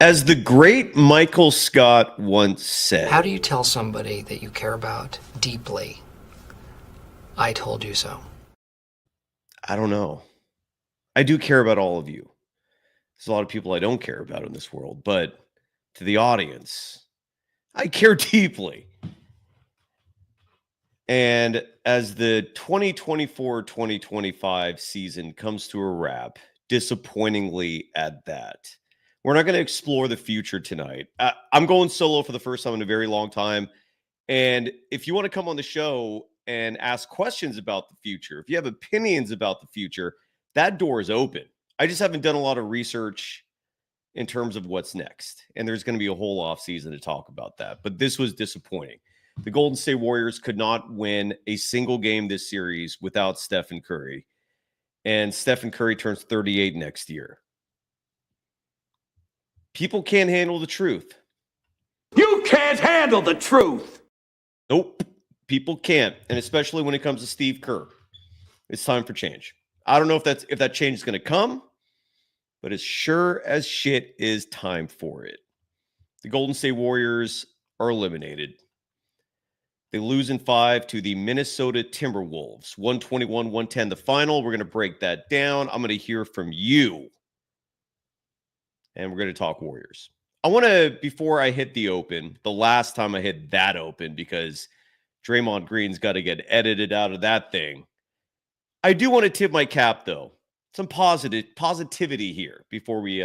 As the great Michael Scott once said, How do you tell somebody that you care about deeply? I told you so. I don't know. I do care about all of you. There's a lot of people I don't care about in this world, but to the audience, I care deeply. And as the 2024-2025 season comes to a wrap, disappointingly at that, we're not going to explore the future tonight. I'm going solo for the first time in a very long time. And if you want to come on the show and ask questions about the future, if you have opinions about the future, that door is open. I just haven't done a lot of research in terms of what's next. And there's going to be a whole offseason to talk about that. But this was disappointing. The Golden State Warriors could not win a single game this series without Stephen Curry. And Stephen Curry turns 38 next year. People can't handle the truth. You can't handle the truth. Nope, people can't. And especially when it comes to Steve Kerr. It's time for change. I don't know if that change is going to come, but as sure as shit is time for it. The Golden State Warriors are eliminated. They lose in 5 to the Minnesota Timberwolves. 121-110 the final. We're going to break that down. I'm going to hear from you. And we're going to talk Warriors. I want to, before I hit the open, the last time I hit that open, because Draymond Green's got to get edited out of that thing. I do want to tip my cap, though. Some positivity here before we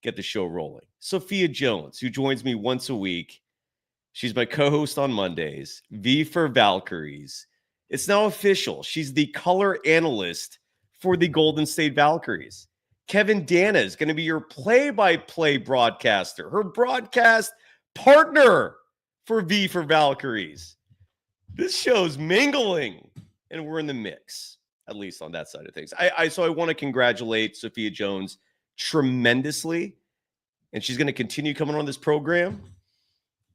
get the show rolling. Sophia Jones, who joins me once a week. She's my co-host on Mondays. V for Valkyries. It's now official. She's the color analyst for the Golden State Valkyries. Kevin Dana is going to be your play-by-play broadcaster, her broadcast partner for V for Valkyries. This show's mingling, and we're in the mix, at least on that side of things. So I want to congratulate Sophia Jones tremendously, and she's going to continue coming on this program.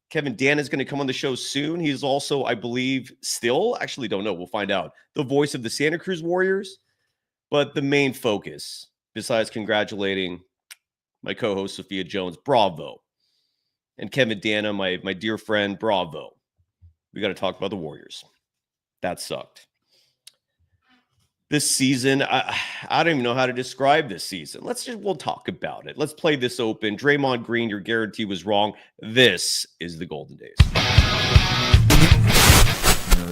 Kevin Dana is going to come on the show soon. He's also, I believe, still, actually don't know, we'll find out, the voice of the Santa Cruz Warriors. But the main focus, besides congratulating my co-host Sophia Jones, bravo. And Kevin Dana, my dear friend, bravo. We got to talk about the Warriors. That sucked. This season, I don't even know how to describe this season. We'll talk about it. Let's play this open. Draymond Green, your guarantee was wrong. This is the Golden Days.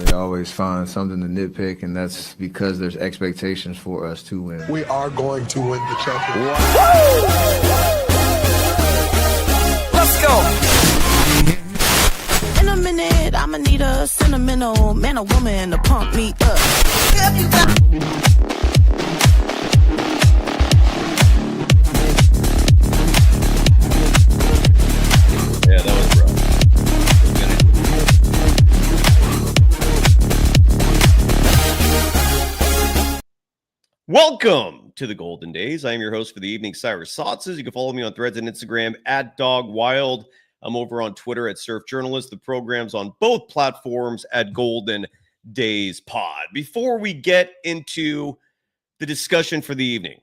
They always find something to nitpick, and that's because there's expectations for us to win. We are going to win the championship. Wow. Let's go. In a minute, I'ma need a sentimental man or woman to pump me up. Yeah, that was rough. Welcome to the Golden Days. I am your host for the evening, Cyrus Sotzes. You can follow me on Threads and Instagram at DogWild. I'm over on Twitter at Surf Journalist. The program's on both platforms at Golden Days Pod. Before we get into the discussion for the evening,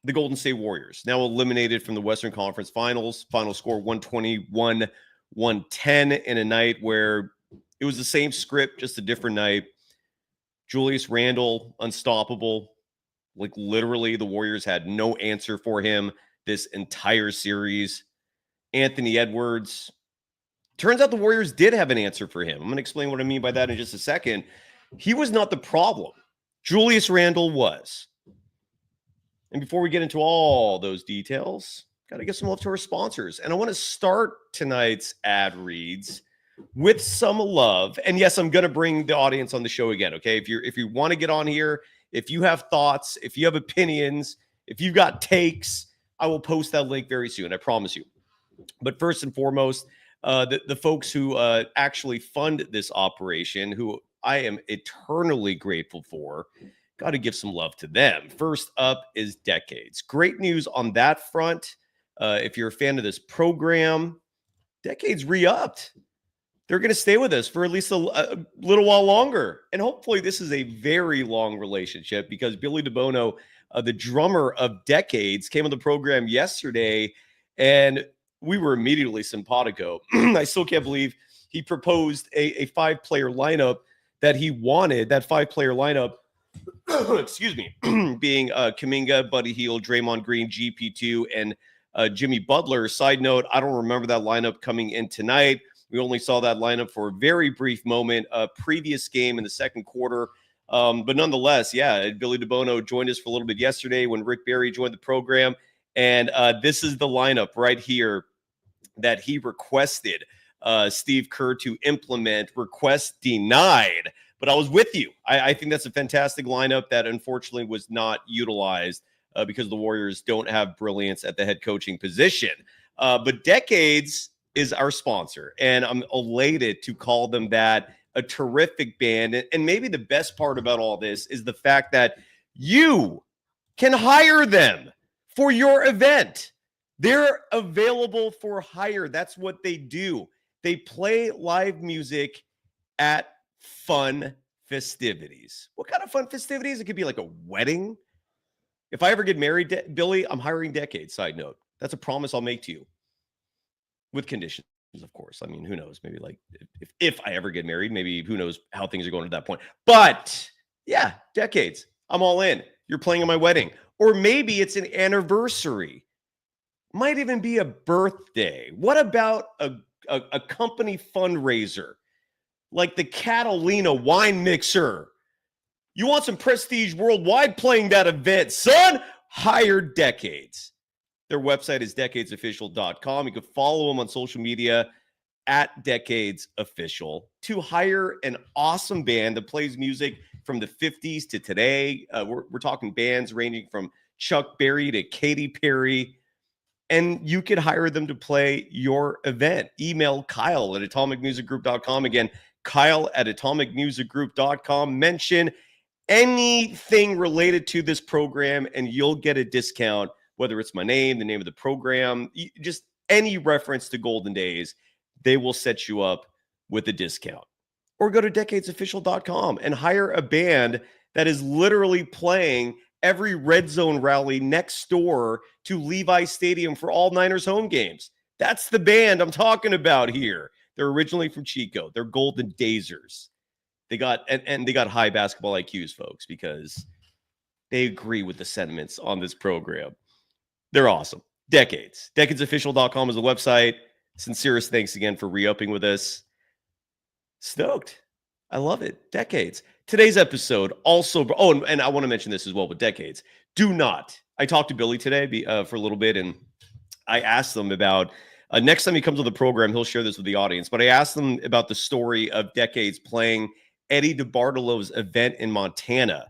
the Golden State Warriors, now eliminated from the Western Conference Finals. Final score 121-110 in a night where it was the same script, just a different night. Julius Randle, unstoppable. Like literally the Warriors had no answer for him this entire series. Anthony Edwards. Turns out the Warriors did have an answer for him. I'm going to explain what I mean by that in just a second. He was not the problem. Julius Randle was. And before we get into all those details, got to give some love to our sponsors. And I want to start tonight's ad reads with some love. And yes, I'm going to bring the audience on the show again, okay? If you want to get on here, if you have thoughts, if you have opinions, if you've got takes, I will post that link very soon. I promise you. But first and foremost, the folks who actually fund this operation, who I am eternally grateful for, got to give some love to them. First up is Decades. Great news on that front. If you're a fan of this program, Decades re-upped. They're going to stay with us for at least a little while longer. And hopefully this is a very long relationship, because Billy DeBono, the drummer of Decades, came on the program yesterday. And we were immediately simpatico. I still can't believe he proposed a 5-player lineup that he wanted. That 5-player lineup, excuse me, being Kuminga, Buddy Hield, Draymond Green, GP2, and Jimmy Butler. Side note, I don't remember that lineup coming in tonight. We only saw that lineup for a very brief moment, previous game in the second quarter. But nonetheless, yeah, Billy DeBono joined us for a little bit yesterday when Rick Barry joined the program. And this is the lineup right here that he requested Steve Kerr to implement. Request denied. But I was with you. I think that's a fantastic lineup that unfortunately was not utilized because the Warriors don't have brilliance at the head coaching position. But Decades is our sponsor, and I'm elated to call them that. A terrific band. And maybe the best part about all this is the fact that you can hire them for your event. They're available for hire. That's what they do. They play live music at fun festivities. What kind of fun festivities? It could be like a wedding. If I ever get married, Billy, I'm hiring Decades. Side note. That's a promise I'll make to you. With conditions, of course. I mean, who knows? Maybe like if I ever get married, maybe who knows how things are going at that point. But yeah, Decades. I'm all in. You're playing at my wedding. Or maybe it's an anniversary. Might even be a birthday. What about a company fundraiser like the Catalina Wine Mixer? You want some prestige worldwide playing that event, son? Hire Decades. Their website is decadesofficial.com. You can follow them on social media at decadesofficial to hire an awesome band that plays music from the 50s to today. We're talking bands ranging from Chuck Berry to Katy Perry. And you could hire them to play your event. Email Kyle at atomicmusicgroup.com. Again, Kyle at atomicmusicgroup.com. Mention anything related to this program and you'll get a discount, whether it's my name, the name of the program, just any reference to Golden Days, they will set you up with a discount. Or go to decadesofficial.com and hire a band that is literally playing every red zone rally next door to Levi Stadium for all Niners home games. That's the band I'm talking about here. They're originally from Chico. They're Golden Dazers. They got high basketball IQs, folks, because they agree with the sentiments on this program. They're awesome. Decades. Decadesofficial.com is the website. Sincerest thanks again for re-upping with us. Stoked. I love it. Decades. Today's episode also... Oh, and I want to mention this as well with Decades. Do not... I talked to Billy today for a little bit, and I asked them about... next time he comes on the program, he'll share this with the audience. But I asked them about the story of Decades playing Eddie DeBartolo's event in Montana.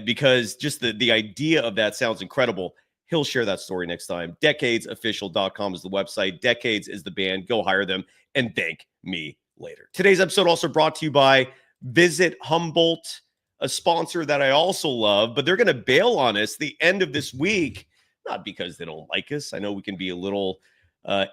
Because just the idea of that sounds incredible. He'll share that story next time. Decadesofficial.com is the website. Decades is the band. Go hire them and thank me later. Today's episode also brought to you by Visit Humboldt, a sponsor that I also love, but they're going to bail on us the end of this week. Not because they don't like us. I know we can be a little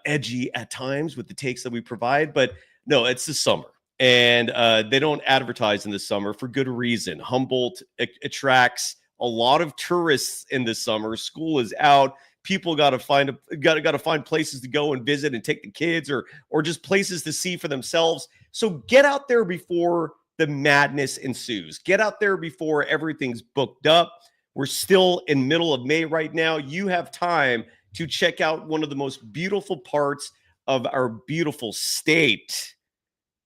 edgy at times with the takes that we provide, but no, it's the summer. And they don't advertise in the summer for good reason. Humboldt attracts a lot of tourists in the summer. School is out. People got to find places to go and visit and take the kids or just places to see for themselves. So get out there before the madness ensues. Get out there before everything's booked up. We're still in middle of May right now. You have time to check out one of the most beautiful parts of our beautiful state,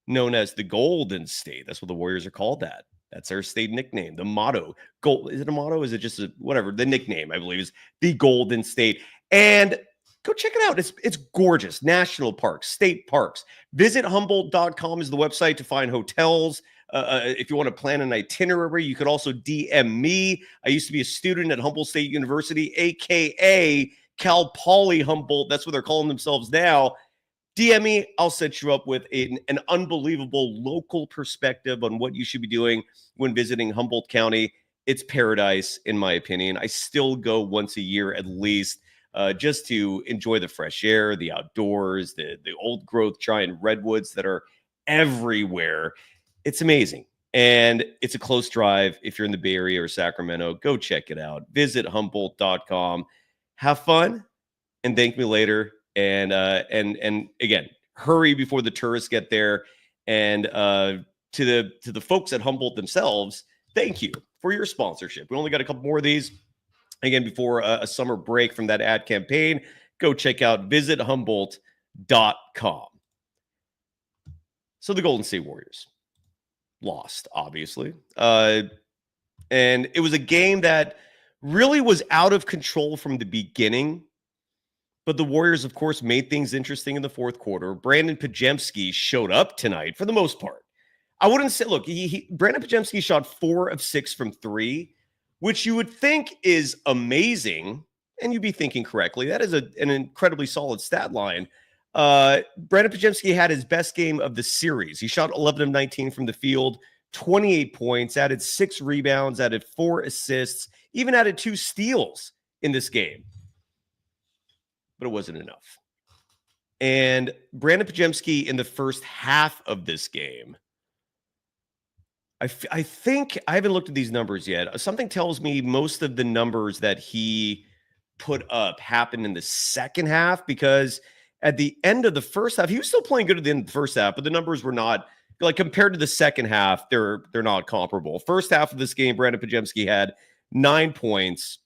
known as the Golden State. That's what the Warriors are called that. That's our state nickname, the motto. Is it a motto? Is it just whatever? The nickname, I believe, is the Golden State. And go check it out. It's gorgeous. National parks, state parks. Visit Humboldt.com is the website to find hotels. If you want to plan an itinerary, you could also DM me. I used to be a student at Humboldt State University, a.k.a. Cal Poly Humboldt. That's what they're calling themselves now. DM me. I'll set you up with an unbelievable local perspective on what you should be doing when visiting Humboldt County. It's paradise, in my opinion. I still go once a year at least just to enjoy the fresh air, the outdoors, the old growth giant redwoods that are everywhere. It's amazing. And it's a close drive. If you're in the Bay Area or Sacramento, go check it out. Visit Humboldt.com. Have fun and thank me later. And again, hurry before the tourists get there. And to the folks at Humboldt themselves, thank you for your sponsorship. We only got a couple more of these. Again, before a summer break from that ad campaign, go check out visithumboldt.com. So the Golden State Warriors lost, obviously. And it was a game that really was out of control from the beginning. But the Warriors, of course, made things interesting in the fourth quarter. Brandon Pajemski showed up tonight for the most part. I wouldn't say, look, Brandon Pajemski shot 4 of 6 from 3, which you would think is amazing. And you'd be thinking correctly. That is an incredibly solid stat line. Brandon Pajemski had his best game of the series. He shot 11 of 19 from the field, 28 points, added 6 rebounds, added 4 assists, even added 2 steals in this game. But it wasn't enough. And Brandon Pajemski in the first half of this game, I think, I haven't looked at these numbers yet. Something tells me most of the numbers that he put up happened in the second half, because at the end of the first half, he was still playing good at the end of the first half, but the numbers were not, like, compared to the second half, they're not comparable. First half of this game, Brandon Pajemski had 9 points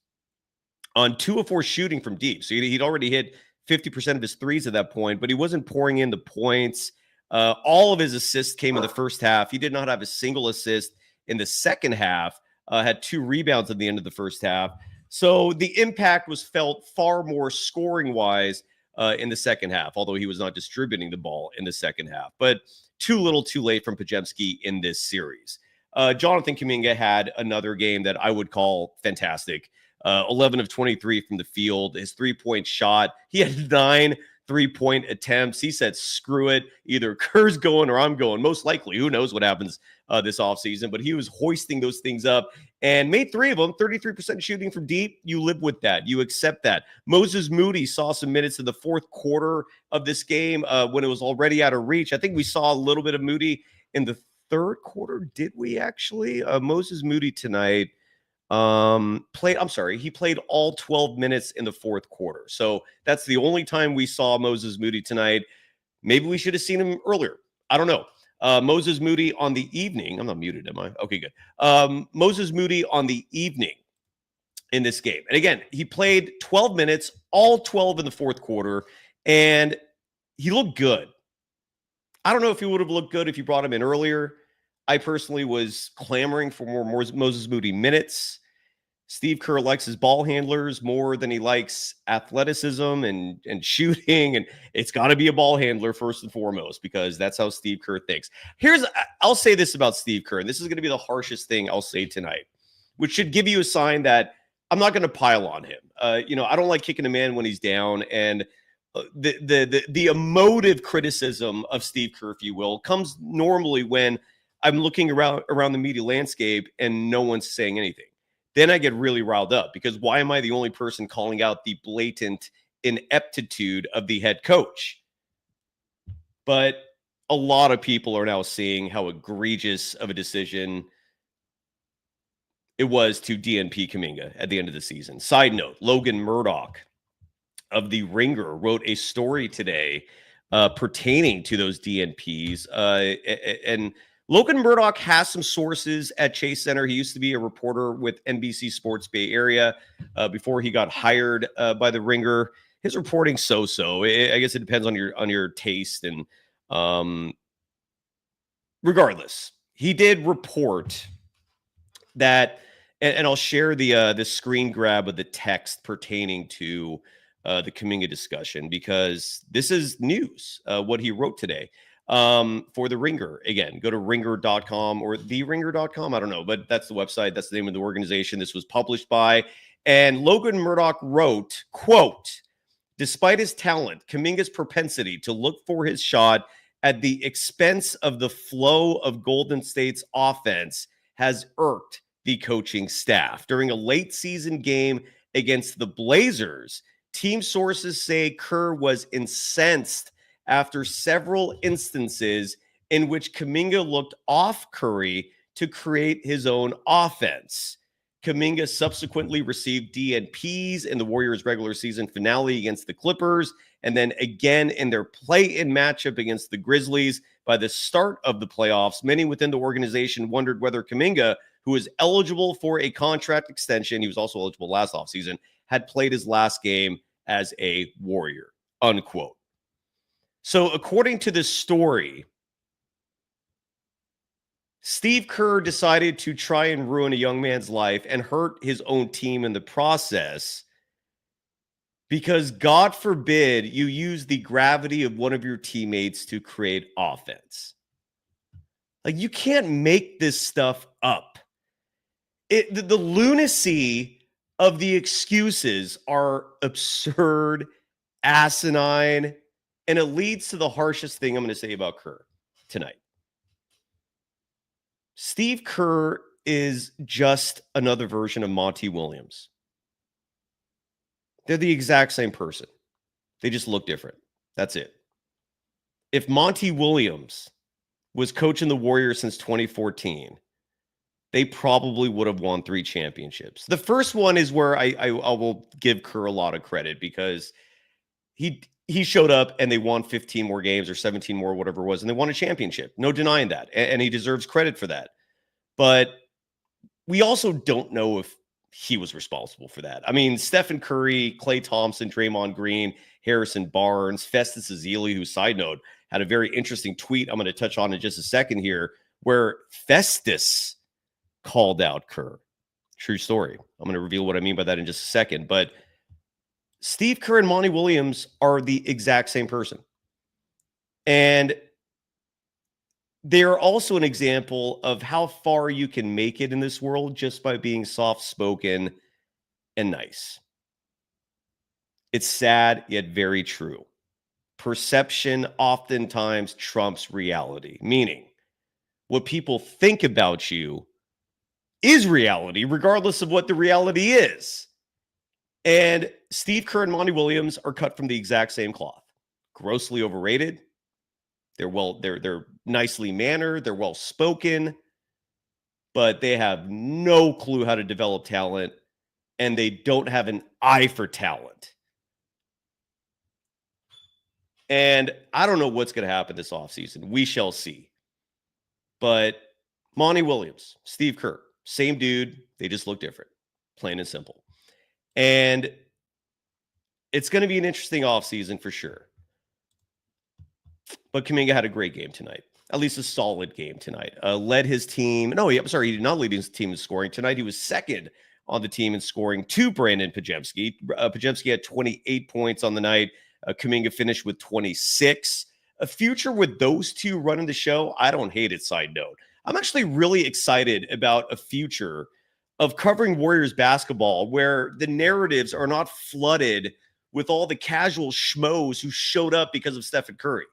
on 2 of 4 shooting from deep. So he'd already hit 50% of his threes at that point, but he wasn't pouring in the points. All of his assists came in the first half. He did not have a single assist in the second half, had 2 rebounds at the end of the first half. So the impact was felt far more scoring-wise in the second half, although he was not distributing the ball in the second half. But too little too late from Pajemski in this series. Jonathan Kuminga had another game that I would call fantastic. 11 of 23 from the field. His 3-point shot, he had 9 3-point attempts. He said, screw it. Either Kerr's going or I'm going. Most likely. Who knows what happens this offseason. But he was hoisting those things up and made 3 of them. 33% shooting from deep. You live with that. You accept that. Moses Moody saw some minutes in the fourth quarter of this game when it was already out of reach. I think we saw a little bit of Moody in the third quarter. Did we actually? Moses Moody tonight he played all 12 minutes in the fourth quarter. So that's the only time we saw Moses Moody tonight. Maybe we should have seen him earlier. I don't know. Moses Moody on the evening. I'm not muted, am I? Okay, good. Moses Moody on the evening in this game. And again, he played 12 minutes, all 12 in the fourth quarter, and he looked good. I don't know if he would have looked good if you brought him in earlier. I personally was clamoring for more Moses Moody minutes. Steve Kerr likes his ball handlers more than he likes athleticism and shooting. And it's got to be a ball handler first and foremost, because that's how Steve Kerr thinks. I'll say this about Steve Kerr, and this is going to be the harshest thing I'll say tonight, which should give you a sign that I'm not going to pile on him. I don't like kicking a man when he's down. And the emotive criticism of Steve Kerr, if you will, comes normally when I'm looking around the media landscape and no one's saying anything. Then I get really riled up, because why am I the only person calling out the blatant ineptitude of the head coach? But a lot of people are now seeing how egregious of a decision it was to DNP Kuminga at the end of the season. Side note, Logan Murdoch of The Ringer wrote a story today pertaining to those DNPs. And Logan Murdoch has some sources at Chase Center. He used to be a reporter with NBC Sports Bay Area before he got hired by The Ringer. His reporting so-so. I guess it depends on your taste. And regardless, he did report that, and I'll share the screen grab of the text pertaining to the Kuminga discussion, because this is news, what he wrote today. For The Ringer. Again, go to ringer.com or theringer.com. I don't know, but that's the website. That's the name of the organization this was published by. And Logan Murdoch wrote, quote, despite his talent, Kuminga's propensity to look for his shot at the expense of the flow of Golden State's offense has irked the coaching staff. During a late season game against the Blazers, team sources say Kerr was incensed after several instances in which Kuminga looked off Curry to create his own offense. Kuminga subsequently received DNPs in the Warriors' regular season finale against the Clippers and then again in their play-in matchup against the Grizzlies. By the start of the playoffs, many within the organization wondered whether Kuminga, who is eligible for a contract extension, he was also eligible last offseason, had played his last game as a Warrior, unquote. So according to this story, Steve Kerr decided to try and ruin a young man's life and hurt his own team in the process because, God forbid, you use the gravity of one of your teammates to create offense. Like, you can't make this stuff up. The lunacy of the excuses are absurd, asinine, and it leads to the harshest thing I'm going to say about Kerr tonight. Steve Kerr is just another version of Monty Williams. They're the exact same person. They just look different. That's it. If Monty Williams was coaching the Warriors since 2014, they probably would have won 3 championships. The first one is where I will give Kerr a lot of credit because he showed up and they won 15 more games or 17 more, whatever it was, and they won a championship. No denying that. And he deserves credit for that. But we also don't know if he was responsible for that. I mean, Stephen Curry, Klay Thompson, Draymond Green, Harrison Barnes, Festus Ezeli, who, side note, had a very interesting tweet I'm going to touch on in just a second here, where Festus called out Kerr. True story. I'm going to reveal what I mean by that in just a second. But Steve Kerr and Monty Williams are the exact same person. And they're also an example of how far you can make it in this world just by being soft-spoken and nice. It's sad, yet very true. Perception oftentimes trumps reality, meaning what people think about you is reality, regardless of what the reality is. And Steve Kerr and Monty Williams are cut from the exact same cloth. Grossly overrated. They're nicely mannered, they're well spoken, but they have no clue how to develop talent, and they don't have an eye for talent. And I don't know what's going to happen this offseason. We shall see. But Monty Williams, Steve Kerr, same dude, they just look different, plain and simple. And it's going to be an interesting offseason for sure. But Kuminga had a great game tonight, at least a solid game tonight. Led his team. No, he did not lead his team in scoring tonight. He was second on the team in scoring to Brandon Podziemski. Podziemski had 28 points on the night. Kuminga finished with 26. A future with those two running the show, I don't hate it, side note. I'm actually really excited about a future of covering Warriors basketball where the narratives are not flooded with all the casual schmoes who showed up because of Stephen Curry.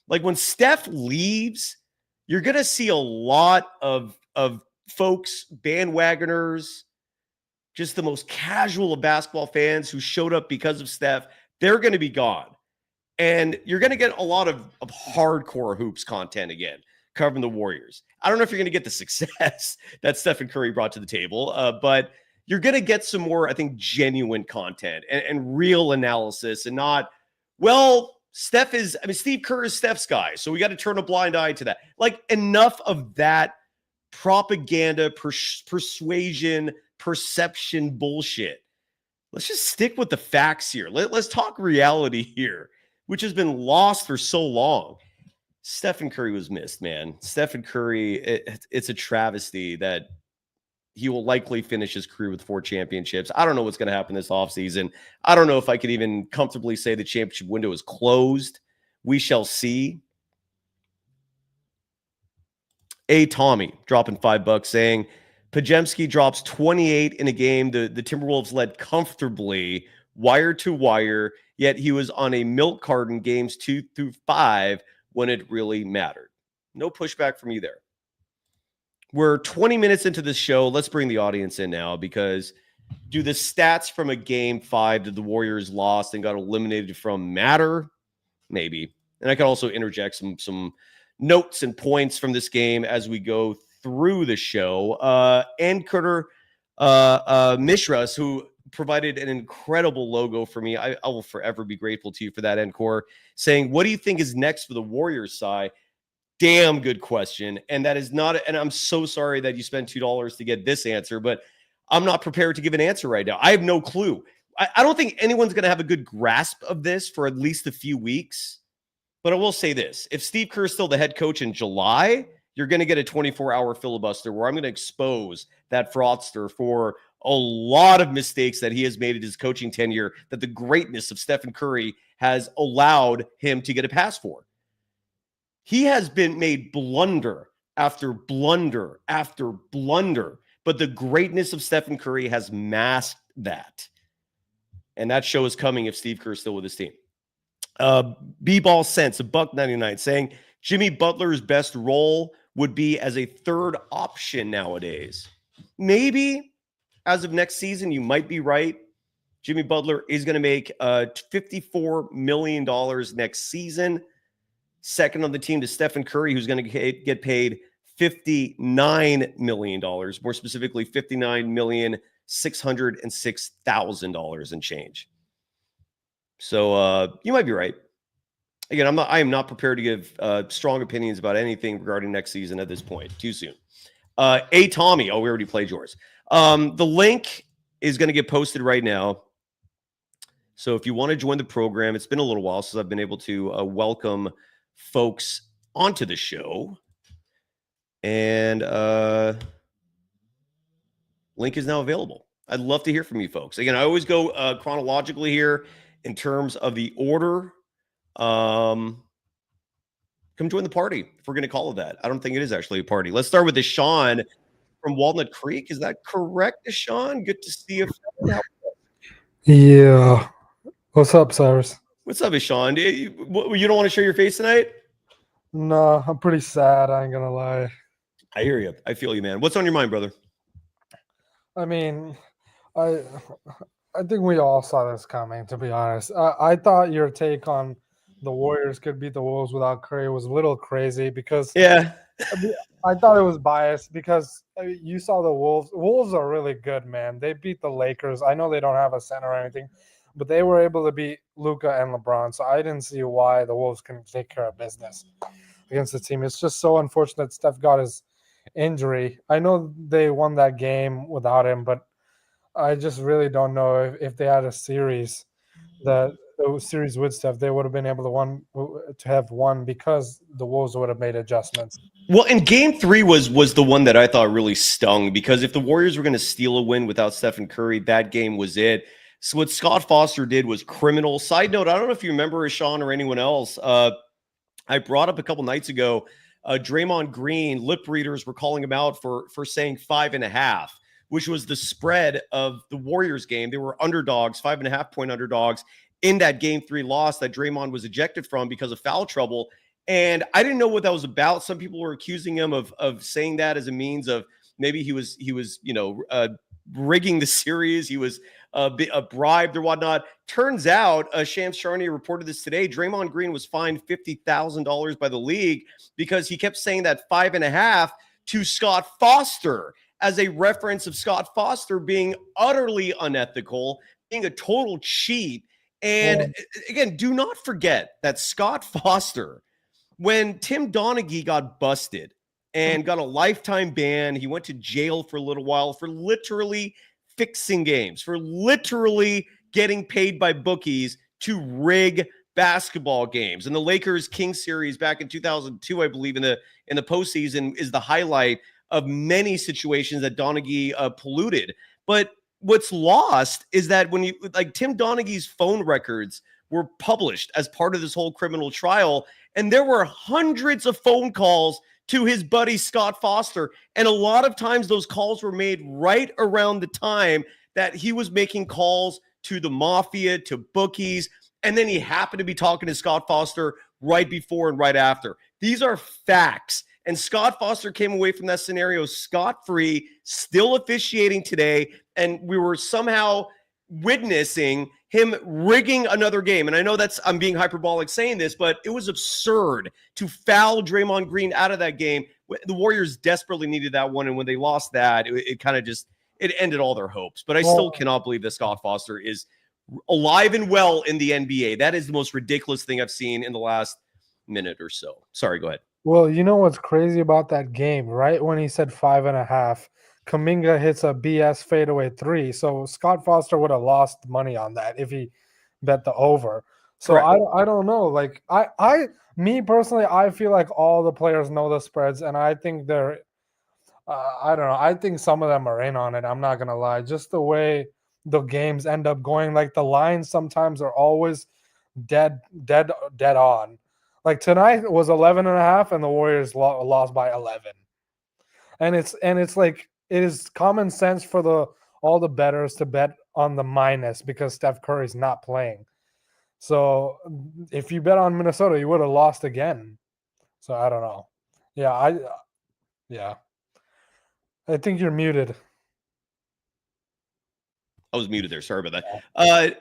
Like when Steph leaves, you're going to see a lot of folks, bandwagoners, just the most casual of basketball fans who showed up because of Steph. They're going to be gone. And you're going to get a lot of hardcore hoops content again, covering the Warriors. I don't know if you're going to get the success that Stephen Curry brought to the table, but you're going to get some more, I think, genuine content and real analysis and not, well, Steve Kerr is Steph's guy, so we got to turn a blind eye to that. Like, enough of that propaganda, persuasion, perception bullshit. Let's just stick with the facts here. Let's talk reality here, which has been lost for so long. Stephen Curry was missed, man. Stephen Curry, it's a travesty that he will likely finish his career with 4 championships. I don't know what's going to happen this offseason. I don't know if I could even comfortably say the championship window is closed. We shall see. Tommy dropping $5 saying, Podziemski drops 28 in a game the Timberwolves led comfortably, wire to wire, yet he was on a milk carton games 2 through 5 when it really mattered. No pushback from you there. We're 20 minutes into this show. Let's bring the audience in now because do the stats from a game 5 that the Warriors lost and got eliminated from matter? Maybe. And I can also interject some notes and points from this game as we go through the show. And Kerr Mishras, who provided an incredible logo for me. I will forever be grateful to you for that, Encore, saying, what do you think is next for the Warriors, Cy? Damn good question. And that is not, and I'm so sorry that you spent $2 to get this answer, but I'm not prepared to give an answer right now. I have no clue. I don't think anyone's going to have a good grasp of this for at least a few weeks. But I will say this. If Steve Kerr is still the head coach in July, you're going to get a 24-hour filibuster where I'm going to expose that fraudster for a lot of mistakes that he has made in his coaching tenure that the greatness of Stephen Curry has allowed him to get a pass for. He has been made blunder after blunder after blunder, but the greatness of Stephen Curry has masked that. And that show is coming if Steve Kerr is still with his team. B-Ball Sense, $1.99, saying Jimmy Butler's best role would be as a third option nowadays. Maybe as of next season, you might be right. Jimmy Butler is going to make $54 million next season. Second on the team to Stephen Curry, who's going to get paid $59 million, more specifically $59,606,000 and change. So you might be right. Again, I am not prepared to give strong opinions about anything regarding next season at this point. Too soon. Tommy. Oh, we already played yours. The link is going to get posted right now. So if you want to join the program, it's been a little while since I've been able to welcome folks onto the show. And link is now available. I'd love to hear from you folks. Again, I always go chronologically here in terms of the order. Come join the party, if we're going to call it that. I don't think it is actually a party. Let's start with Deshaun from Walnut Creek. Is that correct, Deshaun? Good to see you. Yeah. What's up, Cyrus? What's up, Deshaun? You don't want to show your face tonight? No, I'm pretty sad. I ain't gonna lie. I hear you. I feel you, man. What's on your mind, brother? I mean, I think we all saw this coming, to be honest. I thought your take on the Warriors could beat the Wolves without Curry was a little crazy because Yeah. I thought it was biased because you saw the Wolves. Wolves are really good, man. They beat the Lakers. I know they don't have a center or anything, but they were able to beat Luka and LeBron. So I didn't see why the Wolves couldn't take care of business against the team. It's just so unfortunate Steph got his injury. I know they won that game without him, but I just really don't know if they had a series, the series with Steph, they would have been able to have won because the Wolves would have made adjustments. Well, and game 3 was the one that I thought really stung because if the Warriors were going to steal a win without Stephen Curry, that game was it. So what Scott Foster did was criminal. Side note, I don't know if you remember, Sean or anyone else, I brought up a couple nights ago, Draymond Green, lip readers were calling him out for saying 5.5, which was the spread of the Warriors game. They were underdogs, 5.5-point underdogs in that game 3 loss that Draymond was ejected from because of foul trouble. And I didn't know what that was about. Some people were accusing him of saying that as a means of maybe he was rigging the series. He was bribed or whatnot. Turns out, Shams Charania reported this today. Draymond Green was fined $50,000 by the league because he kept saying that 5.5 to Scott Foster as a reference of Scott Foster being utterly unethical, being a total cheat. And again, do not forget that Scott Foster, when Tim Donaghy got busted and got a lifetime ban, he went to jail for a little while for literally fixing games, for literally getting paid by bookies to rig basketball games. And the Lakers-Kings series back in 2002, I believe, in the postseason is the highlight of many situations that Donaghy polluted. But what's lost is that when Tim Donaghy's phone records were published as part of this whole criminal trial, and there were hundreds of phone calls to his buddy Scott Foster. And a lot of times those calls were made right around the time that he was making calls to the mafia, to bookies, and then he happened to be talking to Scott Foster right before and right after. These are facts. And Scott Foster came away from that scenario scot-free, still officiating today, and we were somehow witnessing him rigging another game. And I know I'm being hyperbolic saying this, but it was absurd to foul Draymond Green out of that game. The Warriors desperately needed that one, and when they lost that, it kind of just it ended all their hopes. But I still cannot believe that Scott Foster is alive and well in the NBA. That is the most ridiculous thing I've seen in the last minute or so. Sorry, go ahead. Well, you know what's crazy about that game? Right when he said 5.5, Kuminga hits a BS fadeaway 3. So Scott Foster would have lost money on that if he bet the over. So I don't know. Like me personally, I feel like all the players know the spreads, and I think they're I don't know. I think some of them are in on it. I'm not gonna lie. Just the way the games end up going, like the lines sometimes are always dead on. Like tonight was 11.5, and the Warriors lost by 11. And it's like it is common sense for all the bettors to bet on the minus because Steph Curry's not playing. So if you bet on Minnesota, you would have lost again. So I don't know. Yeah. I think you're muted. I was muted there. Sorry about that.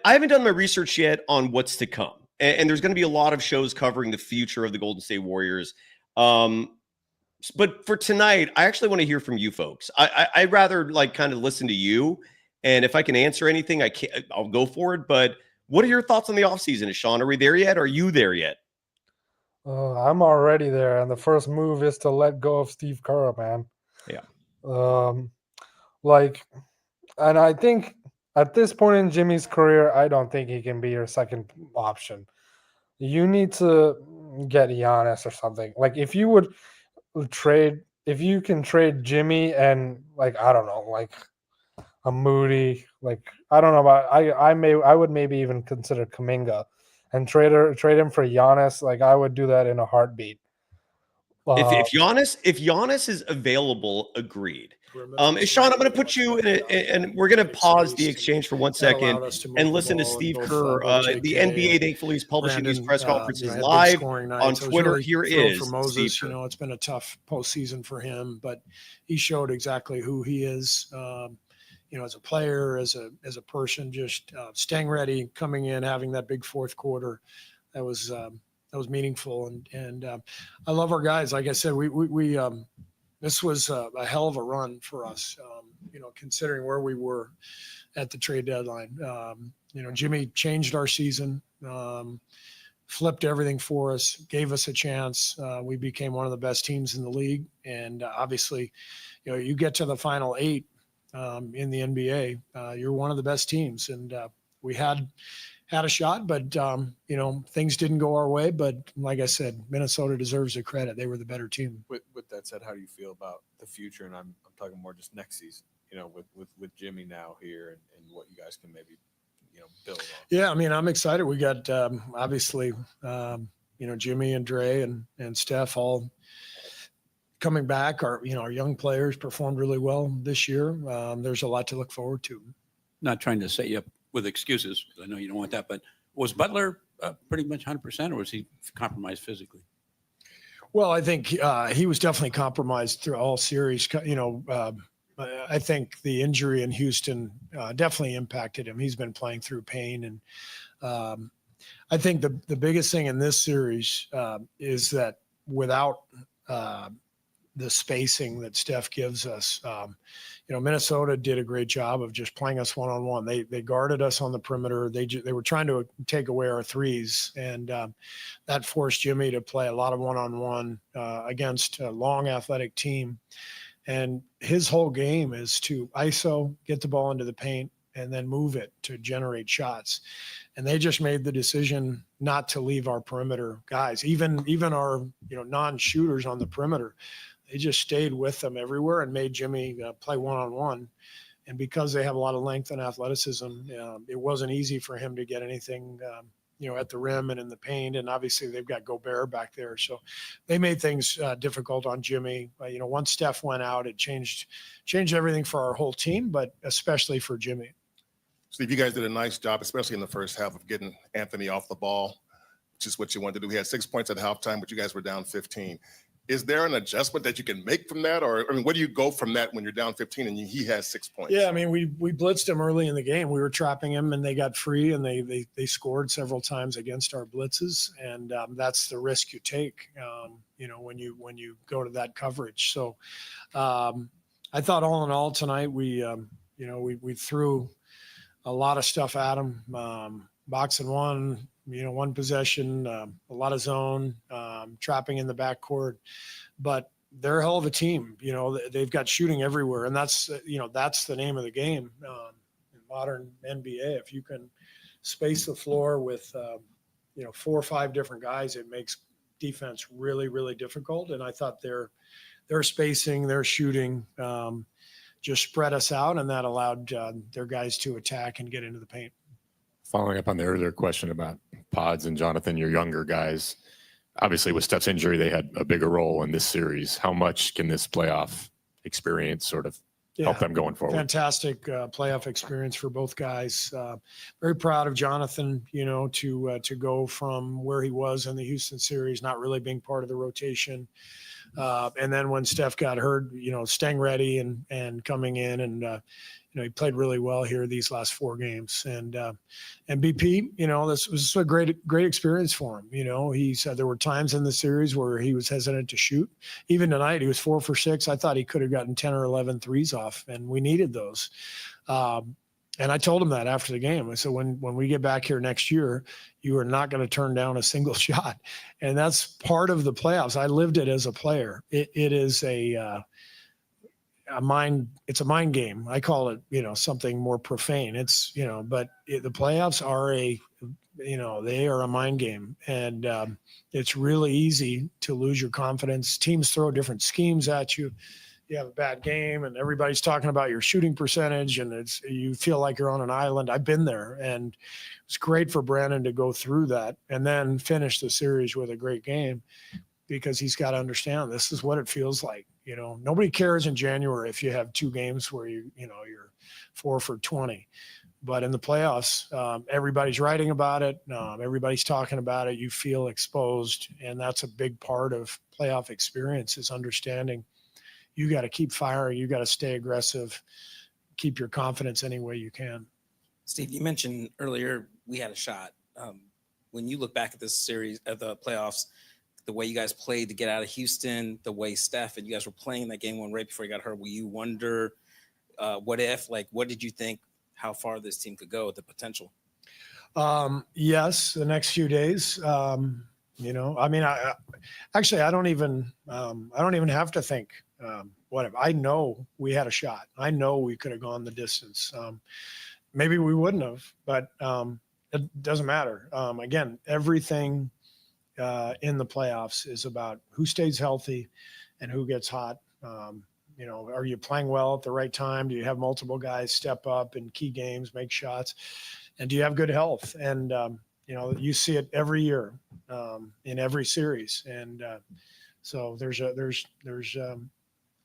I haven't done my research yet on what's to come. And there's going to be a lot of shows covering the future of the Golden State Warriors. But for tonight, I actually want to hear from you folks. I'd rather like kind of listen to you. And if I can answer anything, I'll go for it. But what are your thoughts on the offseason, Sean? Are we there yet? Are you there yet? I'm already there. And the first move is to let go of Steve Kerr, man. Yeah. And I think at this point in Jimmy's career, I don't think he can be your second option. You need to get Giannis or something. Like if you can trade Jimmy and like I don't know, like a Moody, like I don't know about I would maybe even consider Kuminga and trade him for Giannis. Like I would do that in a heartbeat. If Giannis is available, agreed. Sean, I'm going to put you in and we're going to pause the exchange for 1 second and listen to Steve Kerr. The NBA, thankfully, is publishing these press conferences live on Twitter. Here is Steve Kerr. You know, it's been a tough postseason for him, but he showed exactly who he is. You know, as a player, as a person, just staying ready, coming in, having that big fourth quarter. That was meaningful, and I love our guys. Like I said, we this was a hell of a run for us. You know, considering where we were at the trade deadline. You know, Jimmy changed our season, flipped everything for us, gave us a chance. We became one of the best teams in the league, and obviously, you know, you get to the final 8 in the NBA, you're one of the best teams, and we had a shot, but you know, things didn't go our way. But like I said, Minnesota deserves the credit. They were the better team. With that said, how do you feel about the future? And I'm talking more just next season, you know, with Jimmy now here and what you guys can maybe, you know, build on. Yeah, I mean, I'm excited. We got obviously you know, Jimmy and Dre and Steph all coming back. Our young players performed really well this year. There's a lot to look forward to. Not trying to set you up with excuses. I know you don't want that, but was Butler pretty much 100%, or was he compromised physically? Well, I think he was definitely compromised through all series. You know, I think the injury in Houston definitely impacted him. He's been playing through pain, and I think the biggest thing in this series is that without the spacing that Steph gives us, you know, Minnesota did a great job of just playing us one-on-one. They guarded us on the perimeter. They were trying to take away our threes, and that forced Jimmy to play a lot of one-on-one against a long athletic team. And his whole game is to ISO, get the ball into the paint, and then move it to generate shots. And they just made the decision not to leave our perimeter guys, even our, you know, non-shooters on the perimeter. They just stayed with them everywhere and made Jimmy play one-on-one. And because they have a lot of length and athleticism, it wasn't easy for him to get anything, you know, at the rim and in the paint. And obviously they've got Gobert back there. So they made things difficult on Jimmy. You know, once Steph went out, it changed everything for our whole team, but especially for Jimmy. Steve, you guys did a nice job, especially in the first half, of getting Anthony off the ball, which is what you wanted to do. He had 6 points at halftime, but you guys were down 15. Is there an adjustment that you can make from that? Or, I mean, what do you go from that when you're down 15 and he has 6 points? Yeah, I mean, we blitzed him early in the game. We were trapping him, and they got free, and they scored several times against our blitzes. And that's the risk you take, you know, when you go to that coverage. So I thought all in all tonight, we We threw a lot of stuff at them, box and one, one possession, a lot of zone, trapping in the backcourt, but they're a hell of a team. They've got shooting everywhere, and that's the name of the game in modern NBA. If you can space the floor with 4 or 5 different guys, it makes defense really, really difficult. And I thought their spacing, their shooting just spread us out, and that allowed their guys to attack and get into the paint. Following up on the earlier question about Pods and Jonathan, your younger guys, obviously with Steph's injury, they had a bigger role in this series. How much can this playoff experience sort of help them going forward? Fantastic playoff experience for both guys. Very proud of Jonathan, to go from where he was in the Houston series, not really being part of the rotation. And then when Steph got hurt, staying ready and coming in, and he played really well here these last 4 games. And BP, this was a great experience for him. He said there were times in the series where he was hesitant to shoot. Even tonight, he was 4 for 6. I thought he could have gotten 10 or 11 threes off, and we needed those. And I told him that after the game. I said, when we get back here next year, you are not going to turn down a single shot. And that's part of the playoffs. I lived it as a player. It is it's a mind game. I call it, something more profane. But the playoffs are they are a mind game, and it's really easy to lose your confidence. Teams throw different schemes at you. You have a bad game and everybody's talking about your shooting percentage, and you feel like you're on an island. I've been there, and it's great for Brandon to go through that and then finish the series with a great game, because he's got to understand this is what it feels like. Nobody cares in January if you have 2 games where you're 4 for 20, but in the playoffs, everybody's writing about it. Everybody's talking about it. You feel exposed. And that's a big part of playoff experience, is understanding you got to keep firing. You got to stay aggressive, keep your confidence any way you can. Steve, you mentioned earlier we had a shot. When you look back at this series of the playoffs, the way you guys played to get out of Houston, the way Steph and you guys were playing that game 1 right before you got hurt, will you wonder what did you think, how far this team could go, the potential? Yes, the next few days. I don't even have to think whatever. I know we had a shot. I know we could have gone the distance. Maybe we wouldn't have, but it doesn't matter. Again, everything in the playoffs is about who stays healthy and who gets hot. Are you playing well at the right time? Do you have multiple guys step up in key games, make shots? And do you have good health? And, you see it every year in every series. And so there's a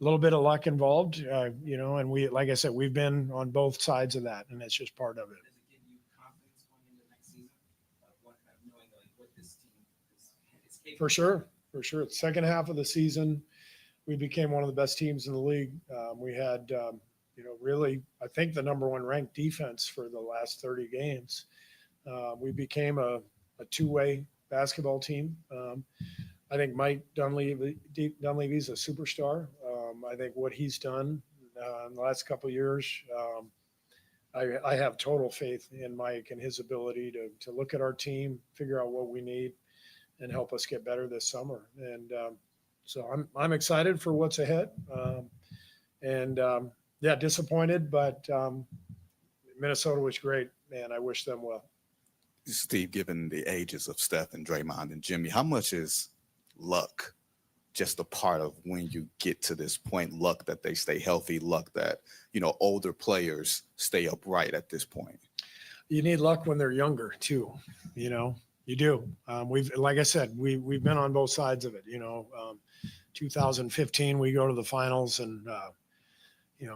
little bit of luck involved, and we, like I said, we've been on both sides of that, and it's just part of it. Does it give you confidence going into next season? Knowing what this team is capable For sure. The second half of the season, we became one of the best teams in the league. We had, really, I think, the number 1 ranked defense for the last 30 games. We became a 2-way basketball team. I think Mike Dunleavy's a superstar. I think what he's done in the last couple of years, I have total faith in Mike and his ability to look at our team, figure out what we need, and help us get better this summer. And so I'm excited for what's ahead. Disappointed, but Minnesota was great, and I wish them well. Steve, given the ages of Steph and Draymond and Jimmy, how much is luck just a part of when you get to this point? Luck that they stay healthy, luck that, older players stay upright at this point? You need luck when they're younger too. You do. Like I said, we've been on both sides of it. 2015, we go to the finals, and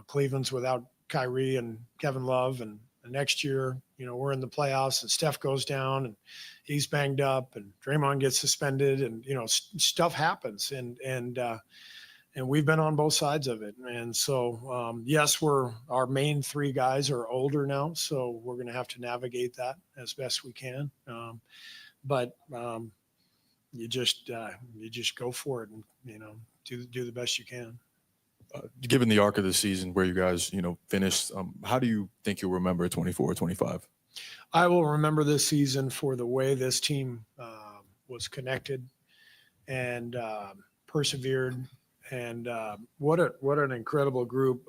Cleveland's without Kyrie and Kevin Love, and the next year, we're in the playoffs, and Steph goes down and he's banged up, and Draymond gets suspended, and stuff happens, and we've been on both sides of it. And so yes, our main 3 guys are older now, so we're going to have to navigate that as best we can. But you just go for it, and do the best you can. Given the arc of the season where you guys, finished, how do you think you'll remember 24, 25? I will remember this season for the way this team was connected and persevered, and what an incredible group.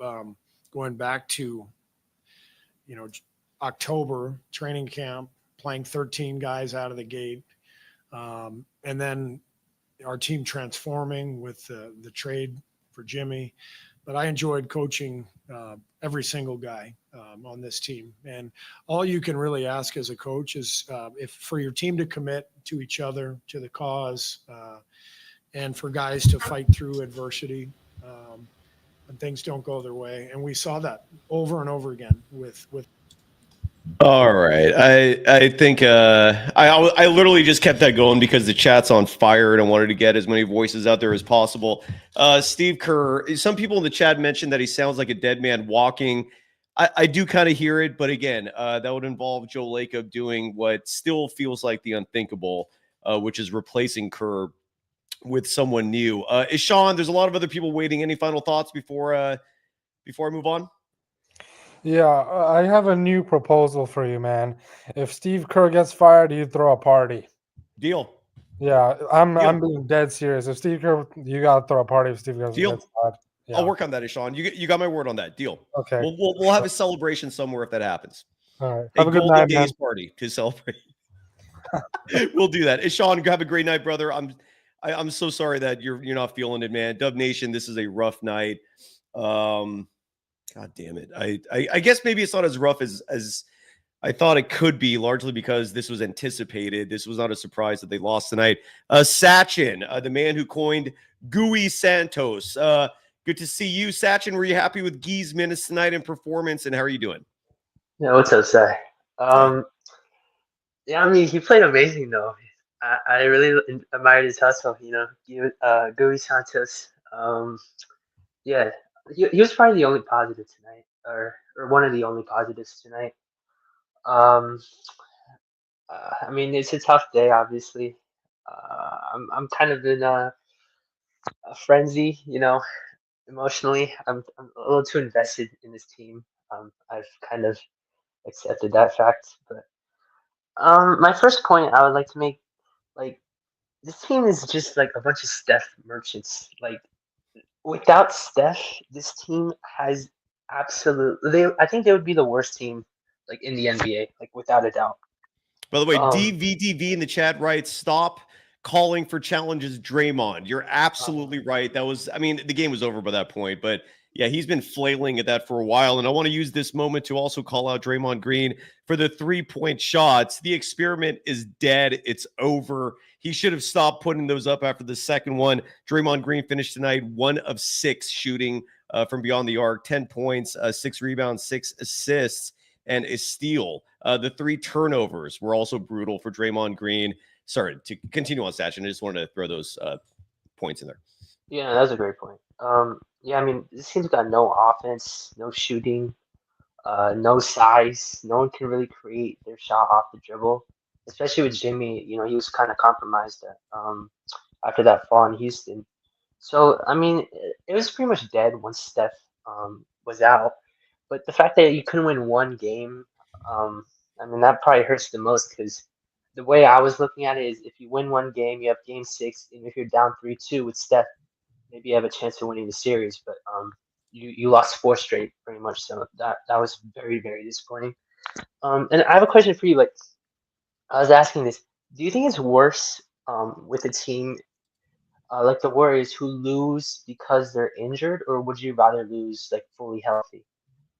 Going back to October training camp, playing 13 guys out of the gate, and then our team transforming with the trade for Jimmy. But I enjoyed coaching every single guy on this team. And all you can really ask as a coach is if for your team to commit to each other, to the cause, and for guys to fight through adversity when things don't go their way. And we saw that over and over again with. All right. I think I literally just kept that going because the chat's on fire and I wanted to get as many voices out there as possible. Steve Kerr, some people in the chat mentioned that he sounds like a dead man walking. I do kind of hear it, but again, that would involve Joe Lacob doing what still feels like the unthinkable, which is replacing Kerr with someone new. Sean, there's a lot of other people waiting. Any final thoughts before I move on? Yeah, I have a new proposal for you, man. If Steve Kerr gets fired, you throw a party. Deal. Yeah, I'm being dead serious. If Steve Kerr, you gotta throw a party if Steve Kerr gets fired. Yeah. I'll work on that, Sean. You got my word on that. Deal. Okay. We'll have a celebration somewhere if that happens. All right. Have a good Golden night, Days man. party to celebrate. We'll do that. Hey, Sean, have a great night, brother. I'm so sorry that you're not feeling it, man. Dub Nation, this is a rough night. God damn it. I guess maybe it's not as rough as I thought it could be, largely because this was anticipated. This was not a surprise that they lost tonight. Sachin, the man who coined Gooey Santos. Good to see you, Sachin. Were you happy with Gee's minutes tonight and performance, and how are you doing? Yeah, what's up, Sai? Yeah, I mean, he played amazing, though. I really admired his hustle, Gooey Santos. Yeah, he was probably the only positive tonight, or one of the only positives tonight. I mean, it's a tough day, obviously. I'm kind of in a frenzy, emotionally. I'm a little too invested in this team. I've kind of accepted that fact. But my first point I would like to make, like, this team is just like a bunch of Steph merchants. Like, without Steph, this team has absolutely. I think they would be the worst team, like, in the NBA, like, without a doubt. By the way, DVDV in the chat writes, stop calling for challenges, Draymond. You're absolutely right. The game was over by that point, but yeah, he's been flailing at that for a while. And I want to use this moment to also call out Draymond Green for the 3-point shots. The experiment is dead. It's over. He should have stopped putting those up after the second one. Draymond Green finished tonight 1 of 6 shooting from beyond the arc, 10 points, 6 rebounds, 6 assists, and a steal. The 3 turnovers were also brutal for Draymond Green. Sorry, to continue on, Sachin, I just wanted to throw those points in there. Yeah, that's a great point. Yeah, I mean, this team's got no offense, no shooting, no size. No one can really create their shot off the dribble, especially with Jimmy. He was kind of compromised after that fall in Houston. So, I mean, it was pretty much dead once Steph was out. But the fact that you couldn't win one game, I mean, that probably hurts the most, because the way I was looking at it is, if you win one game, you have game 6, and if you're down 3-2 with Steph, maybe you have a chance of winning the series. But you lost 4 straight pretty much, so that was very, very disappointing. And I have a question for you. Like, I was asking this: do you think it's worse with a team like the Warriors, who lose because they're injured, or would you rather lose like fully healthy?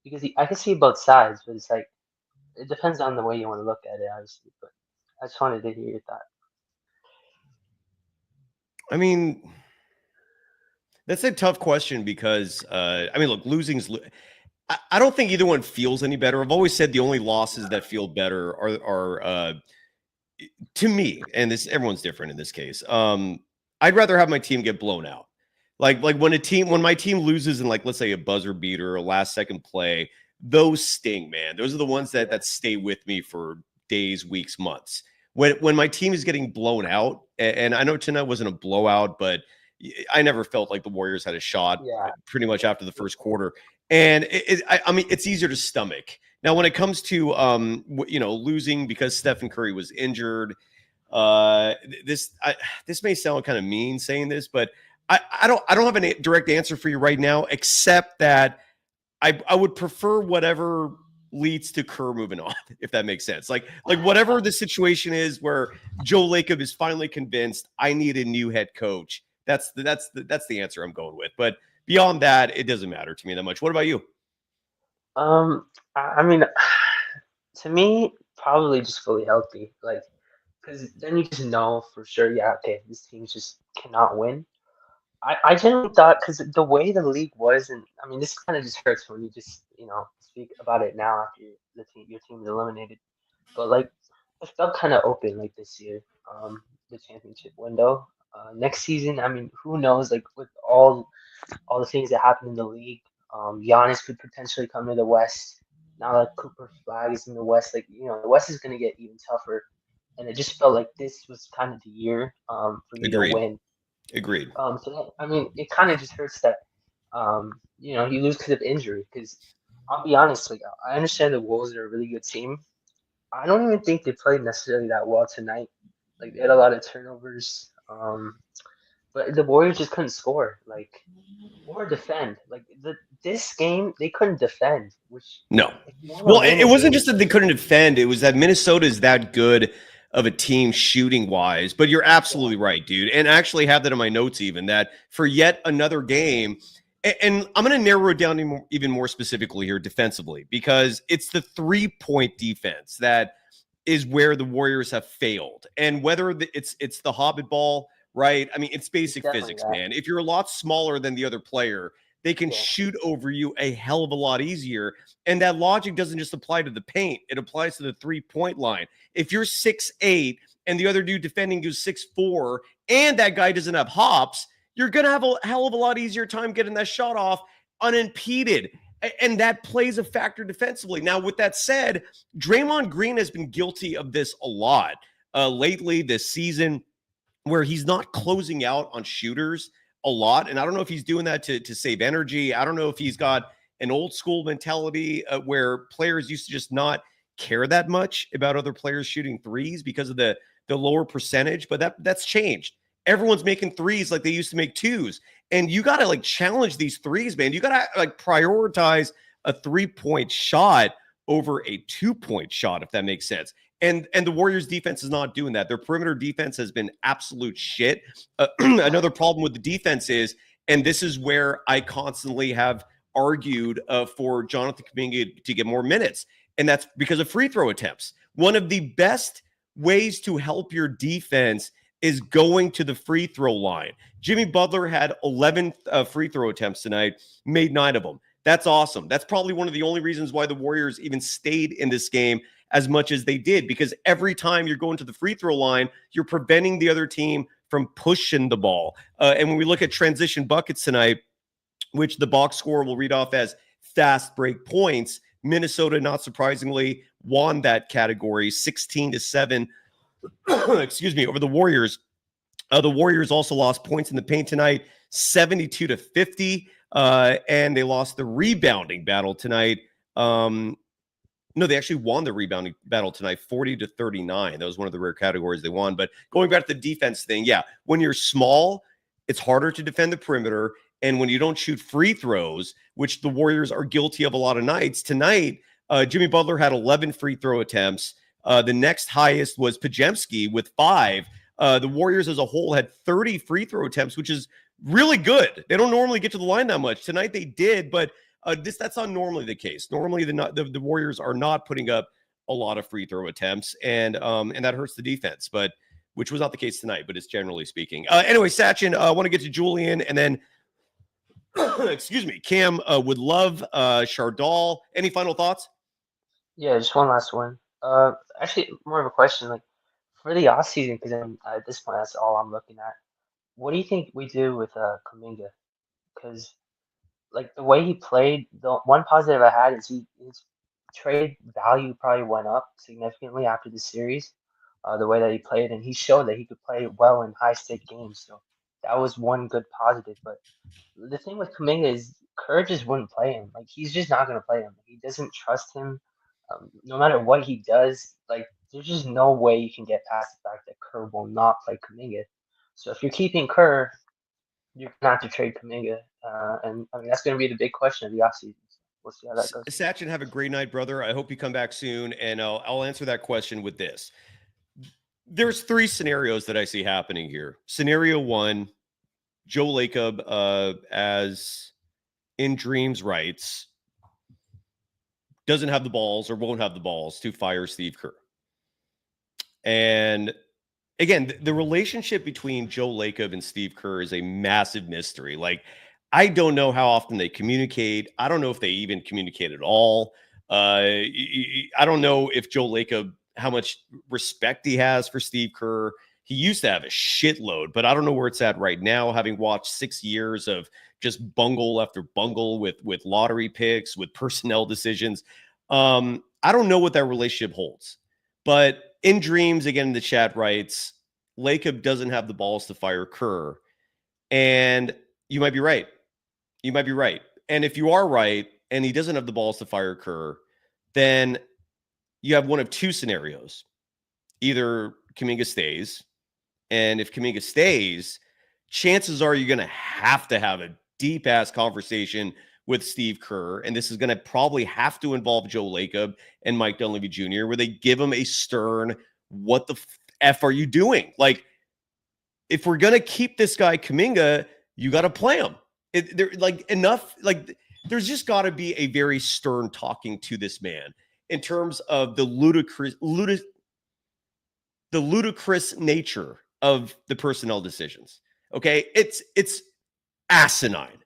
Because I can see both sides, but it's like, it depends on the way you want to look at it, obviously. But I just wanted to hear your thought. I mean, that's a tough question because, look, losing's. I don't think either one feels any better. I've always said the only losses that feel better are to me, and everyone's different in this case. I'd rather have my team get blown out. Like when my team loses in, like, let's say a buzzer beater or a last second play, those sting, man. Those are the ones that stay with me for days, weeks, months. When my team is getting blown out, and I know tonight wasn't a blowout, but I never felt like the Warriors had a shot Yeah. pretty much after the first quarter. And I mean, it's easier to stomach. Now, when it comes to losing because Stephen Curry was injured, this may sound kind of mean saying this, but I don't have a direct answer for you right now, except that I would prefer whatever leads to Kerr moving on, if that makes sense. Like whatever the situation is where Joe Lacob is finally convinced I need a new head coach. That's the answer I'm going with. But beyond that, it doesn't matter to me that much. What about you? I mean, to me, probably just fully healthy. Like, because then you just know for sure, yeah, okay, this team just cannot win. I generally thought because the way the league was, and I mean, this kind of just hurts when you just speak about it now after your team is eliminated. But like, it felt kind of open like this year, the championship window. Next season, I mean, who knows? Like with all the things that happen in the league, Giannis could potentially come to the West. Now that Cooper Flag is in the West, like the West is going to get even tougher. And it just felt like this was kind of the year for you to Agreed. win. Agreed. So I mean, it kind of just hurts that you lose because of injury. Because I'll be honest, like I understand the Wolves are a really good team. I don't even think they played necessarily that well tonight. Like they had a lot of turnovers, but the Warriors just couldn't score, like or defend. Like this game, they couldn't defend. Which No. if you want Well, to win it a wasn't game, just that they couldn't defend. It was that Minnesota is that good of a team shooting wise. But you're absolutely right, dude. And I actually have that in my notes even that for yet another game, and I'm going to narrow it down even more specifically here defensively because it's the 3-point defense that is where the Warriors have failed. And whether it's the Hobbit ball, right? I mean, it's basic physics, that. man. If you're a lot smaller than the other player, they can shoot over you a hell of a lot easier. And that logic doesn't just apply to the paint, it applies to the 3-point line. If you're 6'8" and the other dude defending you 6'4", and that guy doesn't have hops, you're going to have a hell of a lot easier time getting that shot off unimpeded. And that plays a factor defensively. Now, with that said, Draymond Green has been guilty of this a lot lately this season, where he's not closing out on shooters a lot. And I don't know if he's doing that to save energy. I don't know if he's got an old school mentality where players used to just not care that much about other players shooting threes because of the lower percentage. But that's changed. Everyone's making threes like they used to make twos. And you got to like challenge these threes, man. You got to like prioritize a 3-point shot over a 2-point shot, if that makes sense. And the Warriors defense is not doing that. Their perimeter defense has been absolute shit. Another problem with the defense is, and this is where I constantly have argued for Jonathan Kuminga to get more minutes, and that's because of free throw attempts. One of the best ways to help your defense is going to the free throw line. Jimmy Butler had 11 free throw attempts tonight, made 9 of them. That's awesome. That's probably one of the only reasons why the Warriors even stayed in this game as much as they did, because every time you're going to the free throw line, you're preventing the other team from pushing the ball. And when we look at transition buckets tonight, which the box score will read off as fast break points, Minnesota, not surprisingly, won that category 16-7 excuse me, over the Warriors. The Warriors also lost points in the paint tonight, 72-50, and they lost the rebounding battle tonight. No, they actually won the rebounding battle tonight, 40-39. That was one of the rare categories they won. But going back to the defense thing, yeah, when you're small, it's harder to defend the perimeter. And when you don't shoot free throws, which the Warriors are guilty of a lot of nights, tonight, Jimmy Butler had 11 free throw attempts. The next highest was Pajemski with 5. The Warriors as a whole had 30 free throw attempts, which is really good. They don't normally get to the line that much. Tonight they did, but that's not normally the case. Normally the Warriors are not putting up a lot of free throw attempts, and that hurts the defense, but which was not the case tonight, but it's generally speaking. Anyway, Sachin, I want to get to Julian, and then excuse me, Cam would love Chardal. Any final thoughts? Yeah, just one last one. Actually, more of a question. Like for the off season, because at this point, that's all I'm looking at. What do you think we do with Kuminga? Because like the way he played, the one positive I had is his trade value probably went up significantly after the series. The way that he played, and he showed that he could play well in high stake games. So that was one good positive. But the thing with Kuminga is Kerr just wouldn't play him. Like he's just not gonna play him. He doesn't trust him. No matter what he does, like there's just no way you can get past the fact that Kerr will not play Kuminga. So if you're keeping Kerr, you're gonna have to trade Kuminga, and I mean that's gonna be the big question of the offseason. We'll see how that goes. Sachin, have a great night, brother. I hope you come back soon, and I'll answer that question with this. There's three scenarios that I see happening here. Scenario one, Joe Lacob, as in Dreams writes, doesn't have the balls or won't have the balls to fire Steve Kerr. And again, the relationship between Joe Lacob and Steve Kerr is a massive mystery. Like, I don't know how often they communicate. I don't know if they even communicate at all. I don't know if Joe Lacob, how much respect he has for Steve Kerr. He used to have a shitload, but I don't know where it's at right now, having watched 6 years of just bungle after bungle with lottery picks, with personnel decisions. I don't know what that relationship holds. But in Dreams, again, in the chat writes, Lacob doesn't have the balls to fire Kerr. And you might be right. You might be right. And if you are right, and he doesn't have the balls to fire Kerr, then you have one of two scenarios. Either Kuminga stays, and if Kuminga stays, chances are you're going to have a deep-ass conversation with Steve Kerr, and this is going to probably have to involve Joe Lacob and Mike Dunleavy Jr., where they give him a stern, what the F are you doing? Like, if we're going to keep this guy Kuminga, you got to play him. There's just got to be a very stern talking to this man in terms of the ludicrous nature of the personnel decisions. Okay, it's asinine,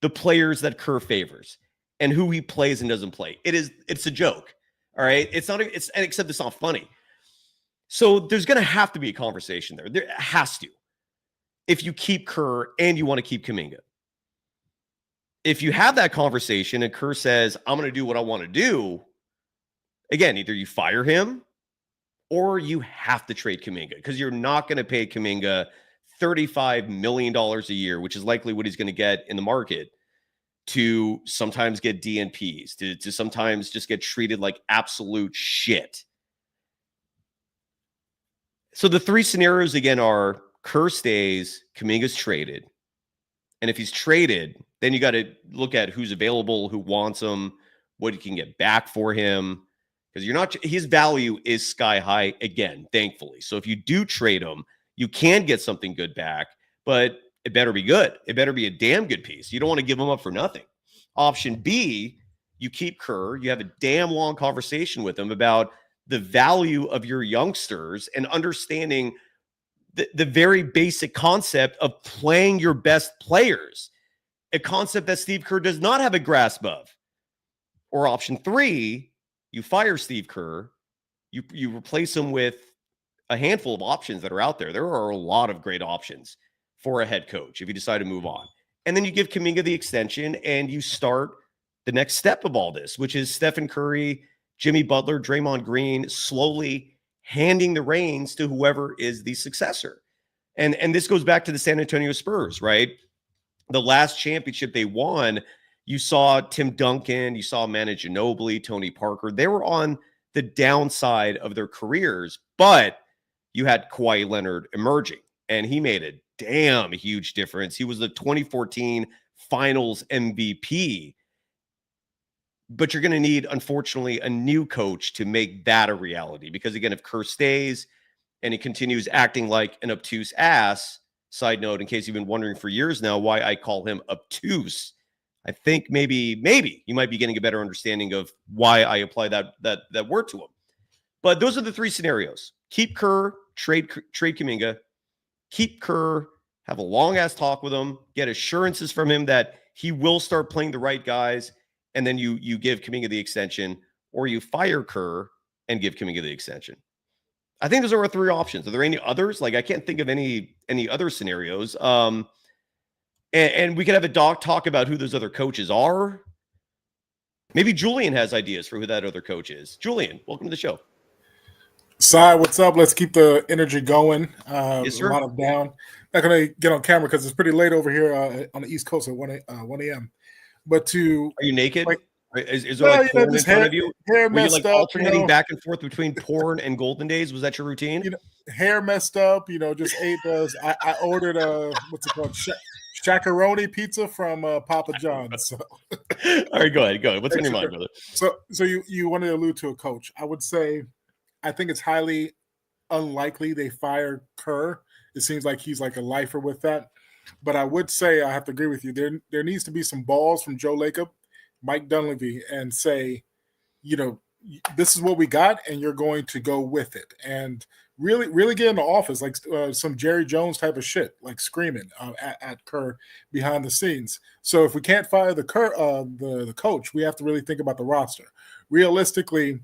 the players that Kerr favors and who he plays and doesn't play. It's a joke. All right, except it's not funny. So there's going to have to be a conversation there. There has to. If you keep Kerr and you want to keep Kuminga. If you have that conversation and Kerr says, I'm going to do what I want to do, again, either you fire him or you have to trade Kuminga, because you're not going to pay Kuminga $35 million a year, which is likely what he's going to get in the market, to sometimes get DNPs, to sometimes just get treated like absolute shit. So the three scenarios, again, are Kerr stays, Kuminga's traded. And if he's traded, then you got to look at who's available, who wants him, what you can get back for him. Because his value is sky high again, thankfully. So if you do trade him, you can get something good back, but it better be good. It better be a damn good piece. You don't want to give him up for nothing. Option B, you keep Kerr. You have a damn long conversation with him about the value of your youngsters and understanding the very basic concept of playing your best players, a concept that Steve Kerr does not have a grasp of. Or option three, you fire Steve Kerr, you replace him with a handful of options that are out there. There are a lot of great options for a head coach if you decide to move on. And then you give Kuminga the extension and you start the next step of all this, which is Stephen Curry, Jimmy Butler, Draymond Green, slowly handing the reins to whoever is the successor. And this goes back to the San Antonio Spurs, right? The last championship they won, you saw Tim Duncan, you saw Manu Ginobili, Tony Parker. They were on the downside of their careers, but you had Kawhi Leonard emerging, and he made a damn huge difference. He was the 2014 Finals MVP. But you're going to need, unfortunately, a new coach to make that a reality. Because, again, if Kerr stays and he continues acting like an obtuse ass, side note, in case you've been wondering for years now why I call him obtuse, I think maybe you might be getting a better understanding of why I apply that word to him. But those are the three scenarios. Keep Kerr, trade Kuminga. Keep Kerr, have a long-ass talk with him, get assurances from him that he will start playing the right guys, and then you give Kuminga the extension, or you fire Kerr and give Kuminga the extension. I think those are our three options. Are there any others? Like, I can't think of any other scenarios. And we could have a talk about who those other coaches are. Maybe Julian has ideas for who that other coach is. Julian, welcome to the show. Sai, what's up? Let's keep the energy going. Yes, sir. A lot of down. Not going to get on camera because it's pretty late over here on the East Coast at 1 a.m. But to Are you naked? like, Is there like porn in front of you? hair Were you messed like up, alternating back and forth between porn and Golden Days? Was that your routine? Hair messed up. Just ate those. I ordered what's it called? Shakaroni pizza from Papa John's. So. All right, go ahead. What's on your mind, brother? So you wanted to allude to a coach. I would say I think it's highly unlikely they fire Kerr. It seems like he's like a lifer with that. But I would say I have to agree with you. There needs to be some balls from Joe Lacob, Mike Dunleavy, and say, this is what we got, and you're going to go with it. And really get in the office, like some Jerry Jones type of shit, like screaming at Kerr behind the scenes. So if we can't fire the coach, we have to really think about the roster. Realistically,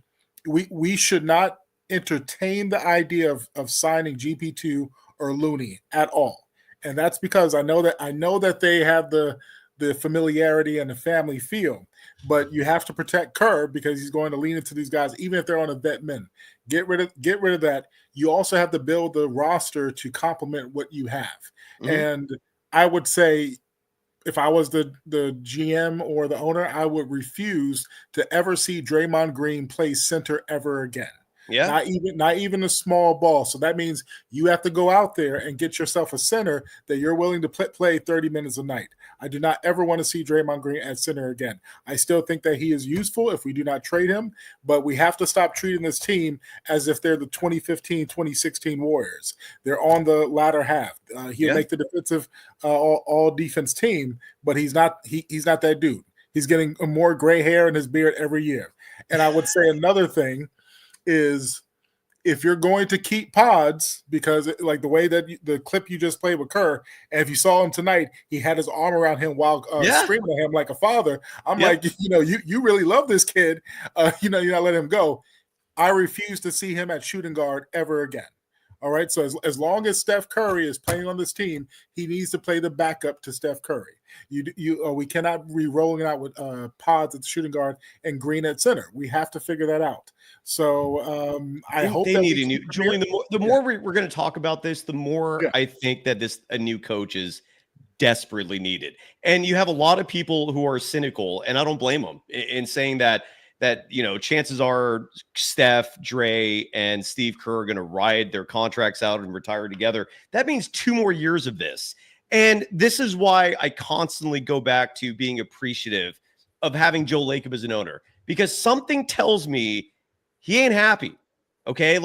we should not entertain the idea of signing GP2 or Looney at all. And that's because I know that they have the familiarity and the family feel, but you have to protect Kerr because he's going to lean into these guys, even if they're on a vet min. Get rid of that. You also have to build the roster to complement what you have. Mm-hmm. And I would say, if I was the GM or the owner, I would refuse to ever see Draymond Green play center ever again. Yeah. Not even a small ball. So that means you have to go out there and get yourself a center that you're willing to play 30 minutes a night. I do not ever want to see Draymond Green at center again. I still think that he is useful if we do not trade him, but we have to stop treating this team as if they're the 2015, 2016 Warriors. They're on the latter half. He'll make the defensive all defense team, but he's not that dude. He's getting more gray hair in his beard every year. And I would say another thing is, if you're going to keep Pods, because like the way that the clip you just played with Kerr, and if you saw him tonight, he had his arm around him while screaming at him like a father. I'm like, you really love this kid. You're not letting him go. I refuse to see him at shooting guard ever again. All right. So as long as Steph Curry is playing on this team, he needs to play the backup to Steph Curry. We cannot be rolling out with Pods at the shooting guard and Green at center. We have to figure that out. So I hope they need a new Julian. The more we're going to talk about this, the more I think that a new coach is desperately needed. And you have a lot of people who are cynical, and I don't blame them in saying that chances are Steph, Dre, and Steve Kerr are going to ride their contracts out and retire together. That means 2 more years of this. And this is why I constantly go back to being appreciative of having Joe Lacob as an owner, because something tells me he ain't happy. Okay.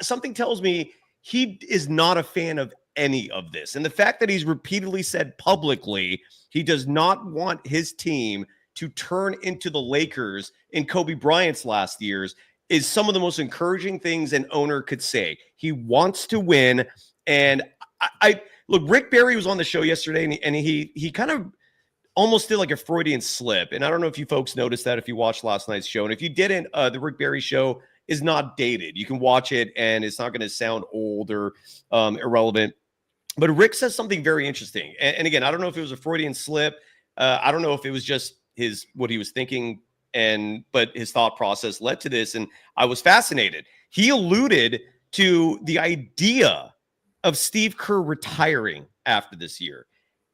Something tells me he is not a fan of any of this. And the fact that he's repeatedly said publicly he does not want his team to turn into the Lakers in Kobe Bryant's last years is some of the most encouraging things an owner could say. He wants to win. And I look, Rick Barry was on the show yesterday, and he kind of almost did like a Freudian slip. And I don't know if you folks noticed that if you watched last night's show. And if you didn't, the Rick Barry show is not dated. You can watch it, and it's not going to sound old or irrelevant. But Rick says something very interesting. And again, I don't know if it was a Freudian slip. I don't know if it was just what he was thinking, but his thought process led to this. And I was fascinated. He alluded to the idea of Steve Kerr retiring after this year.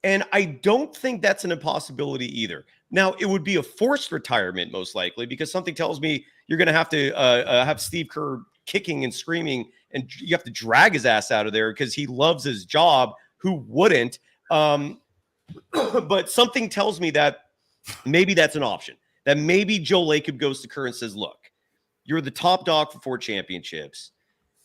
And I don't think that's an impossibility either. Now, it would be a forced retirement, most likely, because something tells me you're going to have to have Steve Kerr kicking and screaming, and you have to drag his ass out of there because he loves his job. Who wouldn't? But something tells me that maybe that's an option, that maybe Joe Lacob goes to Kerr and says, look, you're the top dog for 4 championships.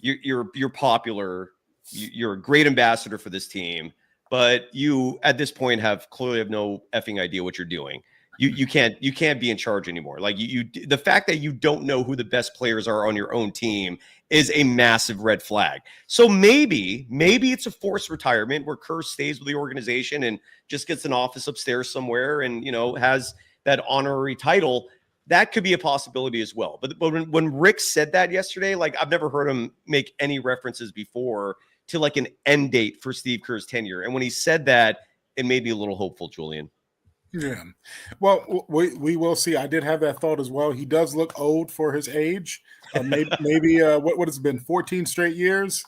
You're popular. You're a great ambassador for this team, but you at this point clearly have no effing idea what you're doing. You can't be in charge anymore. Like the fact that you don't know who the best players are on your own team is a massive red flag. So maybe it's a forced retirement where Kerr stays with the organization and just gets an office upstairs somewhere and has that honorary title. That could be a possibility as well. But when Rick said that yesterday, like I've never heard him make any references before to like an end date for Steve Kerr's tenure. And when he said that, it made me a little hopeful, Julian. Yeah. Well, we will see. I did have that thought as well. He does look old for his age. Maybe what has it been 14 straight years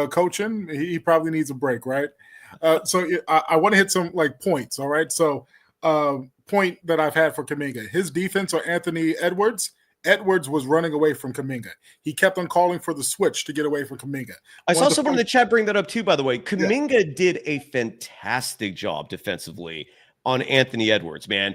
coaching. He probably needs a break, right? I want to hit some like points. All right. So point that I've had for Kuminga, his defense on Anthony Edwards. Edwards was running away from Kuminga. He kept on calling for the switch to get away from Kuminga. I saw someone in the chat bring that up too, by the way. Kuminga did a fantastic job defensively on Anthony Edwards, man.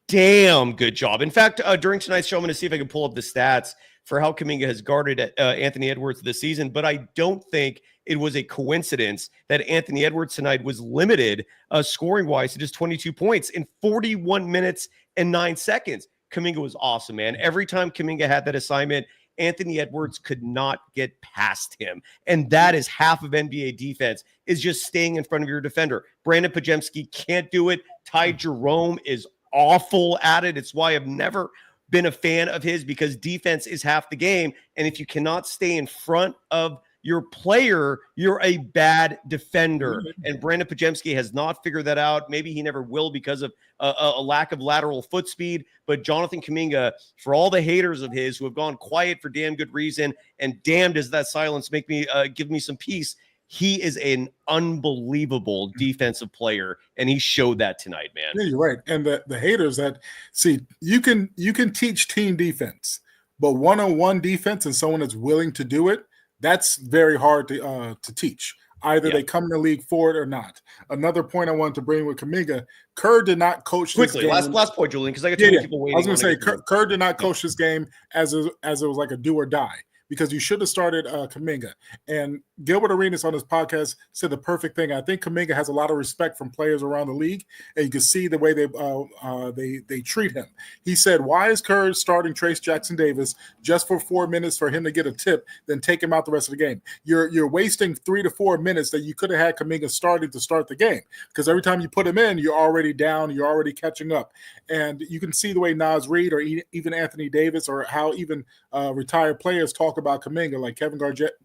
Damn good job. In fact, during tonight's show, I'm going to see if I can pull up the stats for how Kuminga has guarded Anthony Edwards this season, but I don't think it was a coincidence that Anthony Edwards tonight was limited scoring-wise to just 22 points in 41 minutes and 9 seconds. Kuminga was awesome, man. Every time Kuminga had that assignment, Anthony Edwards could not get past him. And that is half of NBA defense, is just staying in front of your defender. Brandon Pajemski can't do it. Ty Jerome is awful at it. It's why I've never been a fan of his, because defense is half the game. And if you cannot stay in front of your player, you're a bad defender. And Brandon Pajemski has not figured that out. Maybe he never will because of a lack of lateral foot speed. But Jonathan Kuminga, for all the haters of his who have gone quiet for damn good reason, and damn does that silence make me give me some peace, he is an unbelievable defensive player, and he showed that tonight, man. Yeah, you're right. And the haters that see, you can teach team defense, but one-on-one defense and someone that's willing to do it, that's very hard to teach. Either they come in the league for it or not. Another point I wanted to bring with Kuminga, Kerr did not coach quickly. This game. Last point, Julian, because I got too many people waiting. I was going to say Kerr did not coach this game as it was like a do or die, because you should have started Kuminga. And Gilbert Arenas on his podcast said the perfect thing. I think Kuminga has a lot of respect from players around the league, and you can see the way they treat him. He said, "Why is Kerr starting Trace Jackson Davis just for 4 minutes for him to get a tip, then take him out the rest of the game? You're wasting 3 to 4 minutes that you could have had Kuminga starting to start the game, because every time you put him in, you're already down, you're already catching up." And you can see the way Naz Reid or even Anthony Davis, or how even retired players talk about Kuminga, like Kevin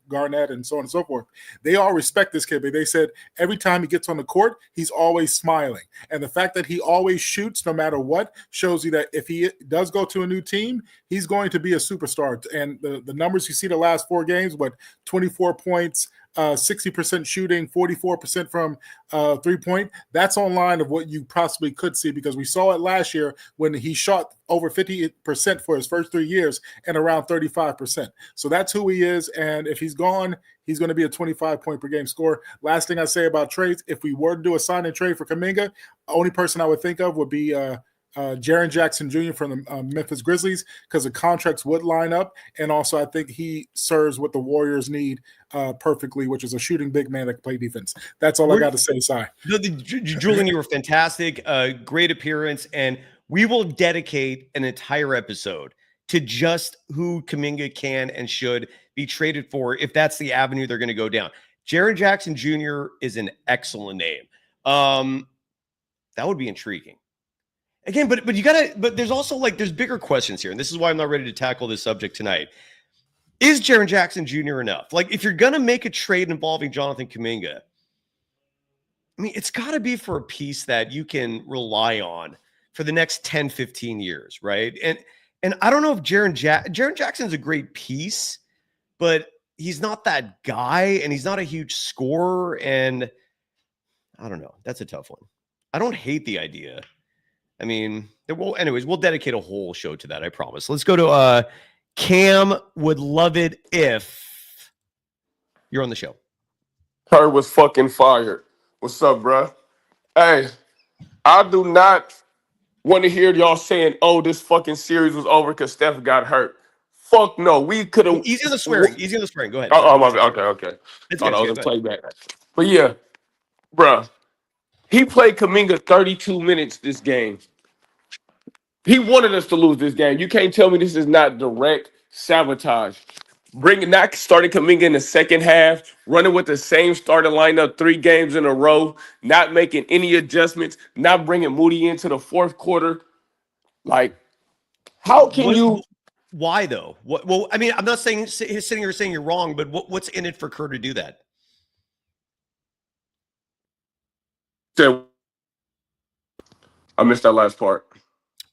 Garnett and so on and so forth. They all respect this kid, but they said every time he gets on the court, he's always smiling. And the fact that he always shoots no matter what shows you that if he does go to a new team, he's going to be a superstar. And the numbers you see the last 4 games, 24 points, 60% shooting, 44% from 3-point. That's on line of what you possibly could see, because we saw it last year when he shot over 50% for his first 3 years and around 35%. So that's who he is. And if he's gone, he's going to be a 25-point per game scorer. Last thing I say about trades, if we were to do a sign and trade for Kuminga, the only person I would think of would be Jaren Jackson Jr. from the Memphis Grizzlies, because the contracts would line up. And also I think he serves what the Warriors need perfectly, which is a shooting big man that can play defense. That's all I got to say, Si. Julian, you were fantastic. Great appearance. And we will dedicate an entire episode to just who Kuminga can and should be traded for, if that's the avenue they're going to go down. Jaren Jackson Jr. is an excellent name. That would be intriguing. Again, but you gotta, but there's also there's bigger questions here, and this is why I'm not ready to tackle this subject tonight. Is Jaren Jackson Jr. enough? If you're gonna make a trade involving Jonathan Kuminga, I mean, it's got to be for a piece that you can rely on for the next 10, 15 years, right? And I don't know if Jaren Jackson's a great piece, but he's not that guy, and he's not a huge scorer, and I don't know. That's a tough one. I don't hate the idea. I mean, we'll dedicate a whole show to that, I promise. Let's go to Cam would love it if you're on the show. Kerr was fucking fired. What's up, bruh? Hey, I do not want to hear y'all saying, "Oh, this fucking series was over because Steph got hurt." Fuck no. We could have. Easy on the swearing. Easy on the swearing. Go ahead. Okay. It's Thought good, I was it's a good. playback. But yeah, bruh. He played Kuminga 32 minutes this game. He wanted us to lose this game. You can't tell me this is not direct sabotage. Not starting Kuminga in the second half, running with the same starting lineup 3 games in a row, not making any adjustments, not bringing Moody into the fourth quarter. How can you? Why though? Well, I mean, I'm not saying sitting here saying you're wrong, but what's in it for Kerr to do that? I missed that last part.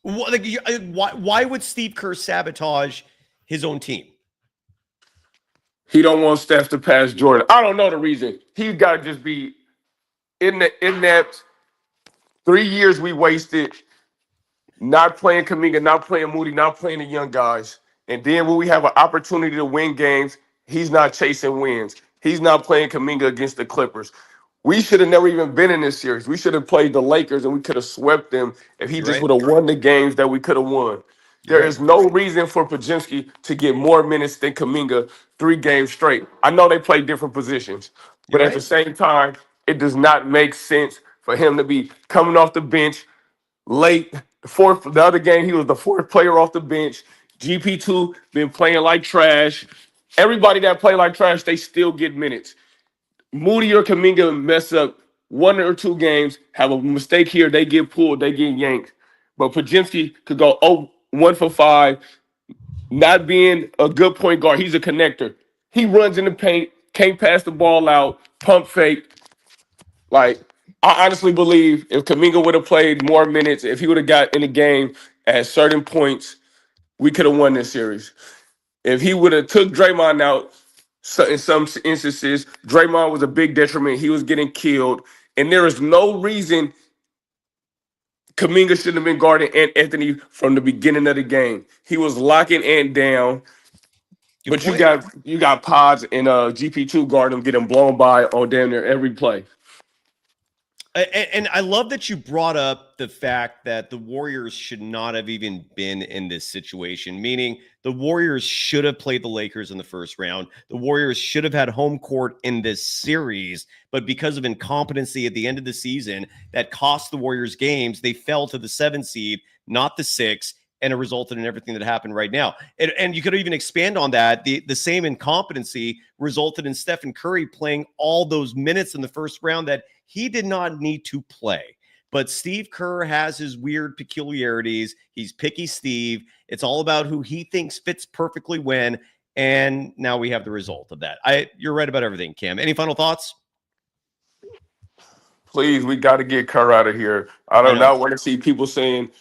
Why would Steve Kerr sabotage his own team? He don't want Steph to pass Jordan. I don't know the reason. He got to just be inept. 3 years we wasted not playing Kuminga, not playing Moody, not playing the young guys. And then when we have an opportunity to win games, he's not chasing wins. He's not playing Kuminga against the Clippers. We should have never even been in this series. We should have played the Lakers and we could have swept them if he just would have won the games that we could have won. There is no reason for Podziemski to get more minutes than Kuminga 3 games straight. I know they play different positions, but at the same time, it does not make sense for him to be coming off the bench late. The other game, he was the 4th player off the bench. GP2 been playing like trash. Everybody that play like trash, they still get minutes. Moody or Kuminga mess up 1 or 2 games, have a mistake here, they get pulled, they get yanked. But Podziemski could go 1 for 5, not being a good point guard. He's a connector. He runs in the paint, can't pass the ball out, pump fake. Like, I honestly believe if Kuminga would have played more minutes, if he would have got in the game at certain points, we could have won this series. If he would have took Draymond out, so in some instances, Draymond was a big detriment. He was getting killed. And there is no reason Kuminga shouldn't have been guarding Ant Anthony from the beginning of the game. He was locking Ant down. But you got Pods and GP2 guarding him, getting blown by on damn near every play. And I love that you brought up the fact that the Warriors should not have even been in this situation, meaning the Warriors should have played the Lakers in the first round. The Warriors should have had home court in this series, but because of incompetency at the end of the season that cost the Warriors games, they fell to the 7th seed, not the 6th, and it resulted in everything that happened right now. And you could even expand on that. The same incompetency resulted in Stephen Curry playing all those minutes in the first round that he did not need to play. But Steve Kerr has his weird peculiarities. He's picky Steve. It's all about who he thinks fits perfectly when. And now we have the result of that. You're right about everything, Cam. Any final thoughts? Please, we got to get Kerr out of here. I do not want to see people saying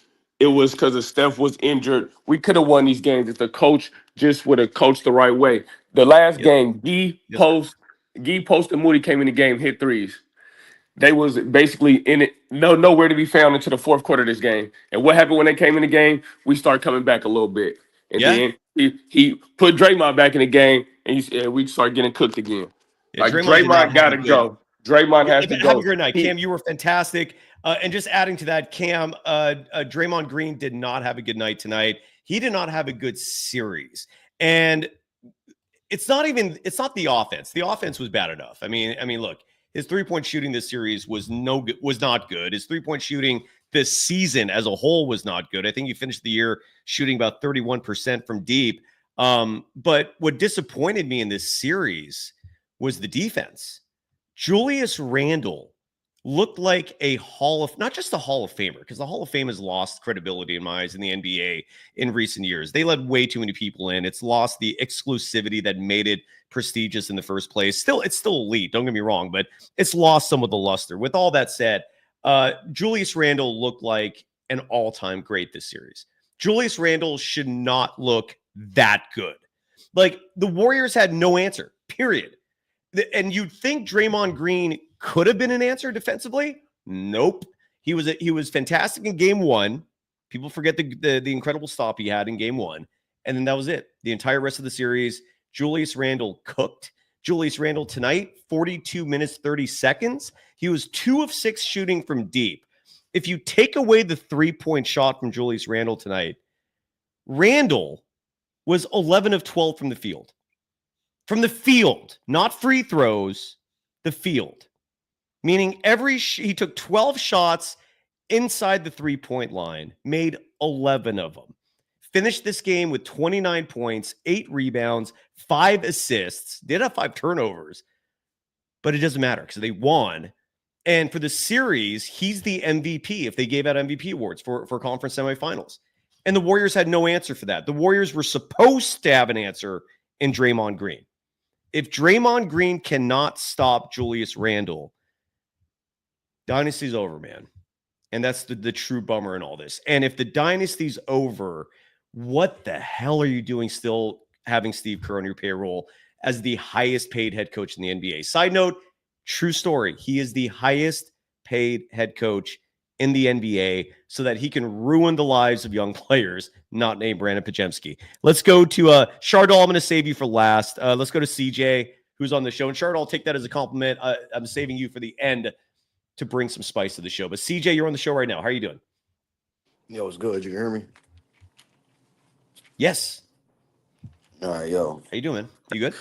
it was because of Steph was injured. We could have won these games if the coach just would have coached the right way. The last game, Post and Moody came in the game, hit threes. They was basically in it, nowhere to be found until the 4th quarter of this game. And what happened when they came in the game? We start coming back a little bit. And then he put Draymond back in the game, and we start getting cooked again. Yeah, like, Draymond got to go. Draymond has to go. Have a great night, Cam. You were fantastic. And just adding to that, Cam, Draymond Green did not have a good night tonight. He did not have a good series. And it's not the offense. The offense was bad enough. I mean, look, his 3-point shooting this series was not good. His 3-point shooting this season as a whole was not good. I think he finished the year shooting about 31% from deep. But what disappointed me in this series was the defense. Julius Randle looked like not just a Hall of Famer, because the Hall of Fame has lost credibility in my eyes in the NBA in recent years. They let way too many people in. It's lost the exclusivity that made it prestigious in the first place. It's still elite, don't get me wrong, but it's lost some of the luster. With all that said, Julius Randle looked like an all-time great this series. Julius Randle should not look that good. Like, the Warriors had no answer, period. And you'd think Draymond Green could have been an answer defensively. Nope. He was fantastic in game 1. People forget the incredible stop he had in game 1. And then that was it. The entire rest of the series, Julius Randle cooked. Julius Randle tonight, 42 minutes, 30 seconds. He was 2 of 6 shooting from deep. If you take away the 3-point shot from Julius Randle tonight, Randle was 11 of 12 from the field. From the field, not free throws, the field. Meaning he took 12 shots inside the 3-point line, made 11 of them. Finished this game with 29 points, 8 rebounds, 5 assists, did have 5 turnovers, but it doesn't matter because they won. And for the series, he's the MVP if they gave out MVP awards for conference semifinals. And the Warriors had no answer for that. The Warriors were supposed to have an answer in Draymond Green. If Draymond Green cannot stop Julius Randle, dynasty's over, man. And that's the true bummer in all this. And if the dynasty's over, what the hell are you doing still having Steve Kerr on your payroll as the highest paid head coach in the NBA? Side note, true story. He is the highest paid head coach in the NBA so that he can ruin the lives of young players, not named Brandon Pajemski. Let's go to Shardol. I'm going to save you for last. Let's go to CJ, who's on the show. And Shardol, I'll take that as a compliment. I'm saving you for the end to bring some spice to the show. But CJ, you're on the show right now. How are you doing? Yo, it's good. You can hear me? Yes. All right, yo. How you doing, man? You good?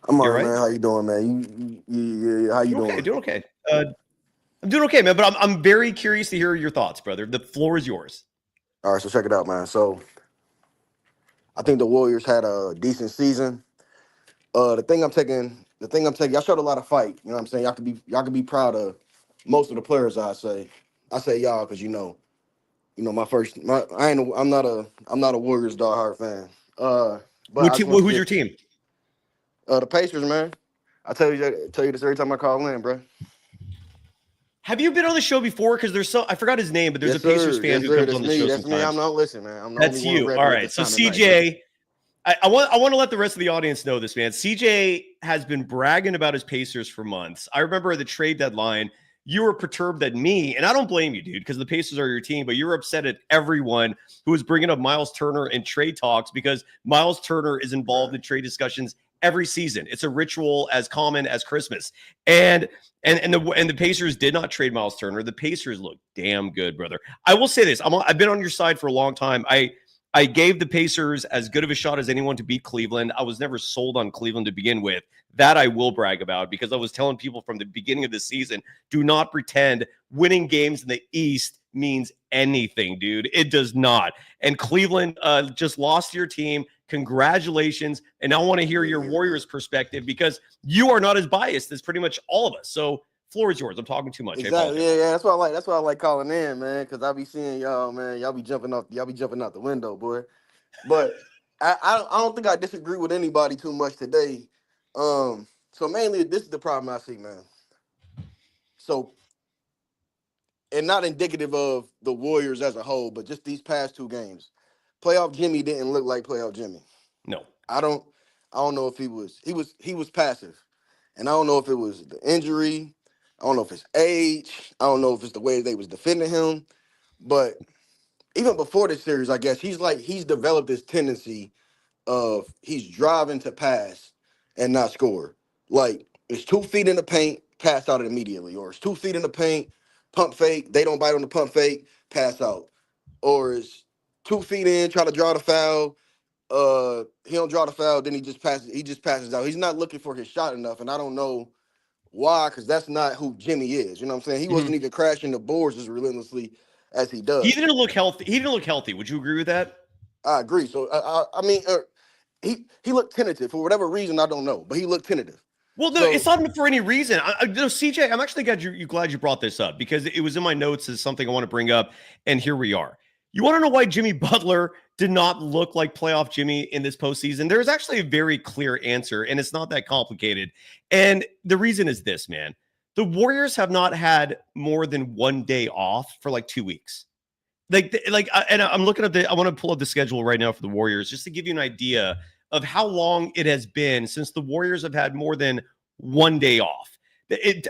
I'm all You right, all right? man. How you doing, man? You how you doing? Doing okay. I'm doing okay, man. But I'm very curious to hear your thoughts, brother. The floor is yours. All right, so check it out, man. So I think the Warriors had a decent season. The thing I'm taking, y'all showed a lot of fight. You know what I'm saying? Y'all could be proud of most of the players. I say y'all because I'm not a Warriors diehard fan. But Who's your team? The Pacers, man. I tell you this every time I call in, bro. Have you been on the show before? Because I forgot his name, but there's a Pacers fan who comes on the show That's sometimes. me. I'm not listening, man. I'm the That's only one you. All right. So CJ, I want to let the rest of the audience know this, man. CJ has been bragging about his Pacers for months. I remember at the trade deadline, you were perturbed at me, and I don't blame you, dude, because the Pacers are your team, but you were upset at everyone who was bringing up Miles Turner in trade talks because Miles Turner is involved in trade discussions every season. It's a ritual as common as Christmas. And the Pacers did not trade Miles Turner. The Pacers look damn good, brother. I will say this. I've been on your side for a long time. I gave the Pacers as good of a shot as anyone to beat Cleveland. I was never sold on Cleveland to begin with. That I will brag about because I was telling people from the beginning of the season, do not pretend winning games in the East means anything, dude. It does not. And Cleveland just lost to your team. Congratulations. And I want to hear your Warriors perspective because you are not as biased as pretty much all of us. So floor is yours. I'm talking too much. Exactly. Yeah. That's why I like calling in, man, because I be seeing y'all, man. Y'all be jumping out the window, boy. But I don't think I disagree with anybody too much today. So mainly this is the problem I see, man. So, and not indicative of the Warriors as a whole, but just these past two games. Playoff Jimmy didn't look like playoff Jimmy. No. I don't know if he was passive. And I don't know if it was the injury. I don't know if it's age. I don't know if it's the way they was defending him. But even before this series, I guess he's developed this tendency of he's driving to pass and not score. Like it's 2 feet in the paint, pass out immediately, or it's 2 feet in the paint, pump fake, they don't bite on the pump fake, pass out, or it's 2 feet in, try to draw the foul, he don't draw the foul, then he just passes out. He's not looking for his shot enough, and I don't know why, because that's not who Jimmy is. You know what I'm saying? He wasn't even crashing the boards as relentlessly as he does. He didn't look healthy. Would you agree with that? I agree. So I mean, he looked tentative for whatever reason. I don't know, but he looked tentative. Well, no, it's not for any reason. CJ, I'm actually glad you brought this up because it was in my notes as something I want to bring up, and here we are. You want to know why Jimmy Butler did not look like playoff Jimmy in this postseason? There's actually a very clear answer, and it's not that complicated. And the reason is this, man. The Warriors have not had more than 1 day off for like 2 weeks. And I'm looking at I want to pull up the schedule right now for the Warriors just to give you an idea of how long it has been since the Warriors have had more than 1 day off.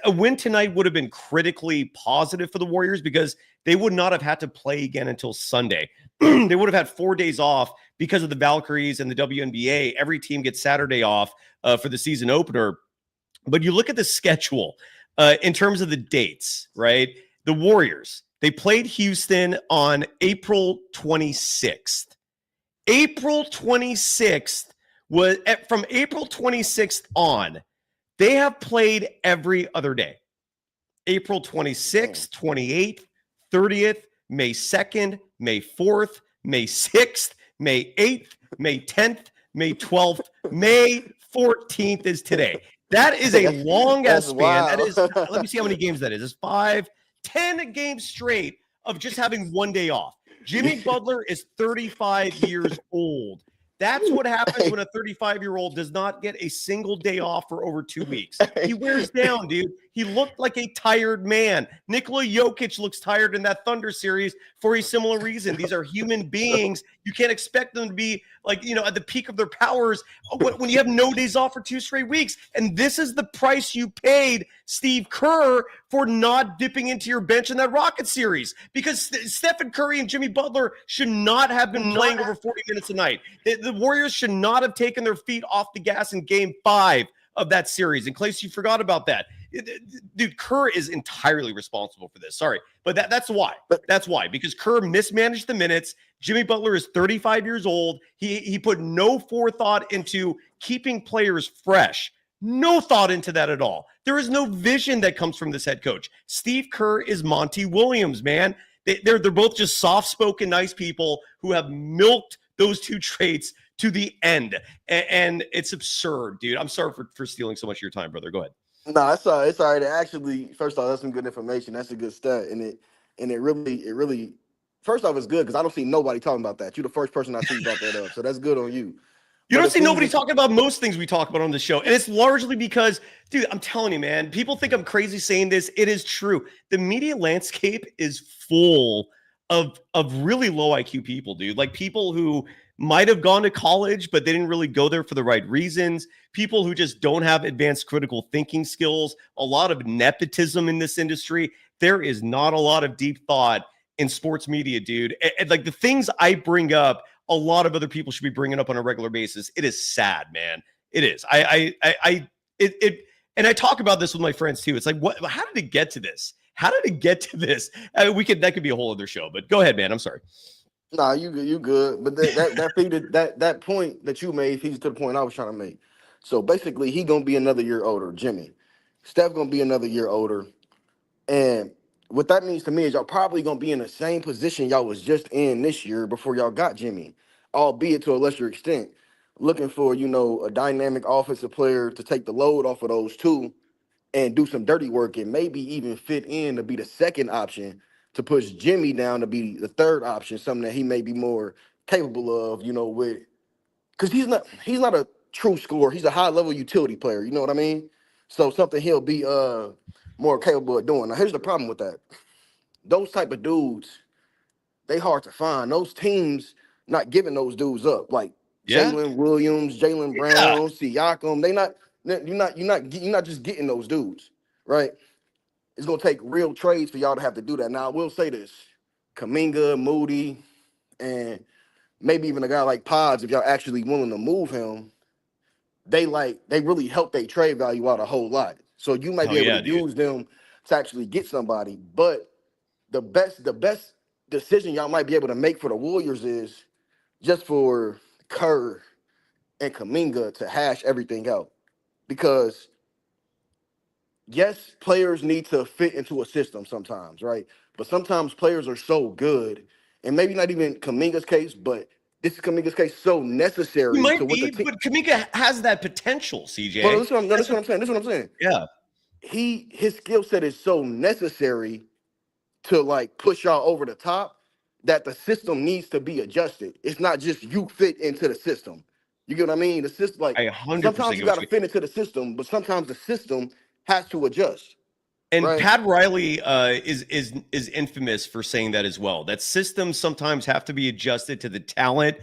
A win tonight would have been critically positive for the Warriors because they would not have had to play again until Sunday. They would have had 4 days off because of the Valkyries and the WNBA. Every team gets Saturday off for the season opener. But you look at the schedule in terms of the dates, right? The Warriors, they played Houston on April 26th. April 26th was from April 26th on. They have played every other day. April 26th, 28th, 30th, May 2nd, May 4th, May 6th, May 8th, May 10th, May 12th, May 14th is today. That is a long ass span. Wow. That is, let me see how many games that is. It's 10 games straight of just having 1 day off. Jimmy Butler is 35 years old. That's what happens when a 35-year-old does not get a single day off for over 2 weeks. He wears down, dude. He looked like a tired man. Nikola Jokic looks tired in that Thunder series for a similar reason. These are human beings. You can't expect them to be like, at the peak of their powers when you have no days off for 2 straight weeks. And this is the price you paid Steve Kerr for not dipping into your bench in that Rockets series, because Stephen Curry and Jimmy Butler should not have been playing over 40 minutes a night. The Warriors should not have taken their feet off the gas in game 5 of that series. In case you forgot about that. Dude, Kerr is entirely responsible for this. Sorry, but that's why. That's why, because Kerr mismanaged the minutes. Jimmy Butler is 35 years old. He put no forethought into keeping players fresh. No thought into that at all. There is no vision that comes from this head coach. Steve Kerr is Monty Williams, man. They're both just soft-spoken, nice people who have milked those 2 traits to the end. And it's absurd, dude. I'm sorry for stealing so much of your time, brother. Go ahead. No, it's all right. It's all right. Actually, first off, that's some good information. That's a good stat, and it really. First off, it's good because I don't see nobody talking about that. You're the first person I see brought that up, so that's good on you. You don't see nobody talking about most things we talk about on the show, and it's largely because, dude, I'm telling you, man. People think I'm crazy saying this. It is true. The media landscape is full of really low IQ people, dude. Like people who might have gone to college, but they didn't really go there for the right reasons. People who just don't have advanced critical thinking skills, a lot of nepotism in this industry. There is not a lot of deep thought in sports media, dude. And like the things I bring up, a lot of other people should be bringing up on a regular basis. It is sad, man. It is. And I talk about this with my friends too. It's like, how did it get to this? How did it get to this? That could be a whole other show, but go ahead, man. I'm sorry. Nah, you good. But that point that you made feeds to the point I was trying to make. So basically, he gonna be another year older, Jimmy. Steph gonna be another year older, and what that means to me is y'all probably gonna be in the same position y'all was just in this year before y'all got Jimmy, albeit to a lesser extent. Looking for a dynamic offensive player to take the load off of those 2 and do some dirty work and maybe even fit in to be the second option to push Jimmy down to be the third option, something that he may be more capable of, because he's not a true scorer. He's a high level utility player. You know what I mean? So something he'll be more capable of doing. Now here's the problem with that. Those type of dudes, they hard to find. Those teams not giving those dudes up. Like Jalen Williams, Jalen Brown, Siakam. You're not just getting those dudes, right? It's gonna take real trades for y'all to have to do that. Now I will say this: Kuminga, Moody, and maybe even a guy like Pods, if y'all actually willing to move him, they really help their trade value out a whole lot. So you might be able to use them to actually get somebody. But the best decision y'all might be able to make for the Warriors is just for Kerr and Kuminga to hash everything out. Because yes, players need to fit into a system sometimes, right? But sometimes players are so good, and maybe not even Kuminga's case, but this is Kuminga's case, so necessary. He might be, but Kuminga has that potential, CJ. Well, this is what I'm saying. Yeah. His skill set is so necessary to push y'all over the top that the system needs to be adjusted. It's not just you fit into the system. You get what I mean? The system, sometimes you got to fit into the system, but sometimes the system has to adjust. And right? Pat Riley is infamous for saying that as well. That systems sometimes have to be adjusted to the talent.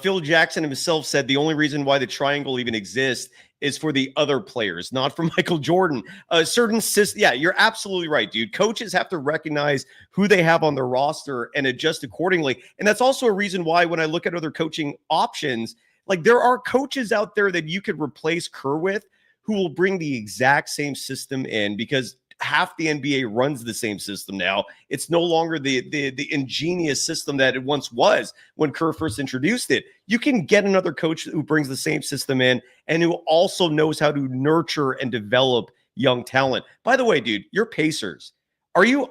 Phil Jackson himself said the only reason why the triangle even exists is for the other players, not for Michael Jordan. Certain systems, yeah, you're absolutely right, dude. Coaches have to recognize who they have on their roster and adjust accordingly. And that's also a reason why when I look at other coaching options, there are coaches out there that you could replace Kerr with who will bring the exact same system in, because half the NBA runs the same system now. It's no longer the ingenious system that it once was when Kerr first introduced it. You can get another coach who brings the same system in and who also knows how to nurture and develop young talent. By the way, dude, your Pacers, are you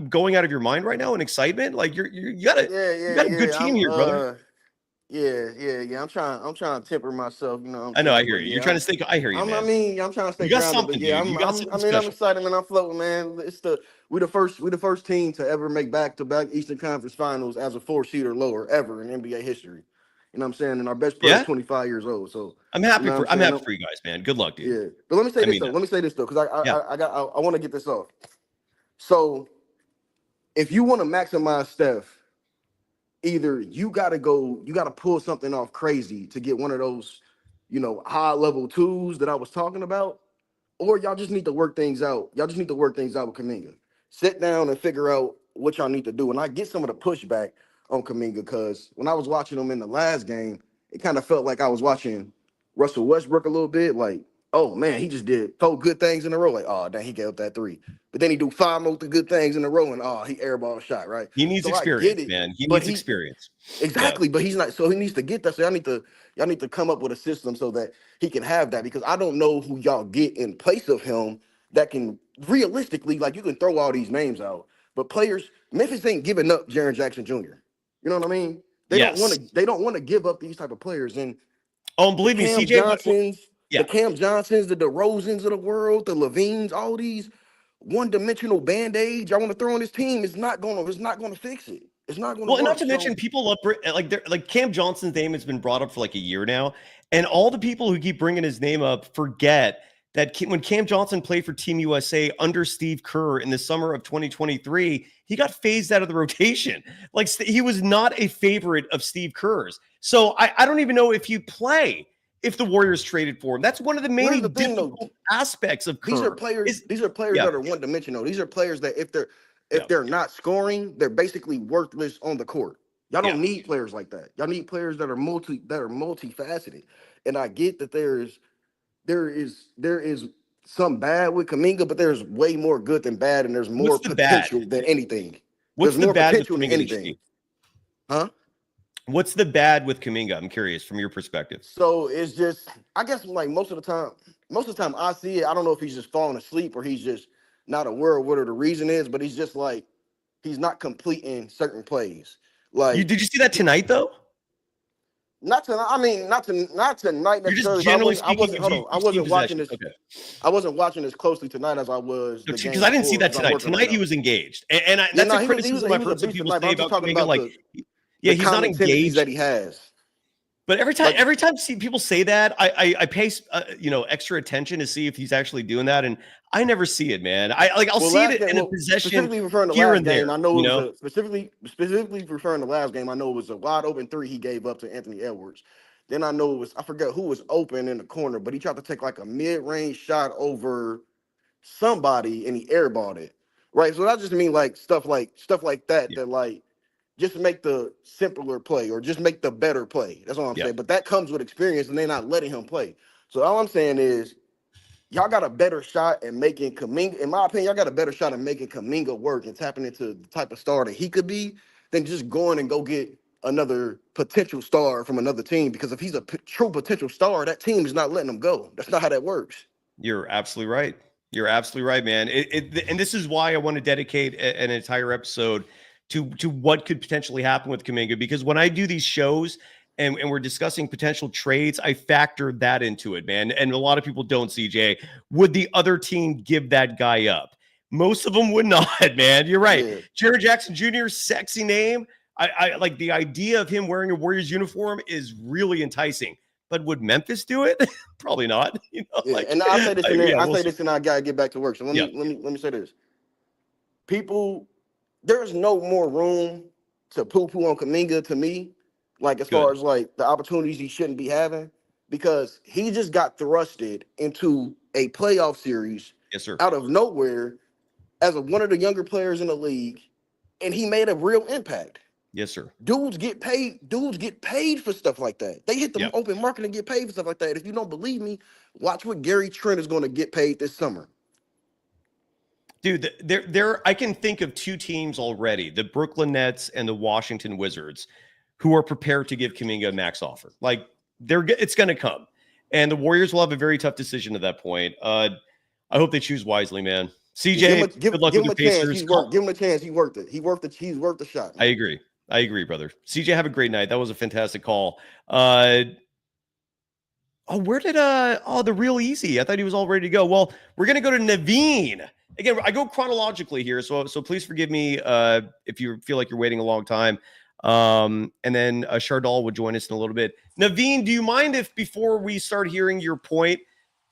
going out of your mind right now in excitement? You got a good team here, brother. Yeah. I'm trying to temper myself. I know. I hear you. You're trying to stay. I hear you, man. I'm trying to stay. You got grounded, something, yeah, dude. I'm excited, man. I'm floating, man. We the first team to ever make back-to-back Eastern Conference Finals as a 4 seed or lower ever in NBA history. You know what I'm saying? And our best player is Yeah. 25 years old. So I'm happy you know what I'm saying? happy for you guys, man. Good luck, dude. Yeah. But let me say I this mean though. that. Let me say this though, because Yeah. I want to get this off. So if you want to maximize Steph, either you got to pull something off crazy to get one of those, high level tools that I was talking about, or y'all just need to work things out. Y'all just need to work things out with Kuminga. Sit down and figure out what y'all need to do. And I get some of the pushback on Kuminga because when I was watching him in the last game, it kind of felt like I was watching Russell Westbrook a little bit. Like, oh man, he just did 4 good things in a row. Like, oh, dang, he gave up that 3. But then he do 5 more good things in a row, and he airball shot, right? He needs So I get experience, it, man. He but needs experience. exactly, but he's not. So he needs to get that. So y'all need to come up with a system so that he can have that. Because I don't know who y'all get in place of him that can realistically, like, you can throw all these names out, but players, Memphis ain't giving up Jaren Jackson Jr. You know what I mean? They don't want to give up these type of players. And and believe me, Cam CJ Johnsons, yeah. the Cam Johnsons, the DeRozans of the world, the Levines, all these one-dimensional band-aids y'all want to throw on this team is not gonna fix it. It's not gonna Well, and work. not to mention, people love like Cam Johnson's name has been brought up for like a year now, and all the people who keep bringing his name up forget that when Cam Johnson played for Team USA under Steve Kerr in the summer of 2023, he got phased out of the rotation. Like, he was not a favorite of Steve Kerr's. So I don't even know if he'd play if the Warriors traded for him. That's one of the many difficult aspects of Kerr. These are players that are one-dimensional. These are players that if they're not scoring, they're basically worthless on the court. Y'all don't need players like that. Y'all need players that are multifaceted. And I get that there is some bad with Kuminga, but there's way more good than bad, and there's more potential than anything. What's There's more the bad with potential than Kuminga, anything. Huh? What's the bad with Kuminga? I'm curious from your perspective. So it's just, I guess, like most of the time I see it, I don't know if he's just falling asleep or he's just not aware of what the reason is, but he's just like, he's not completing certain plays. Like, Did you see that tonight though? Not tonight. I mean, not tonight You're just necessarily. generally I wasn't. speaking, Hold on. I wasn't watching this. Okay. I wasn't watching as closely tonight as I was the game Because I didn't see before, that 'cause I'm tonight. working Tonight right he now. was engaged, and that's a criticism I've heard some people say about Kuminga. Like, yeah, he's not engaged that he has. But every time people say that, I pay extra attention to see if he's actually doing that, and I never see it, man. I'll see it in a possession specifically referring to here last and there. game. I know it was specifically referring to last game. I know it was a wide open 3 he gave up to Anthony Edwards. Then I know I forget who was open in the corner, but he tried to take like a mid-range shot over somebody and he airballed it. Right. So that just mean like stuff like that that like just make the simpler play or just make the better play. That's all I'm saying. But that comes with experience and they're not letting him play. So all I'm saying is y'all got a better shot at making Kuminga, in my opinion, y'all got a better shot at making Kuminga work and tapping into the type of star that he could be than just going and go get another potential star from another team. Because if he's a true potential star, that team is not letting him go. That's not how that works. You're absolutely right. You're absolutely right, man. And this is why I want to dedicate an entire episode to what could potentially happen with Kuminga, because when I do these shows and we're discussing potential trades, I factor that into it, man. And a lot of people don't, CJ. Would the other team give that guy up? Most of them would not, man. You're right. Yeah. Jaren Jackson Jr., sexy name. I like the idea of him wearing a Warriors uniform is really enticing. But would Memphis do it? Probably not. And I'll say this in there. I'll say this and I gotta get back to work. So let me say this. There's no more room to poo-poo on Kuminga to me, like as far as like the opportunities he shouldn't be having, because he just got thrusted into a playoff series out of nowhere as one of the younger players in the league, and he made a real impact. Yes, sir. Dudes get paid for stuff like that. They hit the open market and get paid for stuff like that. If you don't believe me, watch what Gary Trent is going to get paid this summer. Dude, I can think of 2 teams already, the Brooklyn Nets and the Washington Wizards, who are prepared to give Kuminga a max offer. Like, it's going to come. And the Warriors will have a very tough decision at that point. I hope they choose wisely, man. CJ, good luck with the Pacers. Give him a chance. He worth it. He's worth the shot. Man. I agree, brother. CJ, have a great night. That was a fantastic call. Where did the real easy? I thought he was all ready to go. Well, we're gonna go to Naveen. Again, I go chronologically here, so please forgive me if you feel like you're waiting a long time. And then Chardal will join us in a little bit. Naveen, do you mind if before we start hearing your point,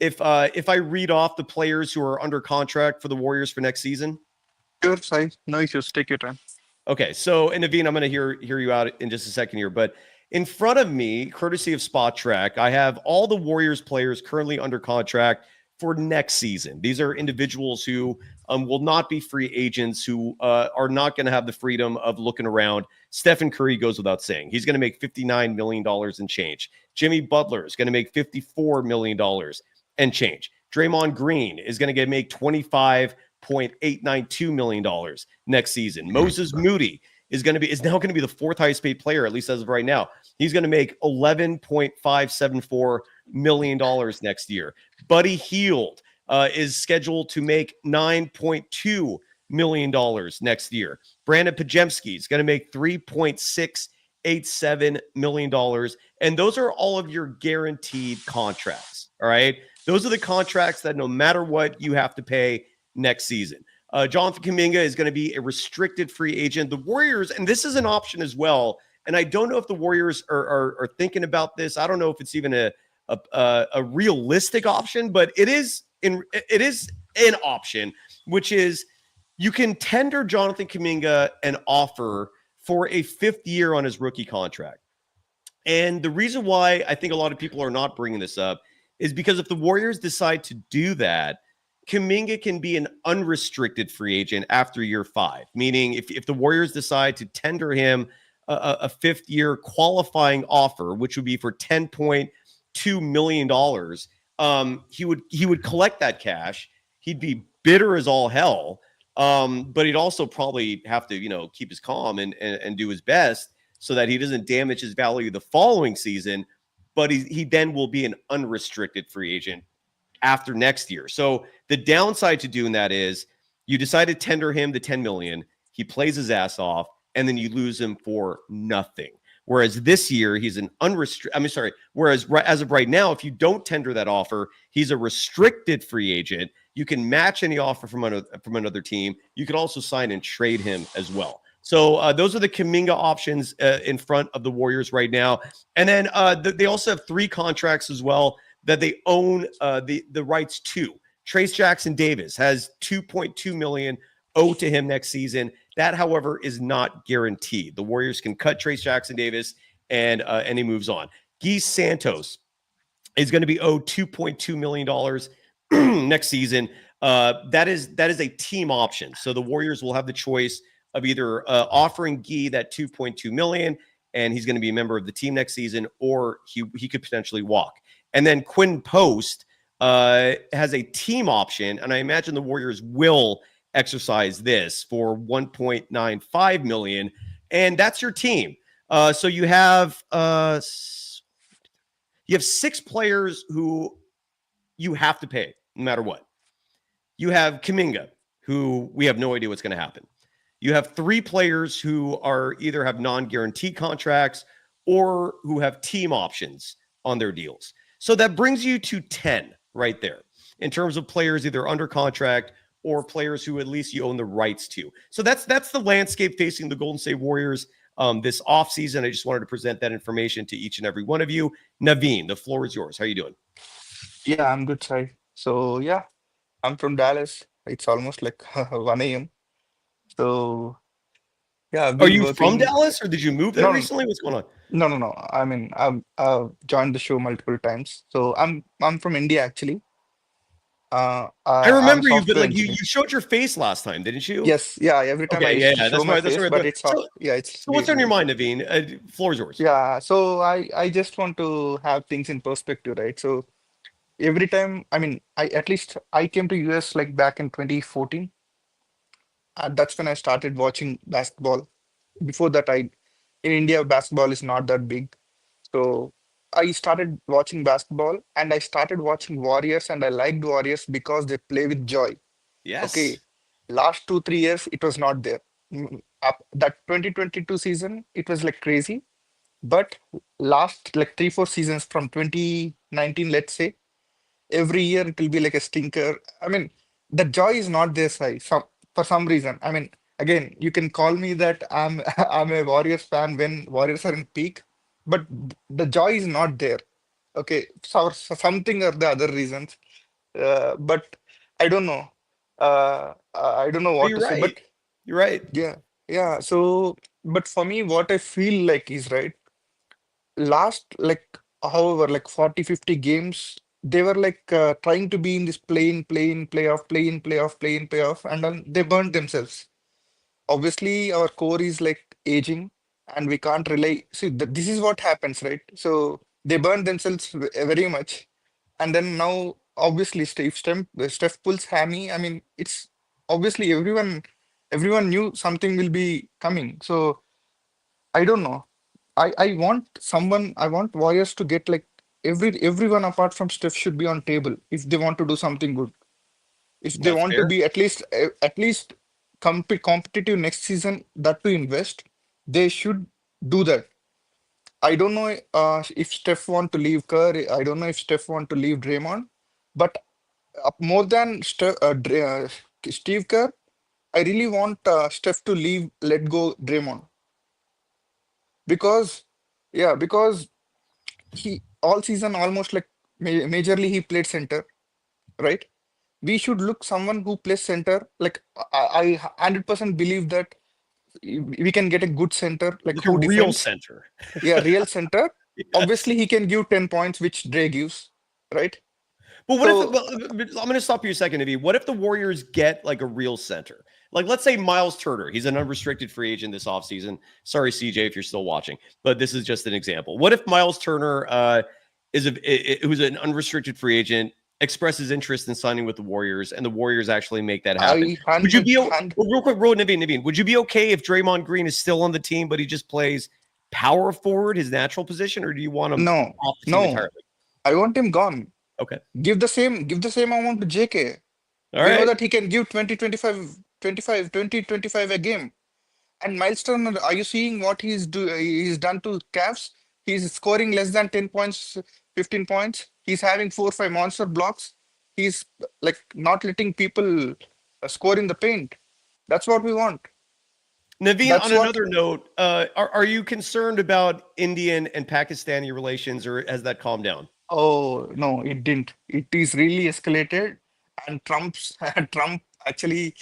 if I read off the players who are under contract for the Warriors for next season? Sure, Sai. No issues. Take your time. Okay, so and Naveen, I'm going to hear you out in just a second here, but in front of me, courtesy of Spot Track, I have all the Warriors players currently under contract for next season. These are individuals who will not be free agents, who are not going to have the freedom of looking around. Stephen Curry goes without saying. He's going to make $59 million and change. Jimmy Butler is going to make $54 million and change. Draymond Green is going to make $25.892 million next season. Moses Moody is now going to be the fourth highest paid player, at least as of right now. He's going to make $11.574 million next year. Buddy Hield is scheduled to make $9.2 million next year. Brandon Pajemski is going to make $3.687 million. And those are all of your guaranteed contracts. All right. Those are the contracts that no matter what, you have to pay next season. Jonathan Kuminga is going to be a restricted free agent. The Warriors, and this is an option as well, and I don't know if the Warriors are thinking about this. I don't know if it's even a realistic option, but it is an option, which is you can tender Jonathan Kuminga an offer for a 5th year on his rookie contract. And the reason why I think a lot of people are not bringing this up is because if the Warriors decide to do that, Kuminga can be an unrestricted free agent after year 5, meaning if the Warriors decide to tender him a 5th year qualifying offer, which would be for $10.2 million, he would collect that cash. He'd be bitter as all hell, but he'd also probably have to keep his calm and do his best so that he doesn't damage his value the following season. But he then will be an unrestricted free agent after next year. So the downside to doing that is you decide to tender him the $10 million, he plays his ass off, and then you lose him for nothing. Whereas this year he's an whereas as of right now, if you don't tender that offer, he's a restricted free agent. You can match any offer from another team. You could also sign and trade him as well. So those are the Kuminga options in front of the Warriors right now. And then they also have 3 contracts as well that they own the rights to. Trace Jackson Davis has $2.2 million owed to him next season. That, however, is not guaranteed. The Warriors can cut Trace Jackson Davis and he moves on. Guy Santos is going to be owed $2.2 million next season. That is a team option. So the Warriors will have the choice of either offering Guy that $2.2 million and he's going to be a member of the team next season, or he could potentially walk. And then Quinn Post has a team option, and I imagine the Warriors will exercise this for $1.95 million, and that's your team. So you have 6 players who you have to pay no matter what. You have Kuminga, who we have no idea what's going to happen. You have 3 players who are either have non-guaranteed contracts or who have team options on their deals. So that brings you to 10 right there in terms of players either under contract or players who at least you own the rights to. So that's the landscape facing the Golden State Warriors this offseason. I just wanted to present that information to each and every one of you. Naveen, the floor is yours. How are you doing? Yeah, I'm good, Sai. So yeah, I'm from Dallas. It's almost like 1 a.m. So yeah, I've Are been you from working. Dallas or did you move there No, recently? What's going on? no. I mean, I've joined the show multiple times. So I'm from India actually. I I'm a remember you, but software like you engineer. showed your face last time, didn't you? Yes, yeah. Every time I Okay, used to yeah. show That's my why. That's face, why. but it's So, yeah, it's so what's on your digital. mind, Naveen? Floor is yours. Yeah. So I just want to have things in perspective, right? So every time, I mean, I came to US like back in 2014. That's when I started watching basketball. Before that, in India, basketball is not that big. So I started watching basketball and I started watching Warriors, and I liked Warriors because they play with joy. Yes. Okay. Last 2, 3 years, it was not there. That 2022 season, it was like crazy. But last like 3, 4 seasons from 2019, let's say, every year it will be like a stinker. I mean, the joy is not there, Sai, for some reason. I mean, again, you can call me that I'm I'm a Warriors fan when Warriors are in peak, but the joy is not there. Okay, so something or the other reasons, but I don't know. I don't know But what you're to say, right. but You're right. yeah, yeah. So, but for me, what I feel like is right. Last, like, however, like 40, 50 games, they were like trying to be in this playoff, playoff, and then they burned themselves. Obviously, our core is like aging, and we can't rely. See, this is what happens, right? So they burn themselves very much, and then now, obviously, Steph pulls hammy. I mean, it's obviously everyone knew something will be coming. So I don't know. I want someone. I want Warriors to get like everyone apart from Steph should be on table if they want to do something good. If they That's want to fair. be at least competitive next season, that to invest, they should do that. I don't know if Steph want to leave Kerr. I don't know if Steph want to leave Draymond, but more than Steve Kerr, I really want Steph to leave, let go Draymond because yeah, because he all season almost like majorly he played center, right? We should look someone who plays center. Like I 100% believe that we can get a good center, like Like a who real defends. center. Yeah, real center. Yes. Obviously, he can give 10 points, which Dre gives, right? But what if So I'm going to stop you a second, Naveed. What if the Warriors get like a real center? Like, let's say Miles Turner. He's an unrestricted free agent this offseason. Sorry, CJ, if you're still watching, but this is just an example. What if Miles Turner who's an unrestricted free agent, expresses interest in signing with the Warriors, and the Warriors actually make that happen? I Would you 100, be real quick, Naveen? Would you be okay if Draymond Green is still on the team, but he just plays power forward, his natural position, or do you want him no, off the team no, entirely? I want him gone. Okay. Give the same amount to JK. All We know right. that he can give 20, 25 a game. And Miles Turner, are you seeing what he's done to Cavs? He's scoring less than 10 points, 15 points. He's having 4 or 5 monster blocks. He's like not letting people score in the paint. That's what we want. Naveen, That's on what. another note, are you concerned about Indian and Pakistani relations, or has that calmed down? Oh no, it didn't. It is really escalated, and Trump actually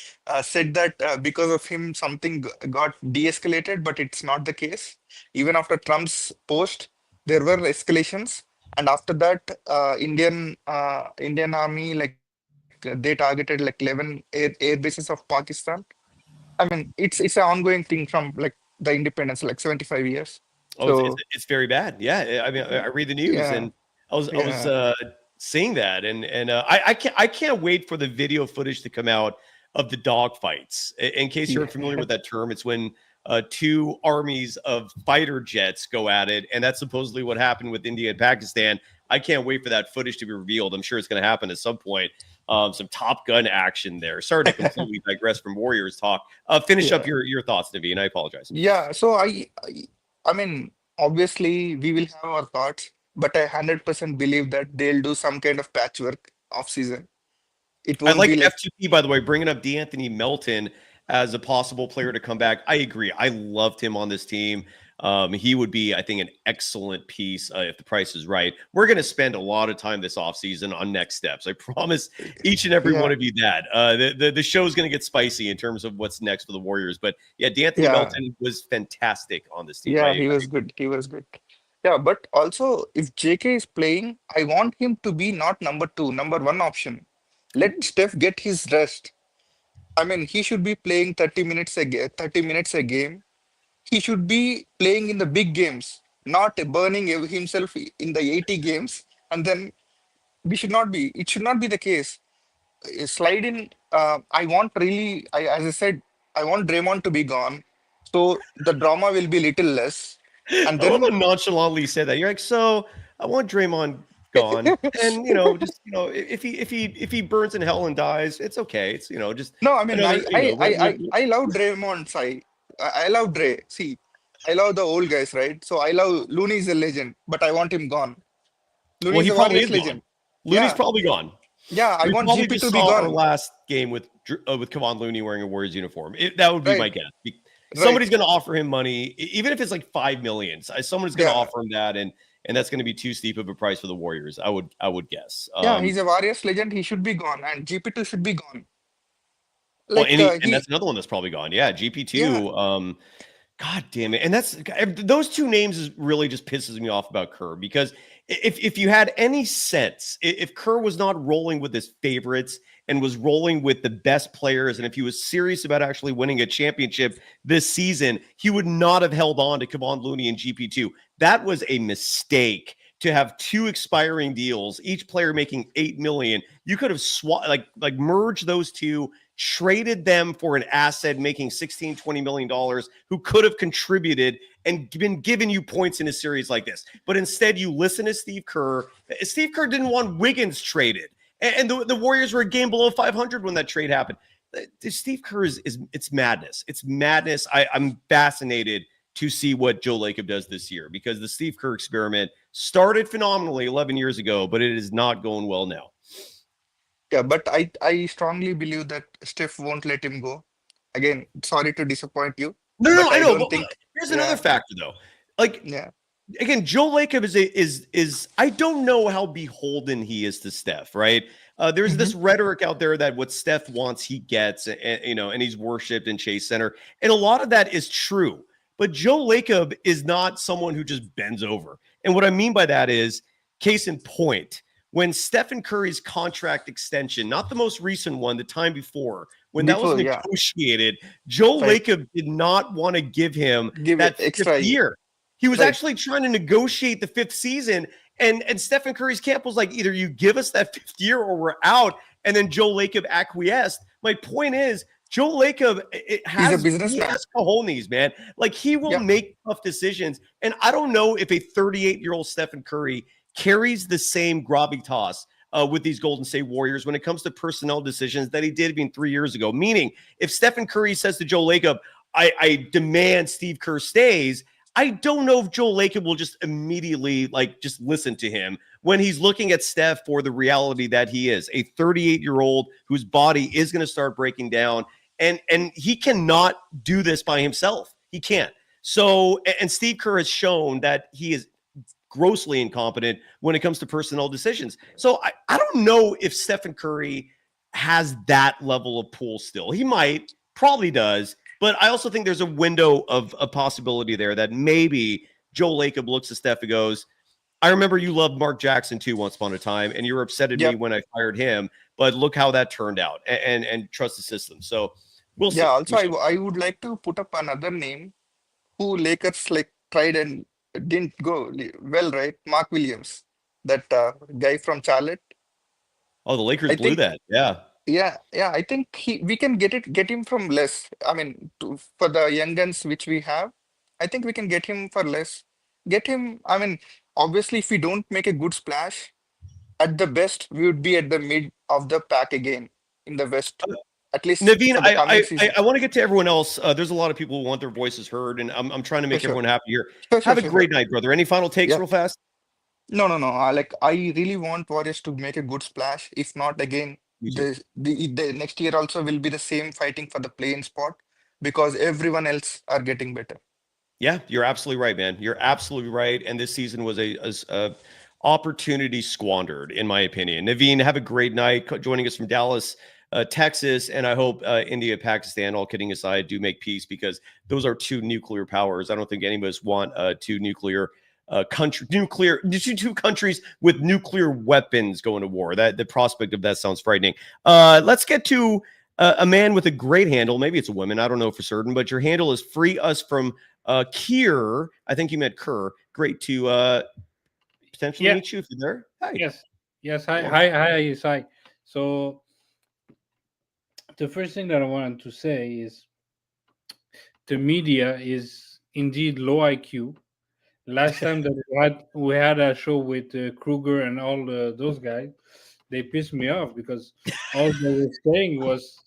said that because of him something got de-escalated, but it's not the case. Even after Trump's post, there were escalations, and after that, Indian Army, like they targeted like 11 air bases of Pakistan. I mean, it's an ongoing thing from like the independence, like 75 years. Oh, So it's very bad. Yeah, I mean, I read the news, yeah, and I was yeah. seeing that, and I can't wait for the video footage to come out of the dog fights. In case you're familiar with that term, it's when two armies of fighter jets go at it, and that's supposedly what happened with India and Pakistan. I can't wait for that footage to be revealed. I'm sure it's going to happen at some point. Some Top Gun action there. Sorry to completely digress from Warriors talk. Finish up Yeah. your thoughts, Naveen. I apologize. Yeah, so I mean, obviously we will have our thoughts, but I 100% believe that they'll do some kind of patchwork off season. It I won't like be like, F2P, by the way, bringing up D'Anthony Melton as a possible player to come back. I agree. I loved him on this team. He would be, I think, an excellent piece if the price is right. We're going to spend a lot of time this offseason on next steps. I promise each and every one yeah, of you that. The show is going to get spicy in terms of what's next for the Warriors. But yeah, D'Anthony yeah, Melton was fantastic on this team. yeah, he was good. He was good. Yeah, but also if JK is playing, I want him to be not number two, number one option. Let Steph get his rest. I mean, he should be playing 30 minutes 30 minutes a game. He should be playing in the big games, not burning himself in the 80 games. And then we should not be, it should not be the case. Slide in, I want really, as I said, I want Draymond to be gone. So the drama will be little less. And I love then, how nonchalantly you said that. You're like, so I want Draymond gone, and just if he burns in hell and dies, it's okay. It's just no, I mean, another I love Draymond. I love Dre. See, I love the old guys, right? So I love Looney is a legend, but I want him gone. Looney Well, is he a probably Warriors is gone. legend. Looney's Yeah, probably gone. yeah, I We want probably GP just to be saw our gone. last game with with Kevon Looney wearing a Warriors uniform. That would be my Right. guess. Right. Somebody's going to offer him money, even if it's like $5 million. Someone's going to Yeah. offer him that, and that's going to be too steep of a price for the Warriors. I would guess. Yeah, he's a Warriors legend. He should be gone, and GP2 should be gone. Well, Like and that's another one that's probably gone. Yeah, GP2. God damn it. And those two names is really just pisses me off about Kerr, because if you had any sense, if Kerr was not rolling with his favorites and was rolling with the best players, and if he was serious about actually winning a championship this season, he would not have held on to Kevon Looney and GP2. That was a mistake to have two expiring deals, each player making $8 million. You could have merged those two, traded them for an asset making $16-20 million who could have contributed and been giving you points in a series like this. But instead, you listen to Steve Kerr. Steve Kerr didn't want Wiggins traded, and the Warriors were a game below 500 when that trade happened. Steve Kerr it's madness. It's madness. I'm fascinated to see what Joe Lacob does this year, because the Steve Kerr experiment started phenomenally 11 years ago, but it is not going well now. Yeah, but I strongly believe that Steph won't let him go. Again, sorry to disappoint you. No, but I know. don't think. Here's Yeah, another factor, though. Like, yeah. Again, Joe Lacob is I don't know how beholden he is to Steph, right? There's this rhetoric out there that what Steph wants, he gets, and he's worshipped in Chase Center, and a lot of that is true. But Joe Lacob is not someone who just bends over. And what I mean by that is, case in point, when Stephen Curry's contract extension, not the most recent one, the time before, when that was negotiated, Joe Lacob did not want to give him that extra fifth year. He was actually trying to negotiate the fifth season, and Stephen Curry's camp was like, either you give us that fifth year or we're out. And then Joe Lacob acquiesced. My point is, Joe Lacob He's a businessman. he has cojones, man. Like, he will make tough decisions. And I don't know if a 38-year-old Stephen Curry carries the same gravitas with these Golden State Warriors when it comes to personnel decisions that he did even 3 years ago. Meaning, if Stephen Curry says to Joe Lacob, I demand Steve Kerr stays, I don't know if Joe Lacob will just immediately just listen to him when he's looking at Steph for the reality that he is a 38-year-old whose body is going to start breaking down, and he cannot do this by himself. He can't. So, and Steve Kerr has shown that he is grossly incompetent when it comes to personnel decisions. So I don't know if Stephen Curry has that level of pull still. He might, probably does. But I also think there's a window of a possibility there that maybe Joe Lacob looks at Steph and goes, I remember you loved Mark Jackson too once upon a time, and you were upset at me when I fired him, but look how that turned out, and trust the system. So we'll see. Yeah, also I would like to put up another name who Lakers tried and didn't go well, right? Mark Williams, that guy from Charlotte. Oh, the Lakers blew that. Yeah. Yeah, I think we can get him from less. I mean, for the young guns which we have, I think we can get him for less. Get him. I mean, obviously, if we don't make a good splash, at the best, we would be at the mid of the pack again in the West. At least, Naveen, for the coming season. I want to get to everyone else. There's a lot of people who want their voices heard, and I'm trying to make everyone happy here. Have a great night, brother. Any final takes real fast? No. I really want Warriors to make a good splash. If not, again, the next year also will be the same fighting for the play-in spot, because everyone else are getting better. Yeah, you're absolutely right, man. You're absolutely right. And this season was a opportunity squandered, in my opinion. Naveen, have a great night joining us from Dallas, Texas. And I hope India, Pakistan, all kidding aside, do make peace, because those are two nuclear powers. I don't think any of us want two countries with nuclear weapons going to war. That the prospect of that sounds frightening. Let's get to a man with a great handle. Maybe it's a woman. I don't know for certain, but your handle is Free Us From Kerr. I think you meant Kerr. Great to potentially meet you if you're there. Hi. Yes. Hi. So the first thing that I wanted to say is the media is indeed low IQ. Last time that we had a show with Kruger and all those guys, they pissed me off because all they were saying was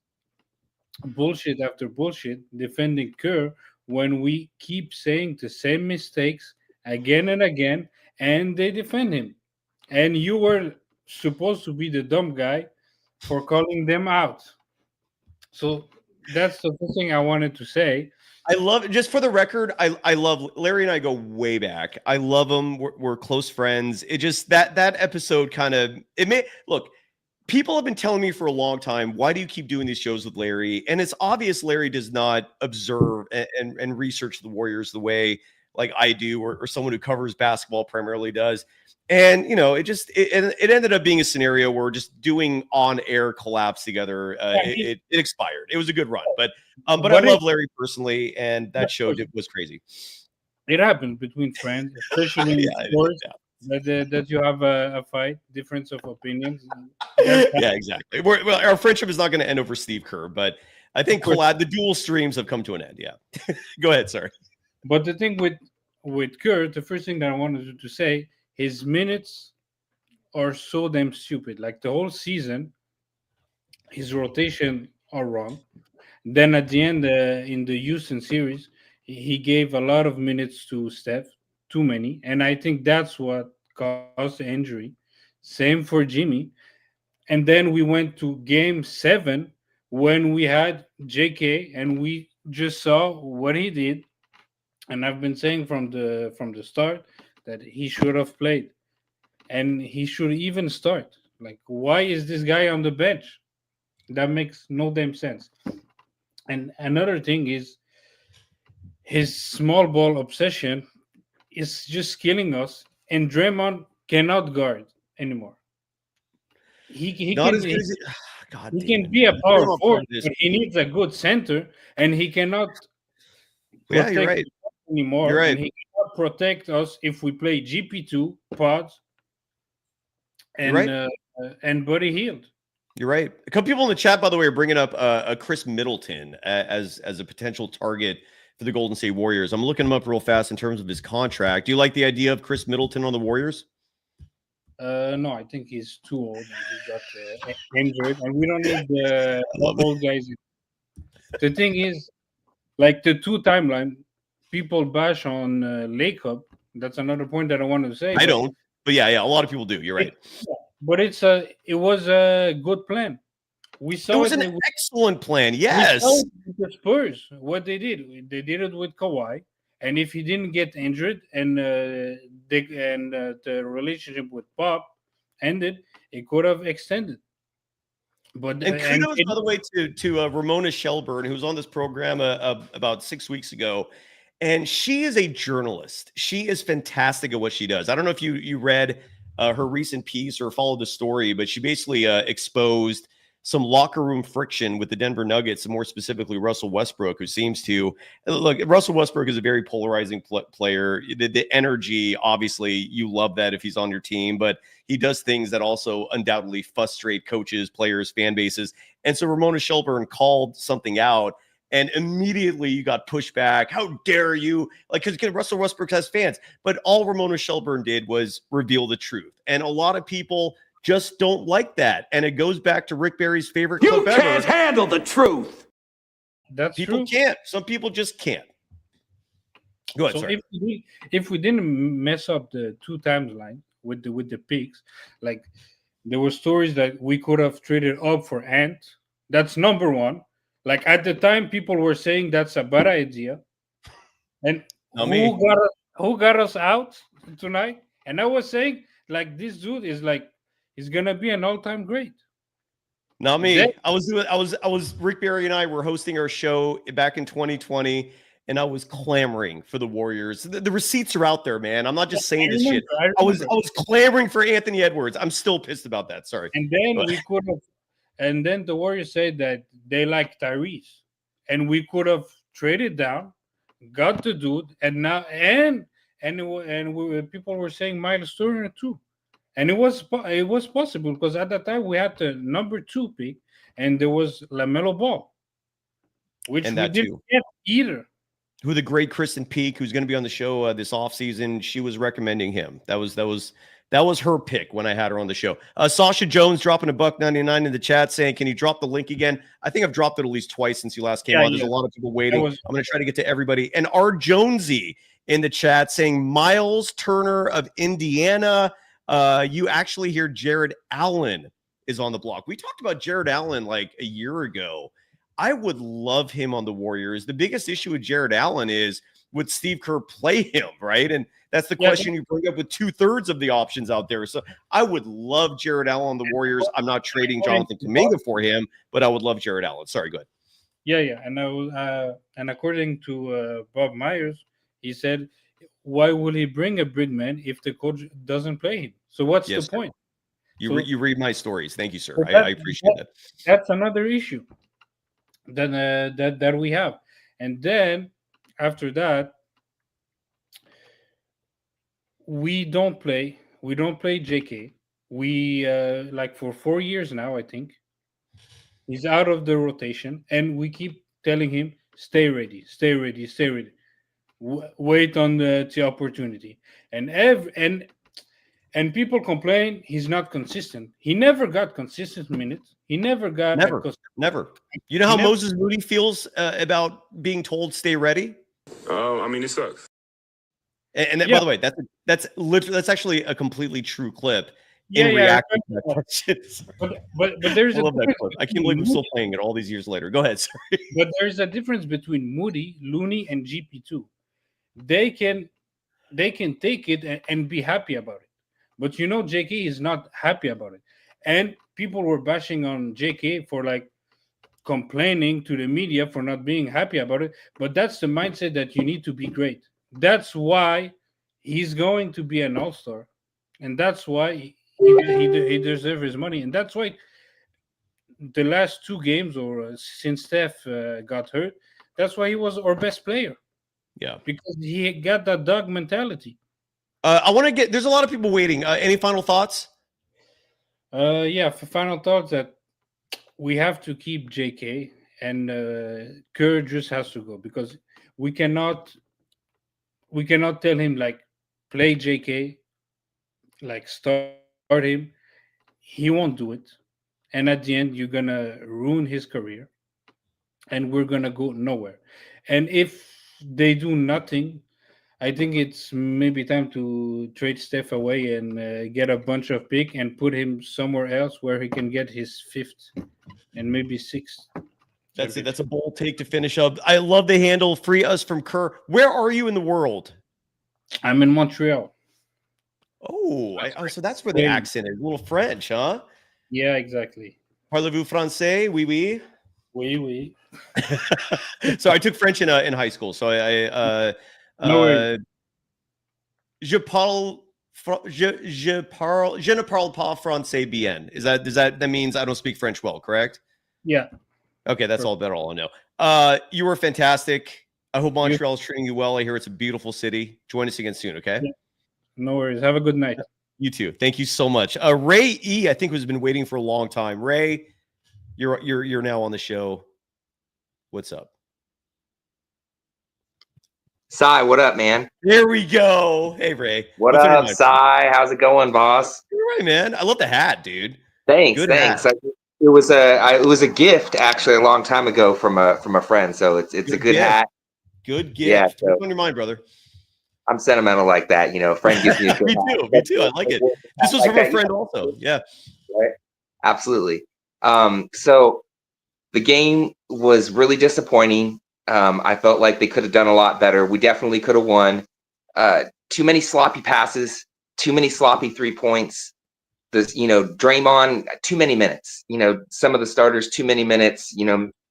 bullshit after bullshit, defending Kerr when we keep saying the same mistakes again and again, and they defend him. And you were supposed to be the dumb guy for calling them out. So that's the first thing I wanted to say. I love, just for the record, I love Larry and I go way back. I love him. We're close friends. It just that episode kind of look. People have been telling me for a long time, why do you keep doing these shows with Larry? And it's obvious Larry does not observe and research the Warriors the way like I do, or someone who covers basketball primarily does. And it ended up being a scenario where just doing on-air collabs together. It expired. It was a good run, but I love Larry personally, and that show was crazy. It happened between friends, especially in sports. That you have a fight, difference of opinions. Yeah, exactly. Our friendship is not going to end over Steve Kerr, but I think the dual streams have come to an end. Yeah. Go ahead. Sorry. But the thing with Kerr, the first thing that I wanted to say, his minutes are so damn stupid. Like the whole season, his rotation are wrong. Then at the end, in the Houston series, he gave a lot of minutes to Steph, too many, and I think that's what caused the injury. Same for Jimmy. And then we went to Game 7 when we had JK, and we just saw what he did. And I've been saying from the start that he should have played, and he should even start. Like, why is this guy on the bench? That makes no damn sense. And another thing is his small ball obsession is just killing us. And Draymond cannot guard anymore. He Not can, as good he, as it. God he damn can it, be a man. power Draymond forward, is- but he needs a good center, and he cannot Yeah, you're protect right. anymore. You're right. And he cannot protect us if we play GP2 pods You're right. And Buddy Hield. You're right. A couple people in the chat, by the way, are bringing up Chris Middleton as a potential target for the Golden State Warriors. I'm looking him up real fast in terms of his contract. Do you like the idea of Chris Middleton on the Warriors? No, I think he's too old and he got injured, and we don't need the old guys. The thing is, like the two timeline, people bash on Lake Hub. That's another point that I want to say. I don't, but yeah, a lot of people do. You're right. But it was a good plan. We saw It was an excellent plan. Yes. We saw it with the Spurs, what they did it with Kawhi, and if he didn't get injured and the relationship with Pop ended, it could have extended. But And kudos, by the way, to Ramona Shelburne, who was on this program about 6 weeks ago. And she is a journalist. She is fantastic at what she does. I don't know if you read her recent piece or followed the story, but she basically exposed some locker room friction with the Denver Nuggets, and more specifically Russell Westbrook, who seems to look. Russell Westbrook is a very polarizing player. The energy, obviously, you love that if he's on your team, but he does things that also undoubtedly frustrate coaches, players, fan bases. And so Ramona Shelburne called something out, and immediately you got pushed back. How dare you? Like, because Russell Westbrook has fans, but all Ramona Shelburne did was reveal the truth. And a lot of people just don't like that. And it goes back to Rick Barry's favorite clip ever. You can't handle the truth. That's people true. Can't. Some people just can't. Go ahead. So Sorry. if we didn't mess up the two timeline with the picks, like there were stories that we could have traded up for Ant. That's number one. Like at the time, people were saying that's a bad idea. And who got us out tonight? And I was saying, like, this dude is like, he's gonna be an all-time great. Not me. I was Rick Barry and I were hosting our show back in 2020, and I was clamoring for the Warriors. The receipts are out there, man. I'm not just saying this shit. I was clamoring for Anthony Edwards. I'm still pissed about that. Sorry. And then we could have, and then the Warriors said that they like Tyrese, and we could have traded down, got the dude, and now people were saying Miles Turner too. And it was possible because at that time we had the number 2 pick, and there was LaMelo Ball, which And we that didn't too. get either. Who the great Kristen Peak, who's going to be on the show this offseason, she was recommending him. That was her pick when I had her on the show. Sasha Jones dropping $1.99 in the chat saying, "Can you drop the link again?" I think I've dropped it at least twice since you last came on. There's a lot of people waiting. I'm going to try to get to everybody. And R Jonesy in the chat saying, "Miles Turner of Indiana." You actually hear Jared Allen is on the block. We talked about Jared Allen like a year ago. I would love him on the Warriors. The biggest issue with Jared Allen is, would Steve Kerr play him, right? And that's the question you bring up with 2/3 of the options out there. So I would love Jared Allen on the Warriors. I'm not trading Jonathan Kuminga for him, but I would love Jared Allen. Sorry, go ahead. Yeah. And according to Bob Myers, he said, why will he bring a big man if the coach doesn't play him? So what's the point? You read my stories. Thank you, sir. So I appreciate that. That's another issue that we have. And then after that, we don't play JK. We like for 4 years now, I think. He's out of the rotation, and we keep telling him, stay ready. Wait on the opportunity. And people complain he's not consistent. He never got consistent minutes. He never got never. You know how Moses Moody feels about being told stay ready? I mean, it sucks. And that, by the way, that's literally, that's actually a completely true clip. Reacting to that question. But there's I love that clip. I can't believe we're still playing it all these years later. Go ahead. Sorry. But there's a difference between Moody, Looney, and GP2. They can take it and be happy about it. But JK is not happy about it. And people were bashing on JK for like complaining to the media for not being happy about it. But that's the mindset that you need to be great. That's why he's going to be an all-star. And that's why he deserves his money. And that's why the last 2 games, or since Steph got hurt, that's why he was our best player. Yeah. Because he got that dog mentality. I want to get, there's a lot of people waiting. Any final thoughts? For final thoughts, that we have to keep JK, and Kerr just has to go, because we cannot tell him like play JK, like start him. He won't do it, and at the end you're gonna ruin his career, and we're gonna go nowhere. And if they do nothing, I think it's maybe time to trade Steph away and get a bunch of pick and put him somewhere else where he can get his 5th and maybe 6th. That's it. That's a bold take to finish up. I love the handle. Free us from Kerr. Where are you in the world? I'm in Montreal. Oh, so that's where the accent is. A little French, huh? Yeah, exactly. Parlez-vous français? Oui, oui. Oui, oui. So I took French in high school. So je ne parle pas français bien. That means I don't speak French well, correct? Yeah. Okay, that's all I know. You were fantastic. I hope Montreal is treating you well. I hear it's a beautiful city. Join us again soon, okay? Yeah. No worries. Have a good night. You too. Thank you so much. Ray E, I think, has been waiting for a long time. Ray, you're now on the show. What's up? Cy, what up, man? There we go. Hey, Ray. What up, Cy? How's it going, boss? You're right, man. I love the hat, dude. Thanks. Good Hat. It was a gift actually a long time ago from a friend. So it's a good hat. Good gift. Yeah. What's on your mind, brother? I'm sentimental like that. A friend gives me a good hat. Me too. I like it. This was from a friend also. Yeah. Right. Absolutely. So the game was really disappointing. I felt like they could have done a lot better. We definitely could have won. Too many sloppy passes, too many sloppy 3 points. Draymond, too many minutes. Some of the starters, too many minutes.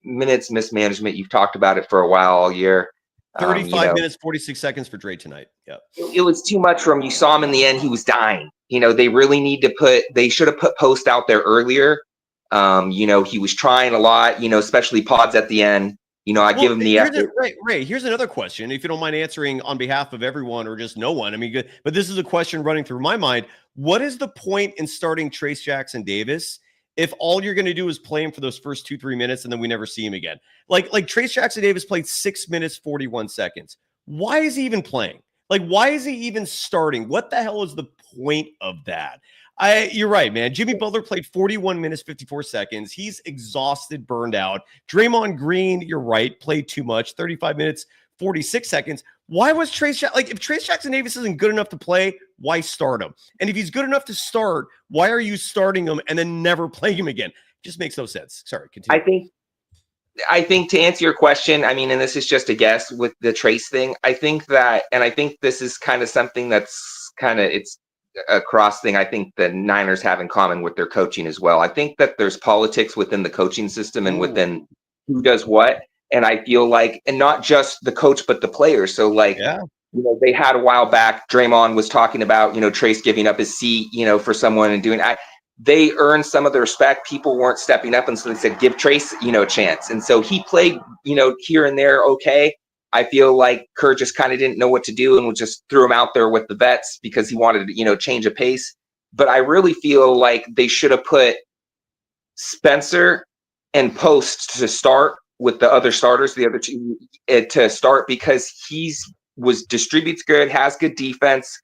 Minutes mismanagement. You've talked about it for a while all year. 35 minutes, 46 seconds for Dre tonight. Yeah. It was too much for him. You saw him in the end. He was dying. They really need to they should have put Post out there earlier. He was trying a lot, especially pods at the end. Give him the effort. Ray, here's another question, if you don't mind answering on behalf of everyone or just no one. I mean, good, but this is a question running through my mind. What is the point in starting Trayce Jackson-Davis if all you're going to do is play him for those first 2-3 minutes and then we never see him again? Like Trayce Jackson-Davis played 6 minutes, 41 seconds. Why is he even playing? Why is he even starting? What the hell is the point of that? You're right, man. Jimmy Butler played 41 minutes, 54 seconds. He's exhausted, burned out. Draymond Green, you're right, played too much, 35 minutes, 46 seconds. Why was Trayce if Trayce Jackson-Davis isn't good enough to play, why start him? And if he's good enough to start, why are you starting him and then never playing him again? Just makes no sense. Sorry, continue. I think to answer your question, I mean, and this is just a guess with the Trace thing, I think that, and I think this is kind of something that's it's a cross thing I think the Niners have in common with their coaching as well. I think that there's politics within the coaching system and within who does what. And I feel like, and not just the coach, but the players. So like, they had a while back, Draymond was talking about, Trace giving up his seat, for someone and doing, they earned some of the respect. People weren't stepping up. And so they said, give Trace, a chance. And so he played, here and there. Okay. I feel like Kerr just kind of didn't know what to do and just threw him out there with the vets because he wanted to, change a pace. But I really feel like they should have put Spencer and Post to start with the other starters, the other two to start, because distributes good, has good defense.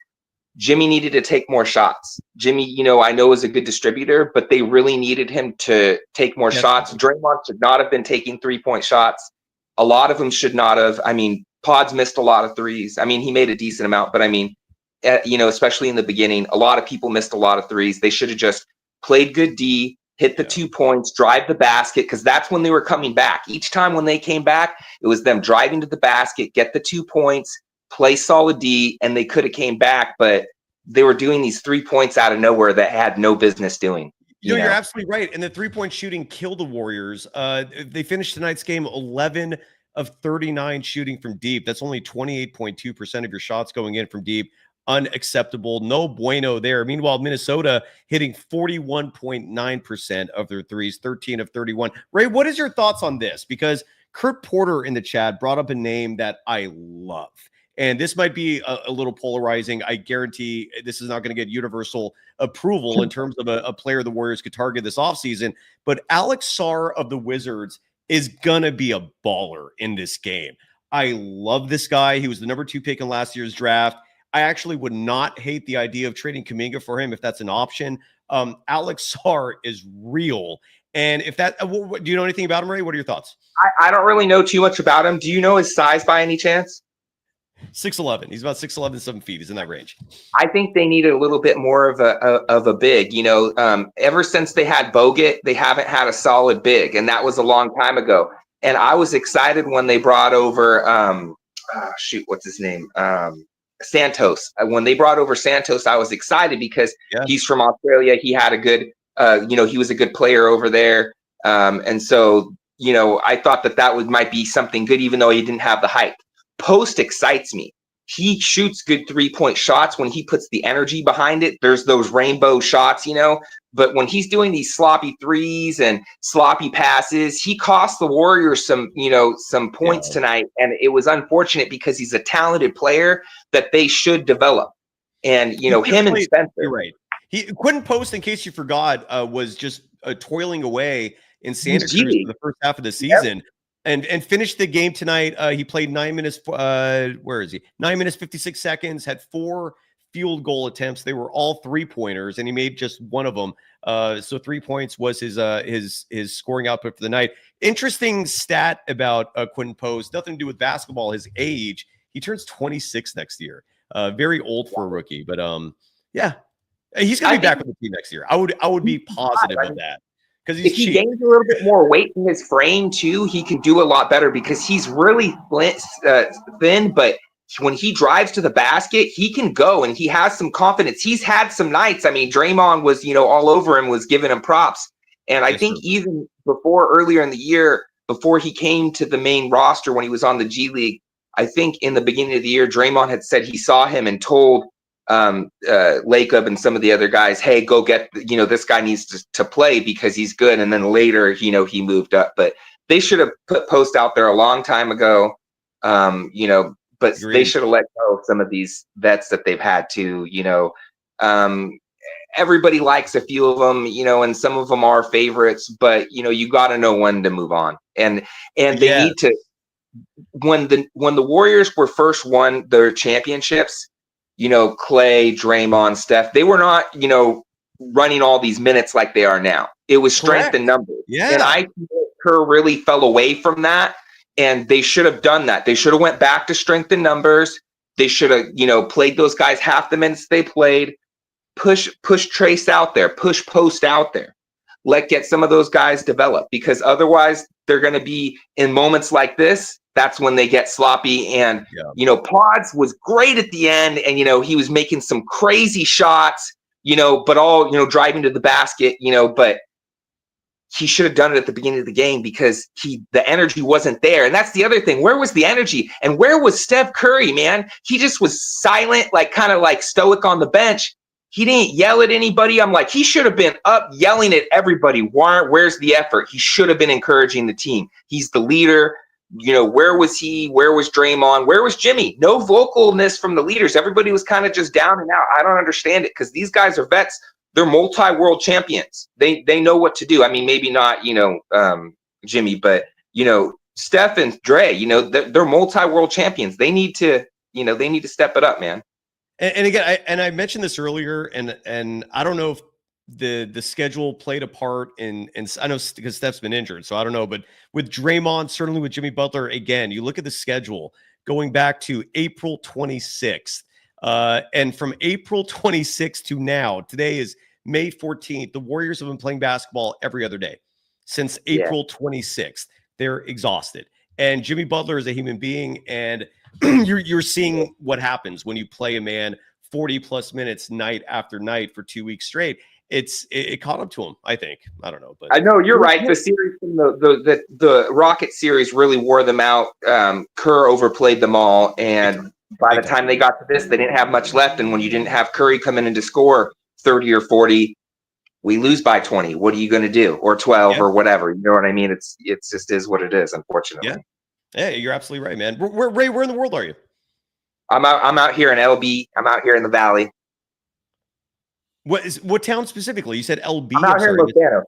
Jimmy needed to take more shots. Jimmy, I know is a good distributor, but they really needed him to take more shots. Draymond should not have been taking 3-point shots. A lot of them should not have. I mean, Pods missed a lot of threes. I mean, he made a decent amount, but I mean, especially in the beginning, a lot of people missed a lot of threes. They should have just played good D, hit the 2 points, drive the basket, because that's when they were coming back. Each time when they came back, it was them driving to the basket, get the 2 points, play solid D, and they could have came back, but they were doing these 3 points out of nowhere that had no business doing. You're absolutely right. And the 3-point shooting killed the Warriors. They finished tonight's game 11 of 39 shooting from deep. That's only 28.2% of your shots going in from deep. Unacceptable. No bueno there. Meanwhile, Minnesota hitting 41.9% of their threes, 13 of 31. Ray, what is your thoughts on this? Because Kurt Porter in the chat brought up a name that I love. And this might be a little polarizing. I guarantee this is not going to get universal approval in terms of a player the Warriors could target this offseason. But Alex Sarr of the Wizards is going to be a baller in this game. I love this guy. He was the number 2 pick in last year's draft. I actually would not hate the idea of trading Kuminga for him if that's an option. Alex Sarr is real. And if that, do you know anything about him, Ray? What are your thoughts? I don't really know too much about him. Do you know his size by any chance? 6'11". He's about 6'11", 7 feet. He's in that range. I think they need a little bit more of a big. Ever since they had Bogut, they haven't had a solid big, and that was a long time ago. And I was excited when they brought over what's his name? Santos. When they brought over Santos, I was excited because he's from Australia. He had a good, he was a good player over there, and so I thought that might be something good, even though he didn't have the height. Post excites me. He shoots good 3-point shots when he puts the energy behind it. There's those rainbow shots, but when he's doing these sloppy threes and sloppy passes, he cost the Warriors some points tonight. And it was unfortunate because he's a talented player that they should develop. And, him and Spencer. You're right. Quentin Post, in case you forgot, was just toiling away in Santa Cruz for the first half of the season. Yep. And finished the game tonight. He played 9 minutes. Where is he? 9 minutes, 56 seconds, had 4 field goal attempts. They were all 3-pointers, and he made just one of them. So 3 points was his scoring output for the night. Interesting stat about Quentin Post, nothing to do with basketball, his age. He turns 26 next year. Very old for a rookie, but he's going to be back with the team next year. I would be positive of that. Because if he gains a little bit more weight in his frame too, he can do a lot better because he's really thin. But when he drives to the basket, he can go and he has some confidence. He's had some nights. I mean, Draymond was, all over him, was giving him props. And I think even earlier in the year, before he came to the main roster when he was on the G League, I think in the beginning of the year, Draymond had said he saw him and told Lacob and some of the other guys, hey, go get, this guy needs to play because he's good. And then later, he moved up, but they should have put Post out there a long time ago. But they should have let go of some of these vets that they've had to, everybody likes a few of them, and some of them are favorites, but you got to know when to move on. And they need to, when the Warriors were first won their championships, Clay, Draymond, Steph, they were not, running all these minutes like they are now. It was strength in numbers. Yeah. And I think Kerr really fell away from that, and they should have done that. They should have went back to strength in numbers. They should have, played those guys half the minutes they played, push Trace out there, push Post out there. get some of those guys develop, because otherwise they're going to be in moments like this. That's when they get sloppy. And, Pods was great at the end, and, he was making some crazy shots, but all, driving to the basket, but he should have done it at the beginning of the game because the energy wasn't there. And that's the other thing. Where was the energy? And where was Steph Curry, man? He just was silent, like kind of like stoic on the bench. He didn't yell at anybody. I'm like, he should have been up yelling at everybody. Where's the effort? He should have been encouraging the team. He's the leader. Where was he? Where was Draymond? Where was Jimmy? No vocalness from the leaders. Everybody was kind of just down and out. I don't understand it, because these guys are vets. They're multi-world champions. They know what to do. I mean, maybe not, Jimmy, but, Steph and Dre, they're multi-world champions. They need to, step it up, man. And again, I mentioned this earlier, and I don't know if the schedule played a part in I know because Steph's been injured, so I don't know, but with Draymond, certainly with Jimmy Butler, again, you look at the schedule going back to April 26th. And from April 26th to now, today is May 14th. The Warriors have been playing basketball every other day since April 26th. They're exhausted. And Jimmy Butler is a human being, and you're seeing what happens when you play a man 40 plus minutes night after night for 2 weeks straight. It caught up to him, I think. I don't know, but I know you're right. The series from the Rocket series really wore them out. Kerr overplayed them all, and by the time they got to this, they didn't have much left. And when you didn't have Curry come in and to score 30 or 40, we lose by 20. What are you going to do? Or 12 or whatever. You know what I mean? It's just is what it is, unfortunately. Yeah, you're absolutely right, man. Ray, where in the world are you? I'm out here in LB. I'm out here in the Valley. What town specifically? You said LB. I'm out here in Los Banos.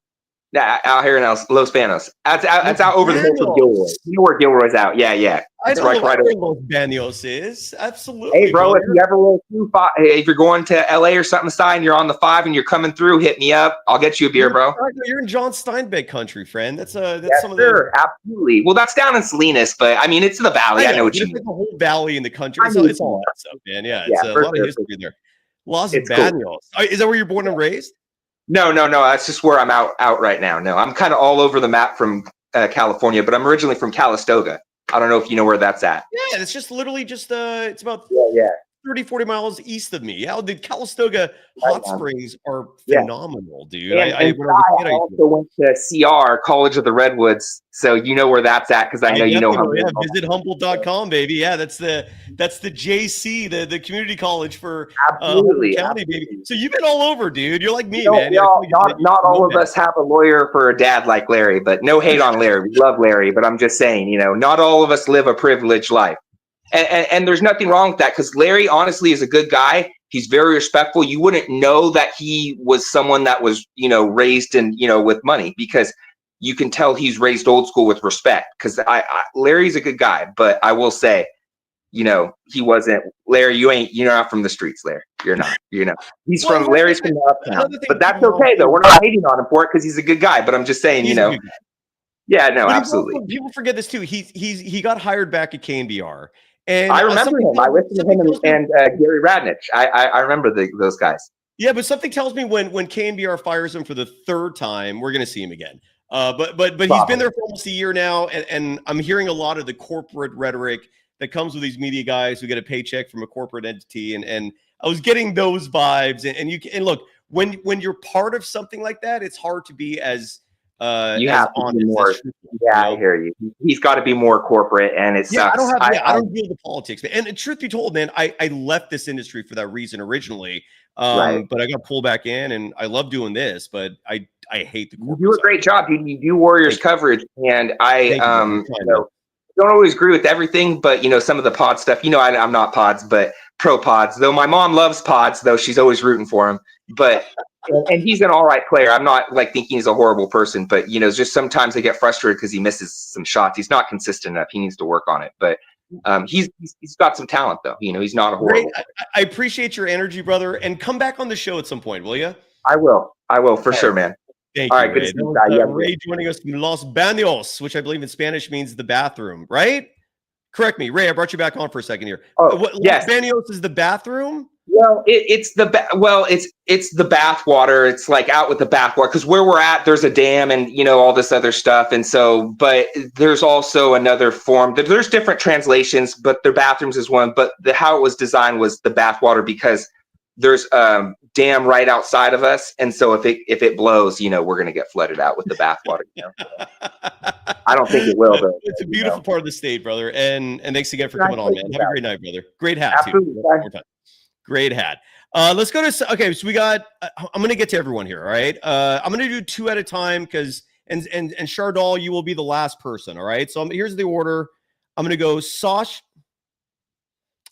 Yeah, out here in Los Banos. That's out over the hill from Gilroy. You know where Gilroy's out? Yeah. It's right over. Los Banos is absolutely. Hey, bro, if you ever roll through, if you're going to LA or something aside, and you're on the 5 and you're coming through, hit me up. I'll get you a beer, bro. You're in John Steinbeck country, friend. That's yes, some of the absolutely. Well, that's down in Salinas, but I mean, it's in the Valley. I know what you mean. It's like the whole valley in the country. It's all that stuff, man. Yeah, it's a lot of history there. Los Banos. Cool. Is that where you're born and raised? No. That's just where I'm out right now. No, I'm kind of all over the map from California, but I'm originally from Calistoga. I don't know if you know where that's at. Yeah, it's just literally it's about 30, 40 miles east of me. Yeah, the Calistoga hot springs are phenomenal, dude. And I also went to CR, College of the Redwoods, so you know where that's at, because I know you know Humboldt. Yeah, visit Humboldt.com, baby. Yeah, that's the JC, the community college for Absolutely. County, baby. So you've been all over, dude. You're like me, man. Not all of us have a lawyer for a dad like Larry, but no hate on Larry. We love Larry, but I'm just saying, not all of us live a privileged life. And there's nothing wrong with that, because Larry honestly is a good guy. He's very respectful. You wouldn't know that he was someone that was, raised in, with money, because you can tell he's raised old school with respect. Because Larry's a good guy, but I will say, he wasn't. Larry, you're not from the streets, Larry. You're not. He's from Larry's from the uptown, but that's okay though. We're not hating on him for it, because he's a good guy. But I'm just saying, Yeah, no, absolutely. People forget this too. He got hired back at KNBR. And I remember him. I listened to him and Gary Radnich. I remember those guys. Yeah, but something tells me when KNBR fires him for the third time, we're going to see him again. But he's been there for almost a year now, and I'm hearing a lot of the corporate rhetoric that comes with these media guys who get a paycheck from a corporate entity, and I was getting those vibes. And look, when you're part of something like that, it's hard to be as you have to be more. I hear you. He's got to be more corporate, and it sucks. I don't deal with the politics, man. And truth be told, man, I left this industry for that reason originally. But I got pulled back in, and I love doing this, but I hate the corporate. You do a great job. You do Warriors coverage, and I don't always agree with everything, but some of the pod stuff. I'm not pods, but pro pods. Though my mom loves pods, though she's always rooting for him. But and he's an all right player. I'm not thinking he's a horrible person, but just sometimes I get frustrated because he misses some shots. He's not consistent enough. He needs to work on it. But he's got some talent though. He's not a horrible. I appreciate your energy, brother, and come back on the show at some point, will you? I will for sure, man. Thank all you, right, Ray. good Ray joining us from Los Banos, which I believe in Spanish means the bathroom, right? Correct me, Ray. I brought you back on for a second here. Yes. Los Banos is the bathroom. Well, it's the bathwater. It's like out with the bathwater because where we're at, there's a dam and all this other stuff. And so, but there's also another form. There's different translations, but their bathrooms is one. But how it was designed was the bathwater because there's a dam right outside of us, and so if it blows, we're gonna get flooded out with the bathwater. I don't think it will, though. It's a beautiful part of the state, brother. And thanks again for coming on, man. Have a great night, brother. Great hat, Absolutely. too. One more time. Great hat. Let's go to okay. So we got. I'm going to get to everyone here. All right. I'm going to do two at a time because and Chardal, you will be the last person. All right. So here's the order. I'm going to go Sasha.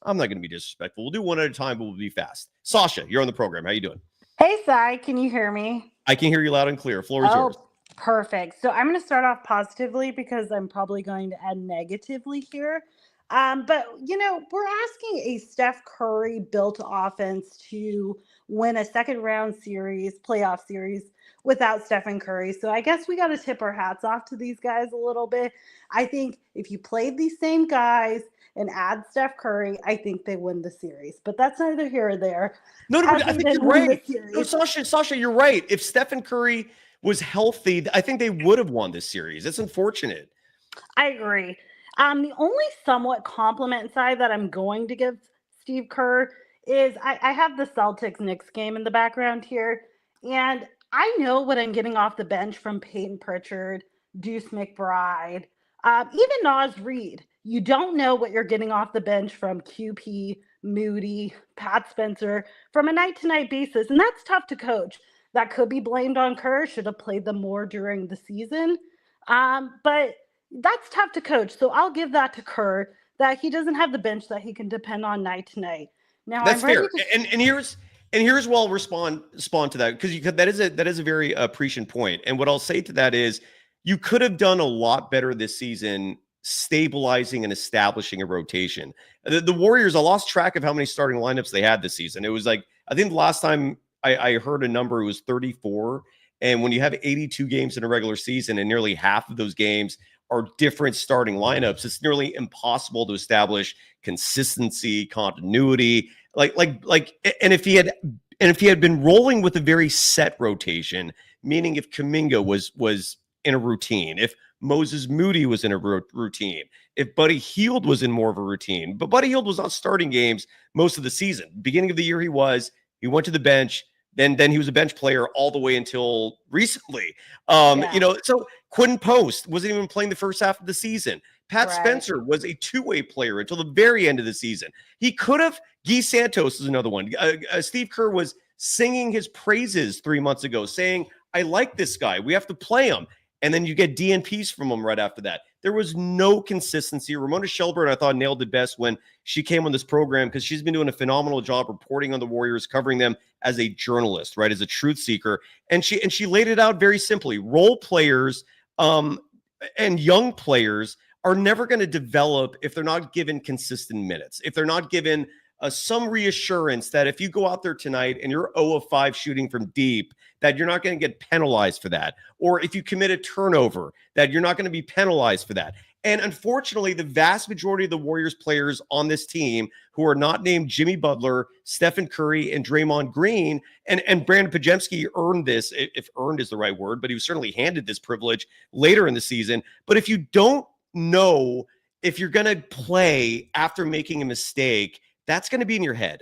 I'm not going to be disrespectful. We'll do one at a time, but we'll be fast. Sasha, you're on the program. How you doing? Hey, Cy, can you hear me? I can hear you loud and clear. Floor is yours. Perfect. So I'm going to start off positively because I'm probably going to end negatively here. But, we're asking a Steph Curry built offense to win a second round series, playoff series without Stephen Curry. So I guess we got to tip our hats off to these guys a little bit. I think if you played these same guys and add Steph Curry, I think they win the series. But that's neither here or there. No, I think you're right. No, Sasha, you're right. If Stephen Curry was healthy, I think they would have won this series. It's unfortunate. I agree. The only somewhat compliment side that I'm going to give Steve Kerr is I have the Celtics-Knicks game in the background here, and I know what I'm getting off the bench from Peyton Pritchard, Deuce McBride, even Naz Reid. You don't know what you're getting off the bench from QP, Moody, Pat Spencer from a night-to-night basis, and that's tough to coach. That could be blamed on Kerr, should have played them more during the season. But that's tough to coach. So I'll give that to Kerr, that he doesn't have the bench that he can depend on night to night. Now that's I'm ready fair. And here's where I'll respond to that because that is a very prescient point. And what I'll say to that is you could have done a lot better this season stabilizing and establishing a rotation. The Warriors, I lost track of how many starting lineups they had this season. It was like, I think the last time I heard a number, it was 34. And when you have 82 games in a regular season and nearly half of those games are different starting lineups, it's nearly impossible to establish consistency, continuity. And if he had been rolling with a very set rotation, meaning if Kuminga was in a routine, if Moses Moody was in a routine, if Buddy Hield was in more of a routine, but Buddy Hield was not starting games most of the season. Beginning of the year, he went to the bench. Then he was a bench player all the way until recently. So Quinn Post wasn't even playing the first half of the season. Pat Spencer was a two-way player until the very end of the season. He could have. Guy Santos is another one. Steve Kerr was singing his praises 3 months ago, saying, I like this guy. We have to play him. And then you get DNPs from him right after that. There was no consistency. Ramona Shelburne, I thought, nailed it best when she came on this program because she's been doing a phenomenal job reporting on the Warriors, covering them as a journalist, right, as a truth seeker. And she laid it out very simply. Role players and young players are never going to develop if they're not given consistent minutes, if they're not given some reassurance that if you go out there tonight and you're 0 of 5 shooting from deep, that you're not going to get penalized for that. Or if you commit a turnover, that you're not going to be penalized for that. And unfortunately, the vast majority of the Warriors players on this team who are not named Jimmy Butler, Stephen Curry, and Draymond Green, and Brandon Pajemski earned this, if earned is the right word, but he was certainly handed this privilege later in the season. But if you don't know if you're going to play after making a mistake, that's going to be in your head.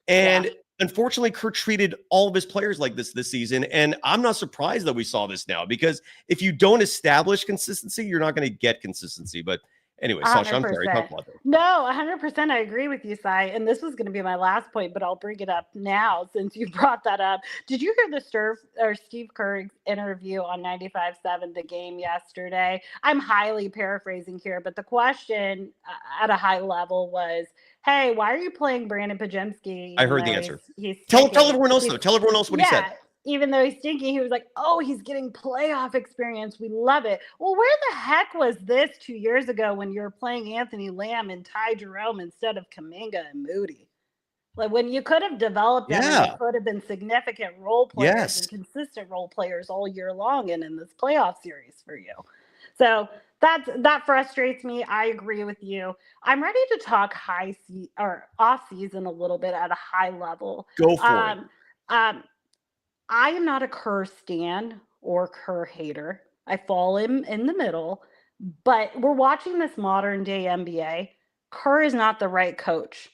And unfortunately, Kerr treated all of his players like this season. And I'm not surprised that we saw this now, because if you don't establish consistency, you're not going to get consistency. But anyway, Sasha, I'm sorry. Talk about that. No, 100%. I agree with you, Cy. And this was going to be my last point, but I'll bring it up now since you brought that up. Did you hear the Steve Kerr interview on 95.7 The Game yesterday? I'm highly paraphrasing here, but the question at a high level was, hey, why are you playing Brandon Pajemski? I heard the answer. Tell everyone else, though. Tell everyone else what he said. Even though he's stinky, he was like, oh, he's getting playoff experience. We love it. Well, where the heck was this 2 years ago when you were playing Anthony Lamb and Ty Jerome instead of Kuminga and Moody? Like, when you could have developed them, and you could have been significant role players and consistent role players all year long and in this playoff series for you. So That frustrates me. I agree with you. I'm ready to talk off season a little bit at a high level. Go for it. Um, I am not a Kerr stan or Kerr hater. I fall in the middle, but we're watching this modern day NBA. Kerr is not the right coach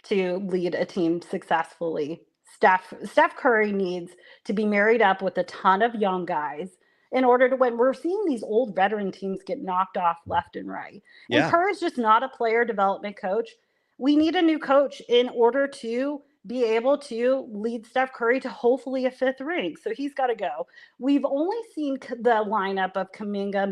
to lead a team successfully. Steph Curry needs to be married up with a ton of young guys in order to win. We're seeing these old veteran teams get knocked off left and right. And Yeah. Kerr is just not a player development coach. We need a new coach in order to be able to lead Steph Curry to hopefully a 5th ring. So he's got to go. We've only seen the lineup of Kuminga,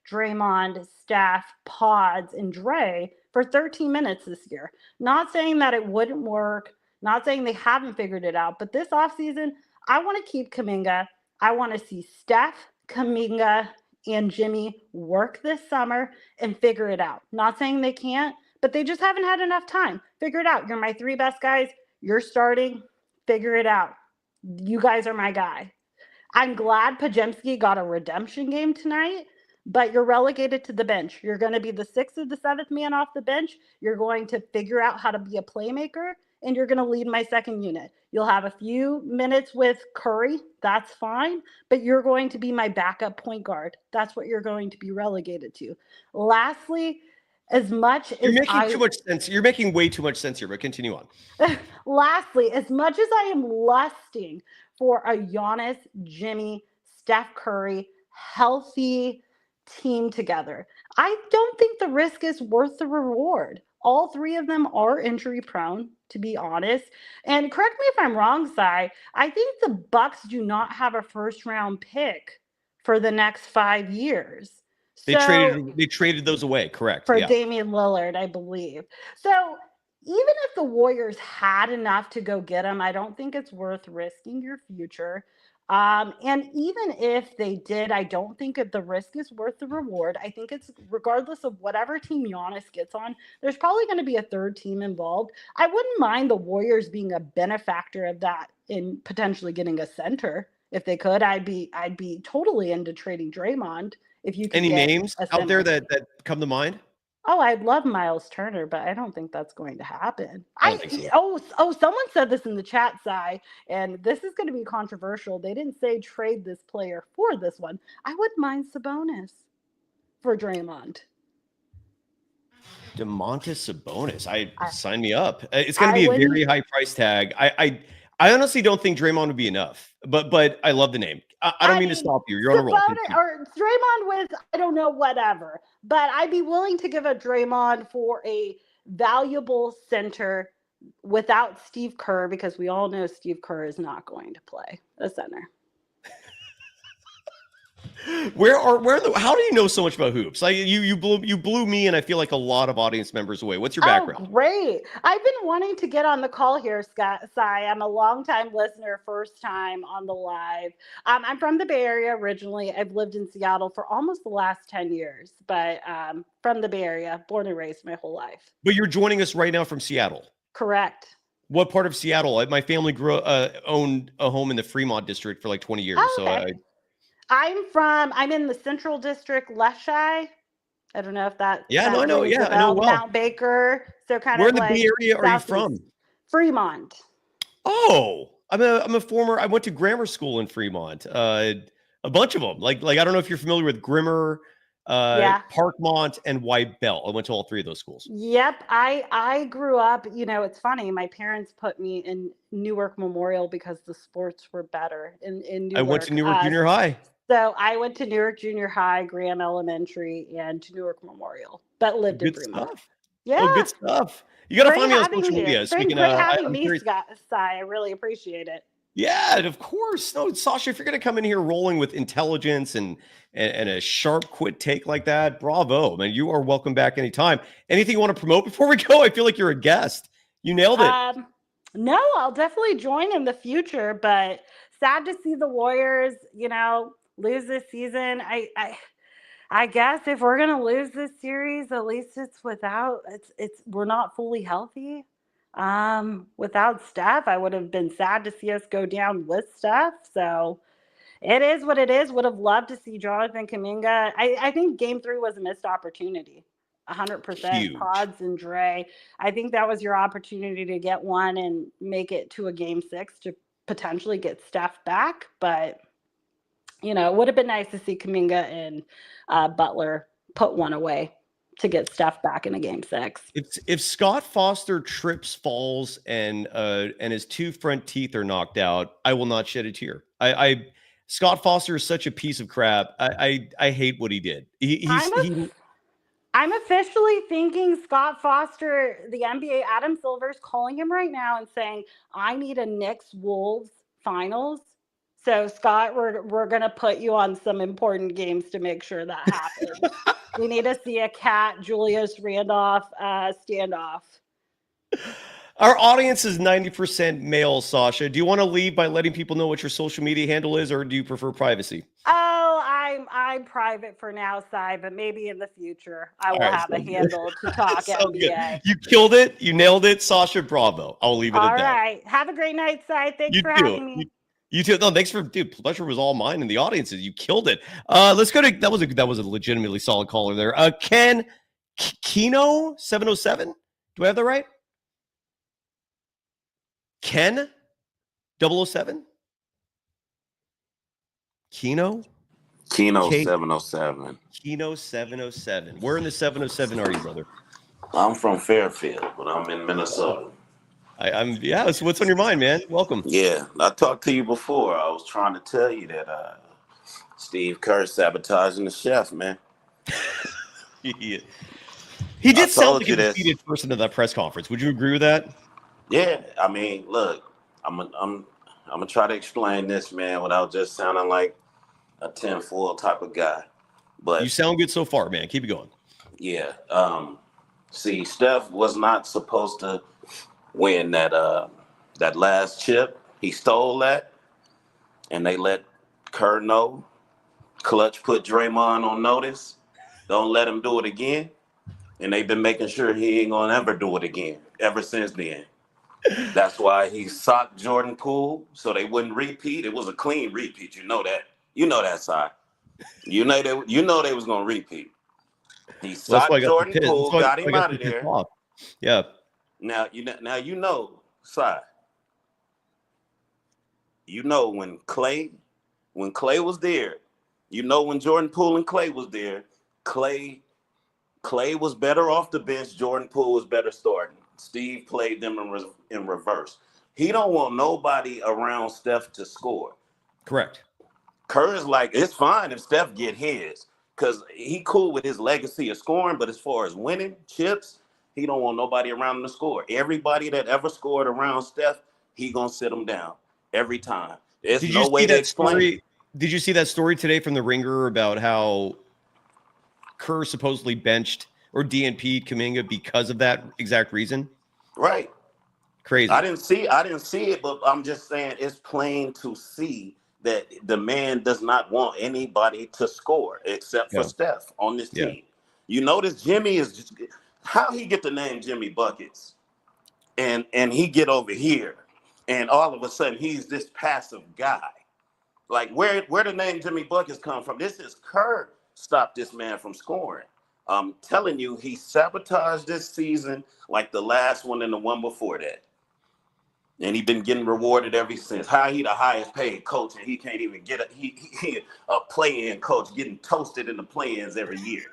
Draymond, Steph, Pods, and Dre for 13 minutes this year. Not saying that it wouldn't work, not saying they haven't figured it out, but this offseason, I want to keep Kuminga. I want to see Steph, Kuminga, and Jimmy work this summer and figure it out. Not saying they can't, but they just haven't had enough time. Figure it out. You're my 3 best guys. You're starting. Figure it out. You guys are my guy. I'm glad Pajemski got a redemption game tonight, but you're relegated to the bench. You're going to be the 6th or the 7th man off the bench. You're going to figure out how to be a playmaker, and you're going to lead my second unit. You'll have a few minutes with Curry. That's fine, but you're going to be my backup point guard. That's what you're going to be relegated to. Lastly, as much You're as making too much sense. You're making way too much sense here, but continue on. Lastly, as much as I am lusting for a Giannis, Jimmy, Steph Curry, healthy team together, I don't think the risk is worth the reward. All 3 of them are injury prone, to be honest. And correct me if I'm wrong, Sai. I think the Bucks do not have a 1st round pick for the next 5 years. They traded those away, correct? For Yeah. Damian Lillard, I believe. So even if the Warriors had enough to go get him, I don't think it's worth risking your future. And even if they did, I don't think the risk is worth the reward. I think it's regardless of whatever team Giannis gets on, there's probably going to be a 3rd team involved. I wouldn't mind the Warriors being a benefactor of that in potentially getting a center. If they could, I'd be totally into trading Draymond. If you could Any get names a out there center. that come to mind? Oh, I'd love Miles Turner, but I don't think that's going to happen. I don't think so. Someone said this in the chat, Sai, and this is going to be controversial. They didn't say trade this player for this one. I wouldn't mind Sabonis for Draymond. DeMontis Sabonis. Sign me up. It's going to be a very high price tag. I honestly don't think Draymond would be enough, but I love the name. I don't mean to stop you. You're on a roll. Or Draymond with, I don't know, whatever. But I'd be willing to give a Draymond for a valuable center without Steve Kerr, because we all know Steve Kerr is not going to play a center. How do you know so much about hoops? Like you blew me, and I feel like a lot of audience members away. What's your background? Oh, great. I've been wanting to get on the call here, Sai. I'm a longtime listener, first time on the live. I'm from the Bay Area originally. I've lived in Seattle for almost the last 10 years, but from the Bay Area, born and raised my whole life. But you're joining us right now from Seattle. Correct. What part of Seattle? My family owned a home in the Fremont district for like 20 years. Oh, okay. I'm in the Central District, Leschi. I don't know if that. Yeah, no, I know. Yeah, I know well. Mount Baker. So kind Where of in the like Bay Area are you southeast. from? Fremont. Oh, I'm a former. I went to grammar school in Fremont. A bunch of them. Like I don't know if you're familiar with Grimmer, Parkmont, and White Bell. I went to all 3 of those schools. Yep, I grew up. It's funny. My parents put me in Newark Memorial because the sports were better in Newark. I went to Newark Junior High. So I went to Newark Junior High, Graham Elementary, and to Newark Memorial, but lived in Fremont. Stuff. Yeah. Oh, good stuff. You got to find me on social media. It's been great having me, Sai. I really appreciate it. Yeah, of course. No, Sasha, if you're going to come in here rolling with intelligence and a sharp, quick take like that, bravo, man. You are welcome back anytime. Anything you want to promote before we go? I feel like you're a guest. You nailed it. No, I'll definitely join in the future, but sad to see the Warriors, lose this season. I guess if we're gonna lose this series, at least we're not fully healthy. Without Steph, I would have been sad to see us go down with Steph. So it is what it is. Would have loved to see Jonathan Kuminga. I think game 3 was a missed opportunity. 100%. Huge. Pods and Dre. I think that was your opportunity to get one and make it to a game 6 to potentially get Steph back. But, you know, it would have been nice to see Kuminga and Butler put one away to get Steph back in a game 6. If Scott Foster trips, falls, and his 2 front teeth are knocked out, I will not shed a tear. Scott Foster is such a piece of crap. I hate what he did. I'm officially thinking Scott Foster, the NBA, Adam Silver's calling him right now and saying, I need a Knicks Wolves finals. So Scott, we're gonna put you on some important games to make sure that happens. We need to see a Julius Randolph standoff. Our audience is 90% male, Sasha. Do you want to leave by letting people know what your social media handle is, or do you prefer privacy? Oh, I'm private for now, Cy, but maybe in the future I will have a handle to talk NBA. You killed it. You nailed it, Sasha. Bravo. I'll leave it at that. All right. Have a great night, Cy. Thanks for having me. You too. No, thanks for pleasure was all mine and the audience's. You killed it. Let's go to that was a legitimately solid caller there. Ken Kino 707. Do I have that right? Ken 007? Kino 707. Kino 707. Where in the 707 are you, brother? I'm from Fairfield, but I'm in Minnesota. So what's on your mind, man? Welcome. Yeah, I talked to you before. I was trying to tell you that Steve Kerr sabotaging the chef, man. He did sound like a defeated person at that press conference. Would you agree with that? Yeah, I mean, look, I'm gonna try to explain this, man, without just sounding like a tinfoil type of guy. But you sound good so far, man. Keep it going. Yeah. See, Steph was not supposed to win that last chip. He stole that, and they let Kerr know. Clutch put Draymond on notice. Don't let him do it again. And they've been making sure he ain't gonna ever do it again ever since then. That's why he socked Jordan Poole so they wouldn't repeat. It was a clean repeat. You know that. You know that side. You know they was gonna repeat. He socked Jordan Poole, got him out of there. Yeah. Now you know, side. You know when Clay was there. You know when Jordan Poole and Clay was there. Clay was better off the bench. Jordan Poole was better starting. Steve played them in reverse. He don't want nobody around Steph to score. Correct. Kerr is like, it's fine if Steph get his, because he cool with his legacy of scoring, but as far as winning chips, he don't want nobody around him to score. Everybody that ever scored around Steph, he gonna sit them down every time. There's no way to explain it. Did you see that story today from The Ringer about how Kerr supposedly benched or DNP'd Kuminga because of that exact reason? Right. Crazy. I didn't see it, but I'm just saying it's plain to see that the man does not want anybody to score except for Steph on this team. You notice Jimmy is just how he get the name Jimmy Buckets, and he get over here, and all of a sudden he's this passive guy. Like where the name Jimmy Buckets come from? This is Kerr stopped this man from scoring. I'm telling you, he sabotaged this season like the last one and the one before that. And he been getting rewarded ever since. How he the highest paid coach and he can't even get a play-in coach getting toasted in the play-ins every year.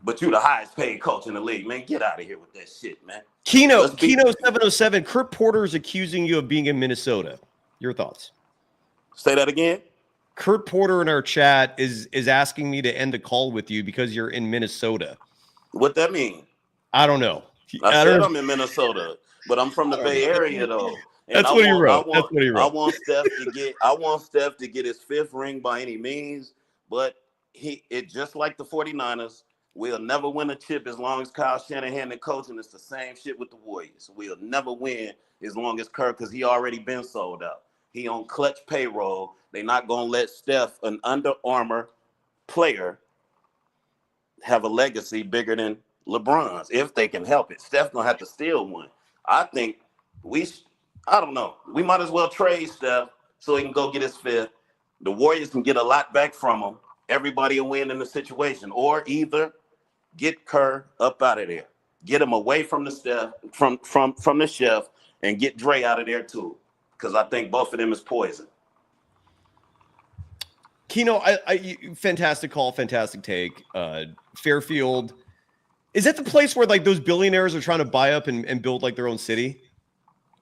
But you the highest paid coach in the league, man. Get out of here with that shit, man. Kino 707. Kurt Porter is accusing you of being in Minnesota. Your thoughts? Say that again. Kurt Porter in our chat is asking me to end the call with you because you're in Minnesota. What that mean? I don't know. I said I'm in Minnesota, but I'm from the Bay Area though. And That's what he wrote. I want Steph to get his 5th ring by any means, but it just like the 49ers, we'll never win a chip as long as Kyle Shanahan the coach, and it's the same shit with the Warriors. We'll never win as long as Kerr, because he already been sold out. He on clutch payroll. They're not gonna let Steph, an Under Armour player, have a legacy bigger than LeBron's if they can help it. Steph gonna have to steal one. I think I don't know. We might as well trade Steph so he can go get his 5th. The Warriors can get a lot back from him. Everybody will win in the situation, or either get Kerr up out of there, get him away from the Steph, from the chef, and get Dre out of there too, because I think both of them is poison. Keno, fantastic call, fantastic take. Fairfield, is that the place where like those billionaires are trying to buy up and build like their own city?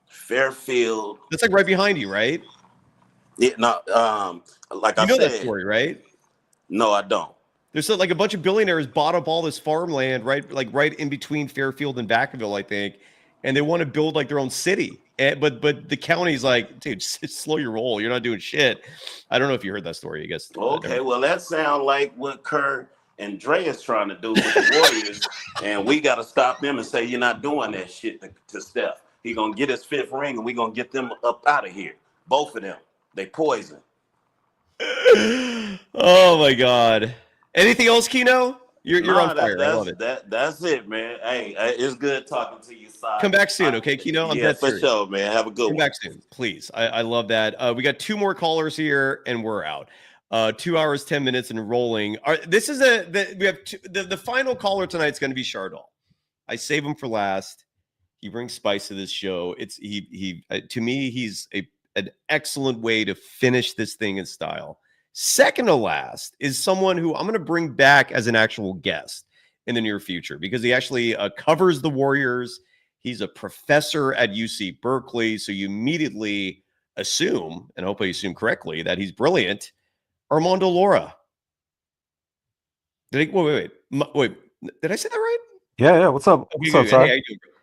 Fairfield. That's like right behind you, right? Yeah, no, like You I know said, that story, right? No, I don't. There's like a bunch of billionaires bought up all this farmland, right in between Fairfield and Vacaville, I think, and they want to build like their own city. But the county's like, dude, slow your roll. You're not doing shit. I don't know if you heard that story. I guess. Okay, well, that sounds like what Kerr and Dre is trying to do with the Warriors, and we got to stop them and say you're not doing that shit to Steph. He gonna get his 5th ring, and we gonna get them up out of here. Both of them, they poison. Oh my God. Anything else, Keno? You're on fire. I love it. That's it, man. Hey, it's good talking to you, Si. Come back soon, okay, Keno? I'm yeah, dead for serious. sure, man. Have a good Come one. back soon, please. I love that. We got 2 more callers here, and we're out. 2 hours, 10 minutes, and rolling. This is we have the final caller tonight is going to be Chardol. I save him for last. He brings spice to this show. He to me, he's an excellent way to finish this thing in style. Second to last is someone who I'm going to bring back as an actual guest in the near future because he actually covers the Warriors. He's a professor at UC Berkeley, so you immediately assume, and hopefully assume correctly, that he's brilliant. Armando Laura. Wait. Did I say that right? Yeah. What's up? Okay, What's up, hey, sir?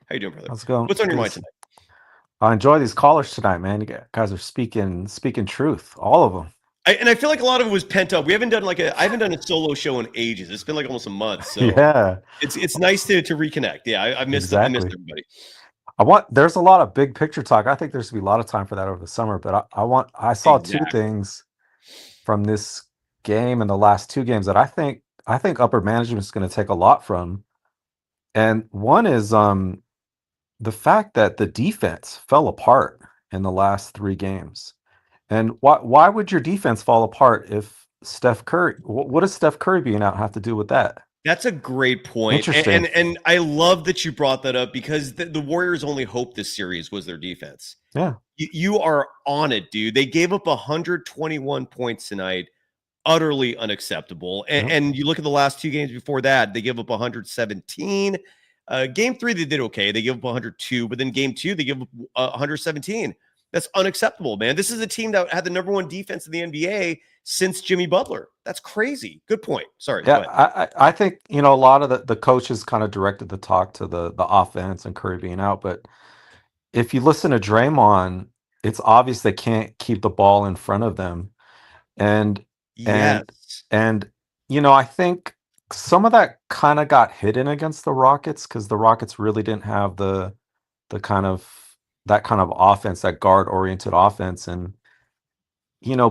how you doing, brother? How's it going? What's on your mind tonight? I enjoy these callers tonight, man. You guys are speaking truth, all of them. And I feel like a lot of it was pent up. I haven't done a solo show in ages. It's been like almost a month. So Yeah, it's nice to reconnect. Yeah, I missed everybody. There's a lot of big picture talk. I think there's gonna be a lot of time for that over the summer. But I saw 2 things from this game and the last 2 games that I think upper management is going to take a lot from. And one is the fact that the defense fell apart in the last 3 games. And why would your defense fall apart if Steph Curry? What does Steph Curry being out have to do with that? That's a great point. Interesting. And I love that you brought that up because the Warriors' only hope this series was their defense. Yeah. You are on it, dude. They gave up 121 points tonight. Utterly unacceptable. And you look at the last 2 games before that, they give up 117. Game 3, they did okay. They give up 102, but then game 2, they give up 117. That's unacceptable, man. This is a team that had the number 1 defense in the NBA since Jimmy Butler. That's crazy. Good point. Sorry. Yeah, I think, a lot of the coaches kind of directed the talk to the offense and Curry being out. But if you listen to Draymond, it's obvious they can't keep the ball in front of them. And I think some of that kind of got hidden against the Rockets because the Rockets really didn't have that kind of offense, that guard-oriented offense. And,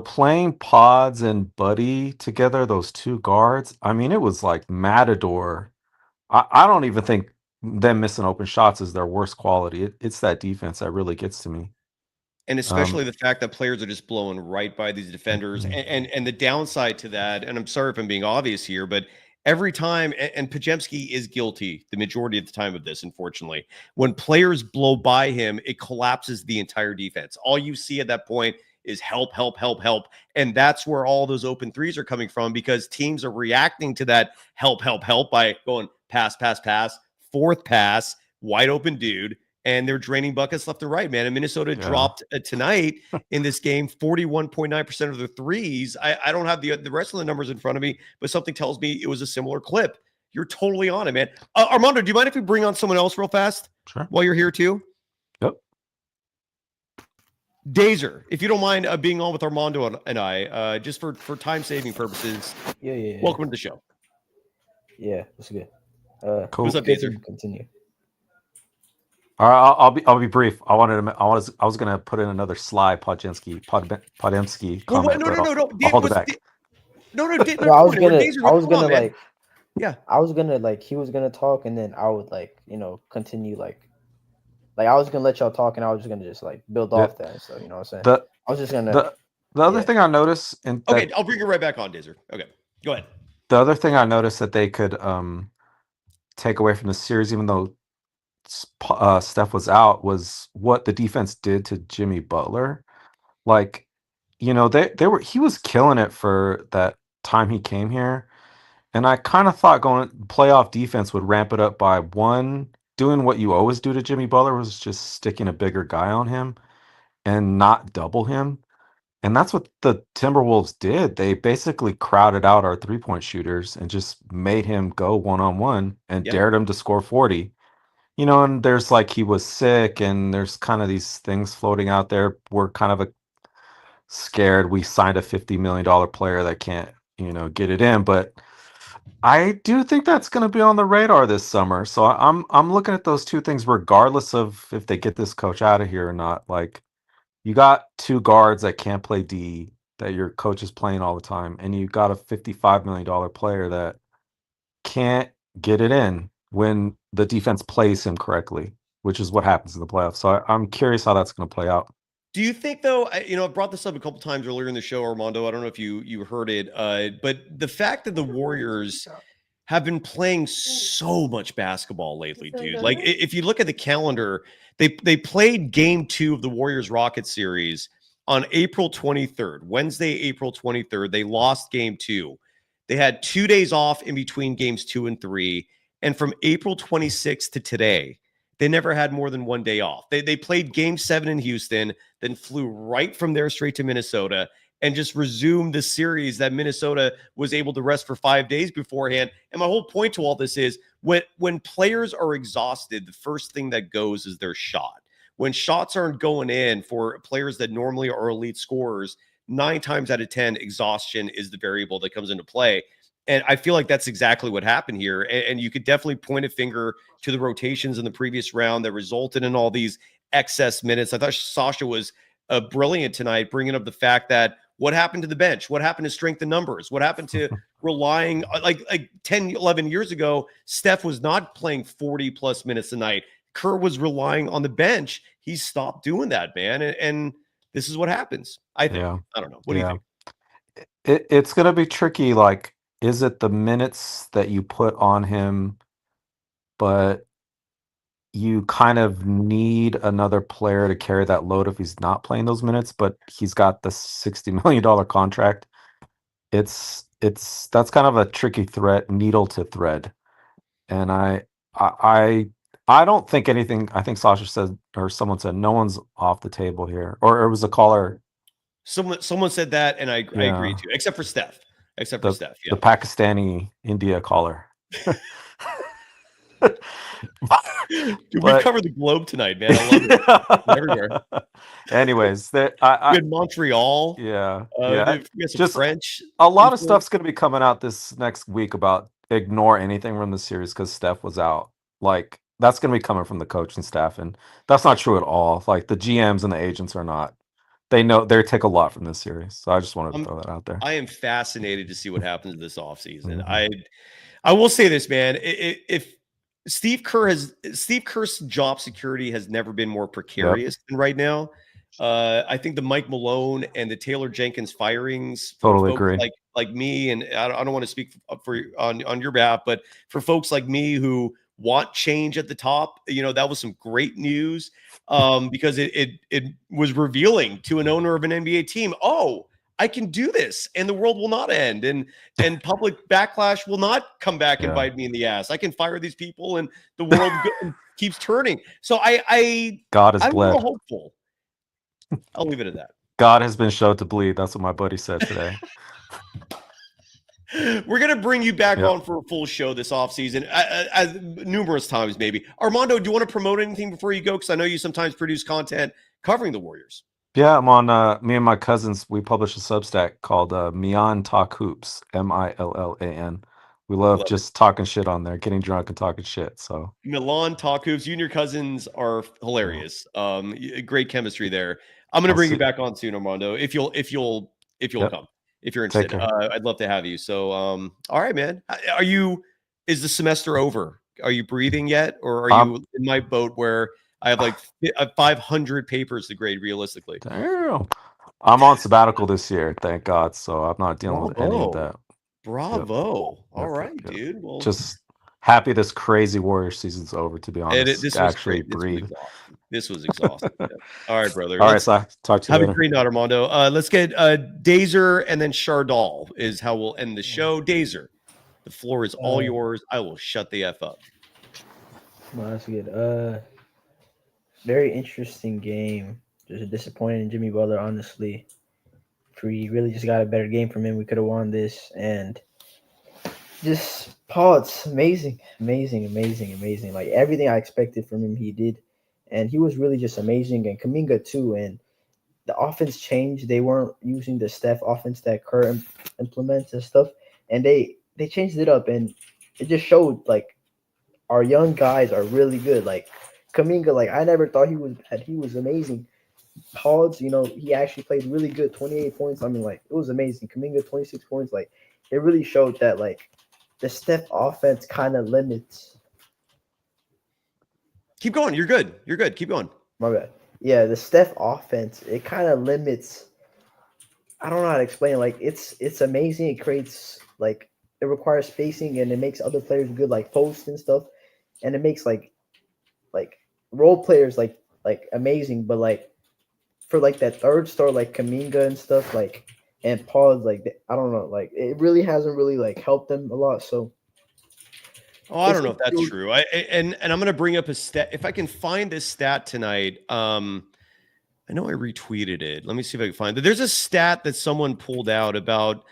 playing Pods and Buddy together, those 2 guards, I mean, it was like Matador. I don't even think them missing open shots is their worst quality. It's that defense that really gets to me. And especially the fact that players are just blowing right by these defenders. And the downside to that, and I'm sorry if I'm being obvious here, but every time, and Pajemski is guilty the majority of the time of this, unfortunately, when players blow by him, it collapses the entire defense. All you see at that point is help. And that's where all those open threes are coming from because teams are reacting to that help by going pass, 4th pass, wide open dude. And they're draining buckets left and right, man. And Minnesota dropped tonight in this game 41.9% of the threes. I don't have the rest of the numbers in front of me, but something tells me it was a similar clip. You're totally on it, man. Armando, do you mind if we bring on someone else real fast? Sure. While you're here too? Yep. Dazer, if you don't mind being on with Armando and I, just for time-saving purposes. Yeah. Welcome to the show. Yeah, that's good. Cool. What's up, Dazer? Continue. All right, I'll be brief. I was gonna put in another sly Podemski comment. No, I'll hold it back. I was gonna he was gonna talk and then I would continue I was gonna let y'all talk and I was just gonna build off that. So you know what I'm saying? I was just gonna The other thing I noticed, and Okay, I'll bring you right back on, Dazer. Okay, go ahead. the other thing I noticed that they could take away from the series, even though Steph was out, was what the defense did to Jimmy Butler. Like, he was killing it for that time he came here. And I kind of thought going playoff defense would ramp it up by one, doing what you always do to Jimmy Butler, was just sticking a bigger guy on him and not double him. And that's what the Timberwolves did. They basically crowded out our 3-point shooters and just made him go one-on-one and dared him to score 40. And there's like he was sick, and there's kind of these things floating out there. We're kind of scared we signed a $50 million player that can't, get it in. But I do think that's going to be on the radar this summer. So I'm looking at those two things, regardless of if they get this coach out of here or not. Like, you got two guards that can't play D that your coach is playing all the time, and you got a $55 million player that can't get it in when the defense plays him correctly, which is what happens in the playoffs. So I'm curious how that's going to play out. Do you think, though, I brought this up a couple times earlier in the show, Armando, I don't know if you heard it, but the fact that the Warriors have been playing so much basketball lately, dude. Like, if you look at the calendar, they played game 2 of the Warriors-Rockets series on April 23rd, Wednesday, April 23rd. They lost game 2. They had 2 days off in between games 2 and 3. And from April 26th to today, they never had more than 1 day off. They played game 7 in Houston, then flew right from there straight to Minnesota and just resumed the series that Minnesota was able to rest for 5 days beforehand. And my whole point to all this is when players are exhausted, the first thing that goes is their shot. When shots aren't going in for players that normally are elite scorers, 9 times out of 10, exhaustion is the variable that comes into play. And I feel like that's exactly what happened here. And you could definitely point a finger to the rotations in the previous round that resulted in all these excess minutes. I thought Sasha was brilliant tonight, bringing up the fact that what happened to the bench? What happened to strength in numbers? What happened to relying like 10, 11 years ago, Steph was not playing 40 plus minutes a night. Kerr was relying on the bench. He stopped doing that, man. And this is what happens. I think. Yeah. I don't know. What do you think? It's going to be tricky. Like, is it the minutes that you put on him, but you kind of need another player to carry that load if he's not playing those minutes, but he's got the $60 million contract? That's kind of a tricky needle to thread. And I don't think anything. I think Sasha said, or someone said, no one's off the table here, or it was a caller. Someone said that, and I agree too, except for Steph. The Pakistani India caller. Dude, we covered the globe tonight, man. I love it. Everywhere. Anyways, we had Montreal. We had some just French. A lot of stuff's going to be coming out this next week about ignore anything from the series because Steph was out. Like, that's going to be coming from the coach and staff, and that's not true at all. Like, the GMs and the agents are not. They know they take a lot from this series. So I just wanted to throw that out there. I am fascinated to see what happens this offseason. I will say this, man. If Steve Kerr's job security has never been more precarious than right now. I think the Mike Malone and the Taylor Jenkins firings, totally folks agree. Like me, and I don't want to speak on your behalf, but for folks like me who want change at the top, that was some great news because it was revealing to an owner of an NBA team. Oh, I can do this, and the world will not end, and public backlash will not come back and bite me in the ass. I can fire these people, and the world keeps turning. So God is I'm bled. more hopeful. I'll leave it at that. God has been showed to bleed. That's what my buddy said today. We're going to bring you back on for a full show this offseason, numerous times maybe. Armando, do you want to promote anything before you go? Because I know you sometimes produce content covering the Warriors. Yeah, I'm on me and my cousins. We publish a Substack called Milan Talk Hoops, Millan. We love just talking shit on there, getting drunk and talking shit. So Milan Talk Hoops. You and your cousins are hilarious. Great chemistry there. I'm going to bring you back on soon, Armando. If you'll come, if you're interested. I'd love to have you. So, all right, man. Is the semester over? Are you breathing yet, or are you in my boat where I have like 500 papers to grade realistically? Damn. I'm on sabbatical this year, thank God. So I'm not dealing with any of that. Bravo. All Yep, right, yep. dude. Well, Just happy this crazy Warrior season's over. To be honest, this was actually great. This was breathe. exhausting. This was exhausting. Yeah. All right, brother. All right, Let's Si. Talk to you have a later. great night, Armando. Let's get Dazer and then Chardal is how we'll end the show. Dazer, the floor is all yours. I will shut the F up. Well, that's good. Very interesting game. Just disappointing in Jimmy Butler, honestly. If we really just got a better game from him, we could have won this. And just Paul's amazing. Like everything I expected from him, he did. And he was really just amazing. And Kuminga too. And the offense changed. They weren't using the Steph offense that Kerr implements and stuff. And they changed it up. And it just showed like our young guys are really good. Like Kuminga, like I never thought he was bad. He was amazing. Pods, he actually played really good. 28 points. I mean, like it was amazing. Kuminga, 26 points. Like it really showed that like the Steph offense kind of limits. Keep going. You're good. You're good. Keep going. My bad. Yeah, the Steph offense, it kind of limits. I don't know how to explain it. Like it's amazing. It creates like it requires spacing and it makes other players good, like posts and stuff, and it makes like role players like amazing. But like for like that third star like Kuminga and stuff like and Paul like I don't know, like it really hasn't really like helped them a lot. So I don't know if that's true. And I'm going to bring up a stat. If I can find this stat tonight, I know I retweeted it. Let me see if I can find it. There's a stat that someone pulled out about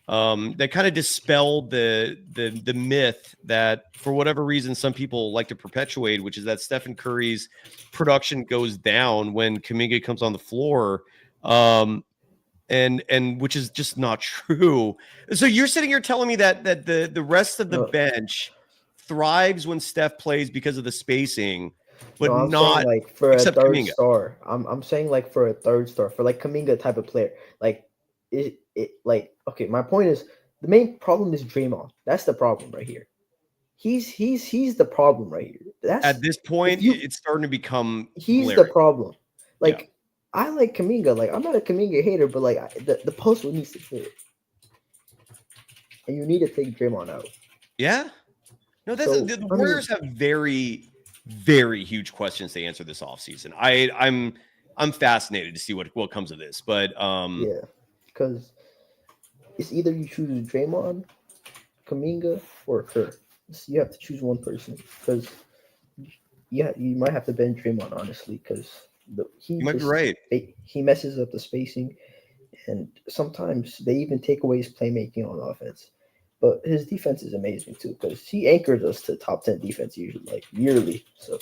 that kind of dispelled the myth that for whatever reason some people like to perpetuate, which is that Stephen Curry's production goes down when Kuminga comes on the floor. And which is just not true. So you're sitting here telling me that the rest of the bench thrives when Steph plays because of the spacing, but no, I'm not saying like for a except third Kuminga. star. I'm saying like for a third star, for like Kuminga type of player. Like it like okay, my point is the main problem is Draymond. That's the problem right here. He's the problem right here. That's At this point, it's starting to become he's glaring. the problem. Like I like Kuminga. Like I'm not a Kuminga hater, but like the post needs to fit, and you need to take Draymond out. Yeah. No, that's So, the Warriors have very, very huge questions to answer this offseason. I'm fascinated to see what comes of this, but yeah, because it's either you choose Draymond, Kuminga, or Kerr. So you have to choose one person because you might have to bench Draymond honestly because you might be right. He messes up the spacing, and sometimes they even take away his playmaking on offense. But his defense is amazing too because he anchors us to top 10 defense usually, like yearly. So,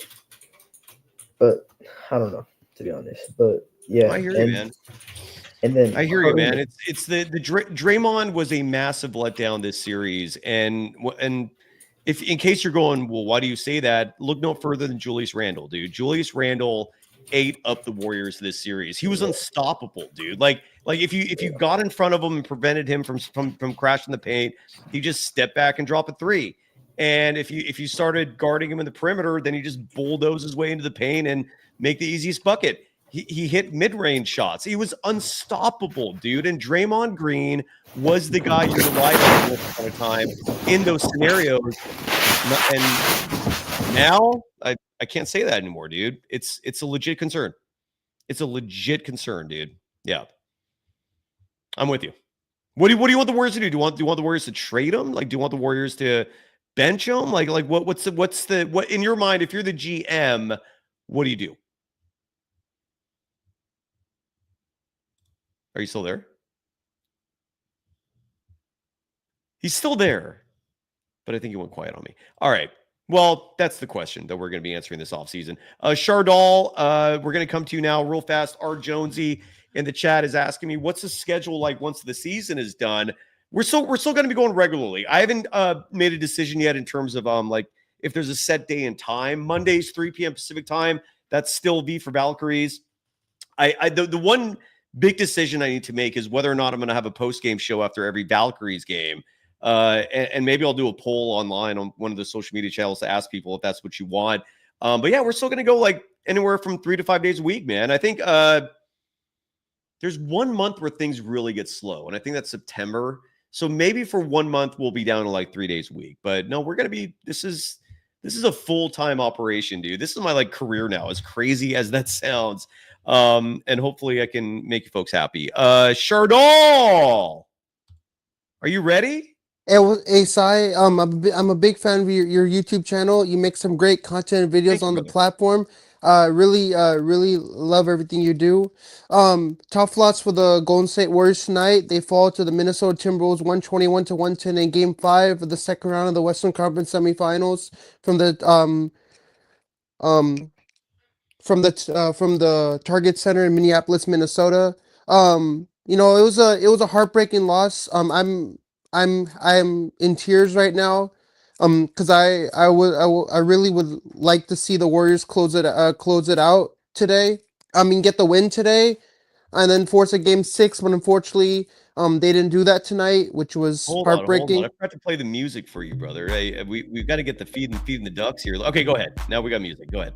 but I don't know to be honest. But yeah, I hear you, man. And then I hear you, man. It's the Draymond was a massive letdown this series, and if in case you're going, well, why do you say that? Look no further than Julius Randle, dude. Julius Randle ate up the Warriors this series. He was unstoppable, dude. Like if you got in front of him and prevented him from crashing the paint, he just stepped back and drop a three. And if you started guarding him in the perimeter, then he just bulldoze his way into the paint and make the easiest bucket. He hit mid-range shots. He was unstoppable, dude. And Draymond Green was the guy you relied on most of the time in those scenarios. And now I can't say that anymore, dude. It's a legit concern. It's a legit concern, dude. Yeah. I'm with you. What do you want the Warriors to do? Do you want the Warriors to trade him? Like, do you want the Warriors to bench him? Like what's the in your mind, if you're the GM, what do you do? Are you still there? He's still there, but I think he went quiet on me. All right. Well, that's the question that we're going to be answering this offseason. Chardal, we're going to come to you now real fast. R. Jonesy in the chat is asking me, what's the schedule like once the season is done? We're still going to be going regularly. I haven't made a decision yet in terms of like if there's a set day and time. Mondays, 3 p.m. Pacific time. That's still V for Valkyries. The one big decision I need to make is whether or not I'm going to have a post-game show after every Valkyries game. And maybe I'll do a poll online on one of the social media channels to ask people if that's what you want. But yeah, we're still going to go like anywhere from 3 to 5 days a week, man. I think there's 1 month where things really get slow, and I think that's September. So maybe for 1 month we'll be down to like 3 days a week. But no, we're gonna be. This is a full-time operation, dude. This is my like career now, as crazy as that sounds. And hopefully I can make you folks happy. Chardol, are you ready? Hey, Sai, I'm a big fan of your YouTube channel. You make some great content and videos on the platform. Really love everything you do. Tough loss for the Golden State Warriors tonight. They fall to the Minnesota Timberwolves 121-110 in Game 5 of the second round of the Western Conference Semifinals from the from the Target Center in Minneapolis, Minnesota. You know, it was a heartbreaking loss. I'm in tears right now. Because I really would like to see the Warriors close it out today. I mean, get the win today, and then force a Game 6. But unfortunately, they didn't do that tonight, which was heartbreaking. Hold on. I forgot to play the music for you, brother. Hey, we've got to get the feeding the ducks here. Okay, go ahead. Now we got music. Go ahead.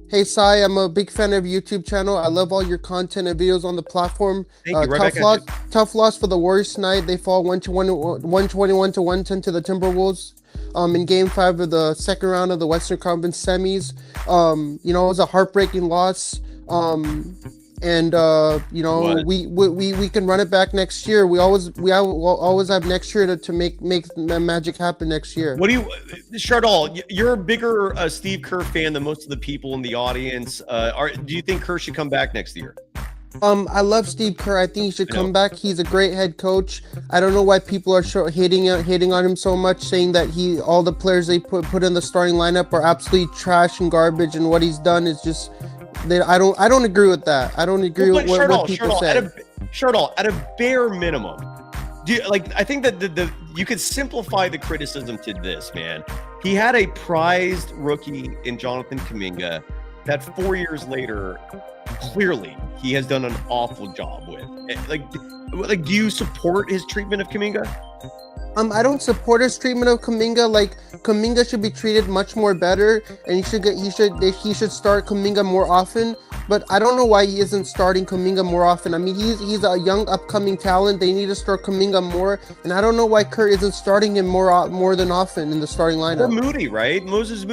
Hey, Sai, I'm a big fan of your YouTube channel. I love all your content and videos on the platform. Thank you. Tough loss for the Warriors tonight. They fall 121-110 to the Timberwolves in Game 5 of the second round of the Western Conference Semis. You know, it was a heartbreaking loss. You know, we can run it back next year. We always have next year to make magic happen next year. What do you, Chardol? You're a bigger Steve Kerr fan than most of the people in the audience. Do you think Kerr should come back next year? I love Steve Kerr. I think he should come back. He's a great head coach. I don't know why people are hating on him so much, saying that all the players they put in the starting lineup are absolutely trash and garbage, and what he's done is just. I don't agree with that. I don't agree with what people say. Chardol, at a bare minimum, I think that you could simplify the criticism to this, man. He had a prized rookie in Jonathan Kuminga that 4 years later, clearly he has done an awful job with. Like, do you support his treatment of Kuminga? I don't support his treatment of Kuminga. Like, Kuminga should be treated much more better, and he should start Kuminga more often. But I don't know why he isn't starting Kuminga more often. I mean, he's a young upcoming talent. They need to start Kuminga more, and I don't know why Kerr isn't starting him more than often in the starting lineup. Or Moody, right? Moses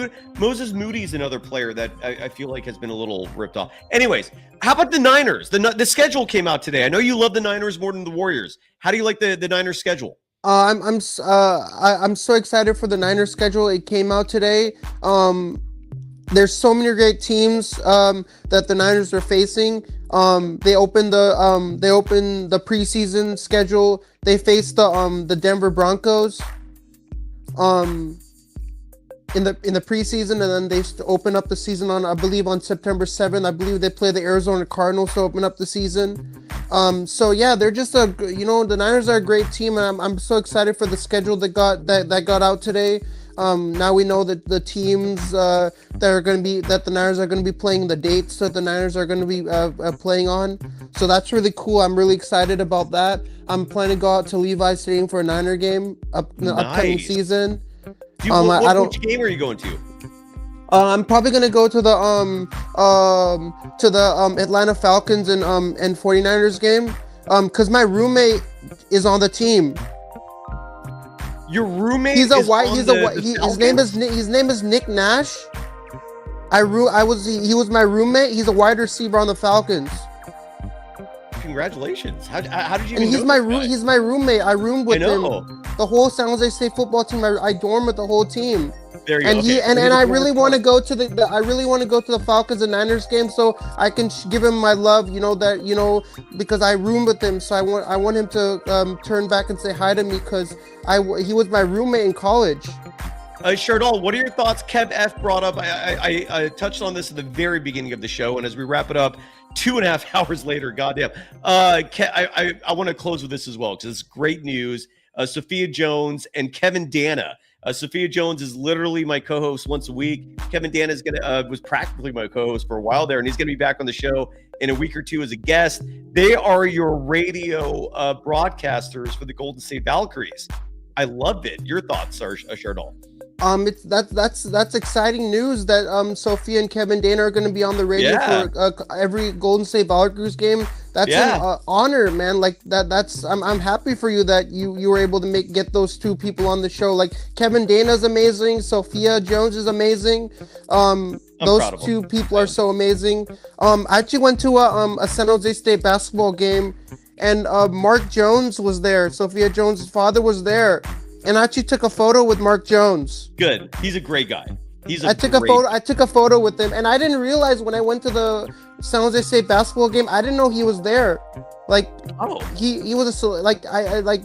Moody's another player that I feel like has been a little ripped off. Anyways, how about the Niners? The schedule came out today. I know you love the Niners more than the Warriors. How do you like the Niners schedule? I'm so excited for the Niners schedule. It came out today. There's so many great teams that the Niners are facing. They opened the preseason schedule. They faced the Denver Broncos in the preseason, and then they open up the season on September 7th. I believe they play the Arizona Cardinals to open up the season. So yeah, they're just the Niners are a great team, and I'm so excited for the schedule that got out today. Now we know that the teams that the Niners are going to be playing, the dates that the Niners are going to be playing on. So that's really cool. I'm really excited about that. I'm planning to go out to Levi's Stadium for a Niner game the upcoming season. Which game are you going to? I'm probably gonna go to the Atlanta Falcons and 49ers game. Cause my roommate is on the team. Your roommate? His name is Nick Nash. He was my roommate. He's a wide receiver on the Falcons. Congratulations. How did you? And he's my roommate. I roomed with him. The whole San Jose State football team. I dorm with the whole team. There you and go. I really want to go to the Falcons and Niners game so I can give him my love. Because I room with him. So I want him to turn back and say hi to me because he was my roommate in college. Chardol, what are your thoughts? Kev F brought up. I touched on this at the very beginning of the show, and as we wrap it up, 2.5 hours later, goddamn. I want to close with this as well because it's great news. Sophia Jones and Kevin Dana. Sophia Jones is literally my co-host once a week. Kevin Dana was practically my co-host for a while there, and he's going to be back on the show in a week or two as a guest. They are your radio broadcasters for the Golden State Valkyries. I loved it. Your thoughts, Chardol? That's exciting news that Sophia and Kevin Dana are going to be on the radio for every Golden State Valkyries game. That's an honor, man. Like that's I'm happy for you that you were able to get those two people on the show. Like Kevin Dana's amazing, Sophia Jones is amazing. Those two people are so amazing. I actually went to a San Jose State basketball game, and Mark Jones was there. Sophia Jones' father was there, and I actually took a photo with Mark Jones. Good. He's a great guy. I took a photo with him, and I didn't realize when I went to the San Jose State basketball game, I didn't know he was there. Like, he was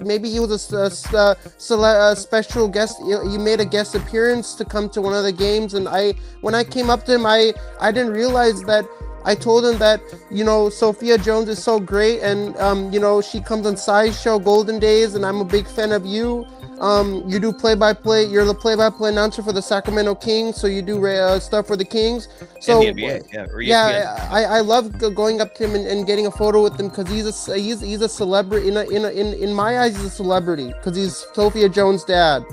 maybe he was a special guest. He made a guest appearance to come to one of the games, and when I came up to him, I didn't realize that. I told him that, Sophia Jones is so great, and she comes on Size Show Golden Days, and I'm a big fan of you. You do play-by-play. You're the play-by-play announcer for the Sacramento Kings, so you do stuff for the Kings. So and the NBA, I love going up to him and getting a photo with him because he's a celebrity. In my eyes, he's a celebrity because he's Sophia Jones' dad.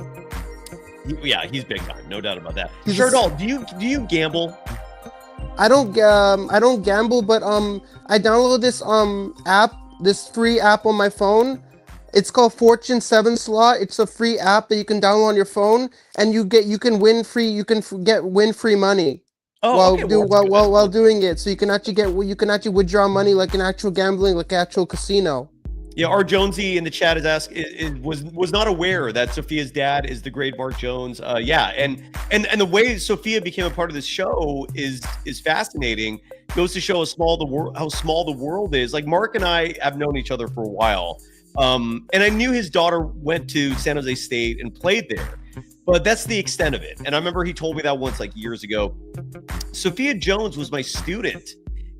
He's big time, no doubt about that. Sherdal, do you gamble? I don't gamble, but I downloaded this app, this free app on my phone. It's called Fortune 7 Slot. It's a free app that you can download on your phone, and you can win free money while doing it. So you can actually withdraw money like an actual gambling, like actual casino. Yeah, R. Jonesy in the chat was not aware that Sophia's dad is the great Mark Jones. And the way Sophia became a part of this show is fascinating. Goes to show how small the world is. Like Mark and I have known each other for a while, and I knew his daughter went to San Jose State and played there, but that's the extent of it. And I remember he told me that once, like years ago. Sophia Jones was my student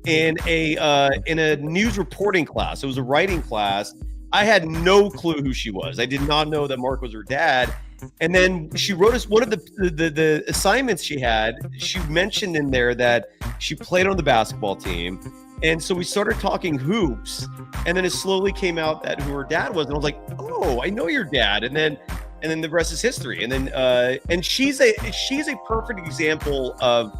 in a news reporting class. It was a writing class. I had no clue who she was. I did not know that Mark was her dad. And then she wrote us one of the assignments she had. She mentioned in there that she played on the basketball team. And so we started talking hoops. And then it slowly came out that who her dad was. And I was like, oh, I know your dad. And then the rest is history. And then and she's a perfect example of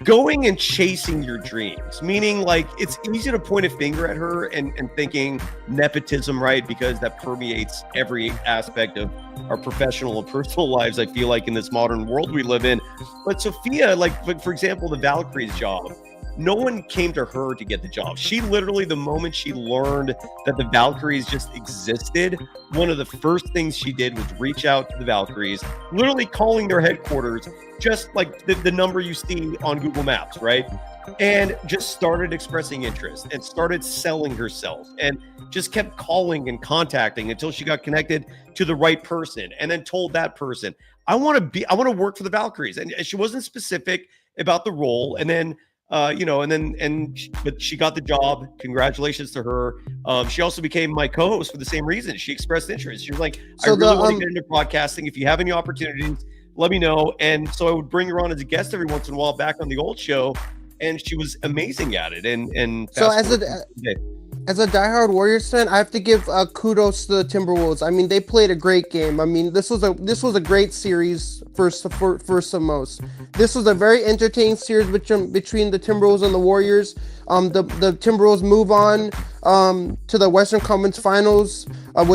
going and chasing your dreams, meaning like it's easy to point a finger at her and thinking nepotism, right? Because that permeates every aspect of our professional and personal lives, I feel like, in this modern world we live in. But Sophia, like for example, the Valkyries job, no one came to her to get the job. She literally, the moment she learned that the Valkyries just existed, one of the first things she did was reach out to the Valkyries, literally calling their headquarters, just like the number you see on Google Maps, right? And just started expressing interest and started selling herself and just kept calling and contacting until she got connected to the right person, and then told that person, I want to work for the Valkyries. And she wasn't specific about the role. And then but she got the job. Congratulations to her. She also became my co-host for the same reason. She expressed interest. She was like, I really want to get into podcasting. If you have any opportunities, let me know. And so I would bring her on as a guest every once in a while back on the old show, and she was amazing at it. And so as a diehard Warriors fan, I have to give kudos to the Timberwolves. I mean, they played a great game. I mean, this was a great series first and most. This was a very entertaining series between the Timberwolves and the Warriors. The Timberwolves move on to the Western Conference Finals and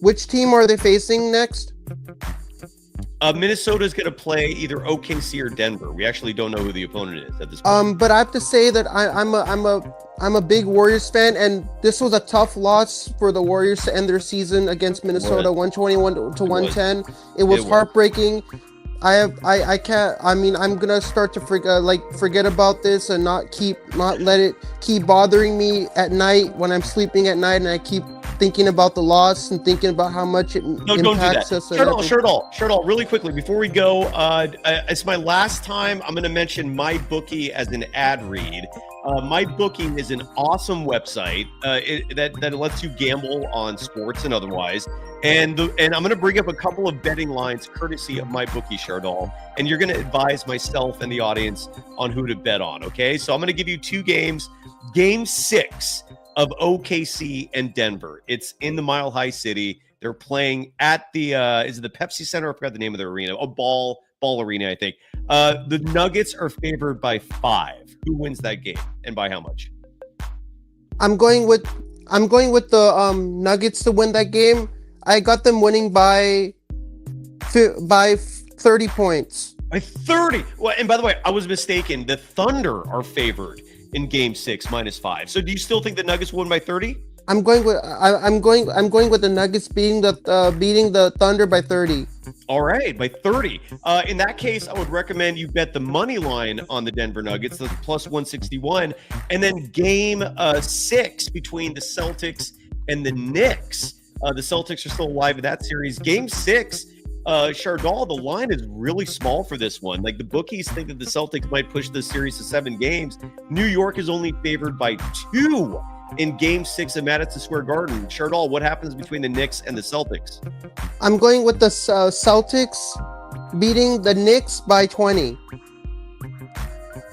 which team are they facing next? Minnesota is going to play either OKC or Denver. We actually don't know who the opponent is at this point. But I have to say that I'm a big Warriors fan, and this was a tough loss for the Warriors to end their season against Minnesota, 121 to 110. It was heartbreaking. I'm gonna start to forget about this and not let it keep bothering me at night when I'm sleeping at night, and I keep thinking about the loss and thinking about how much it impacts us. Sherdal, really quickly before we go, it's my last time. I'm going to mention MyBookie as an ad read. MyBookie is an awesome website that lets you gamble on sports and otherwise. And I'm going to bring up a couple of betting lines courtesy of MyBookie, Sherdal, and you're going to advise myself and the audience on who to bet on. Okay, so I'm going to give you two games. Game 6. of OKC and Denver. It's in the Mile High City. They're playing at the is it the Pepsi Center? I forgot the name of the arena. Oh, Ball Arena, I think. The Nuggets are favored by 5. Who wins that game and by how much? I'm going with the Nuggets to win that game. I got them winning by 30 points. By 30. Well, and by the way, I was mistaken. The Thunder are favored in Game 6 -5. So do you still think the Nuggets won by 30? I'm going with the Nuggets beating the Thunder by 30. All right, by 30. In that case, I would recommend you bet the money line on the Denver Nuggets, the plus 161, and then Game 6 between the Celtics and the Knicks. The Celtics are still alive in that series. Game 6, Chardal, the line is really small for this one. Like the bookies think that the Celtics might push this series to 7 games. New York is only favored by 2 in Game 6 at Madison Square Garden. Chardal, what happens between the Knicks and the Celtics? I'm going with the Celtics beating the Knicks by 20.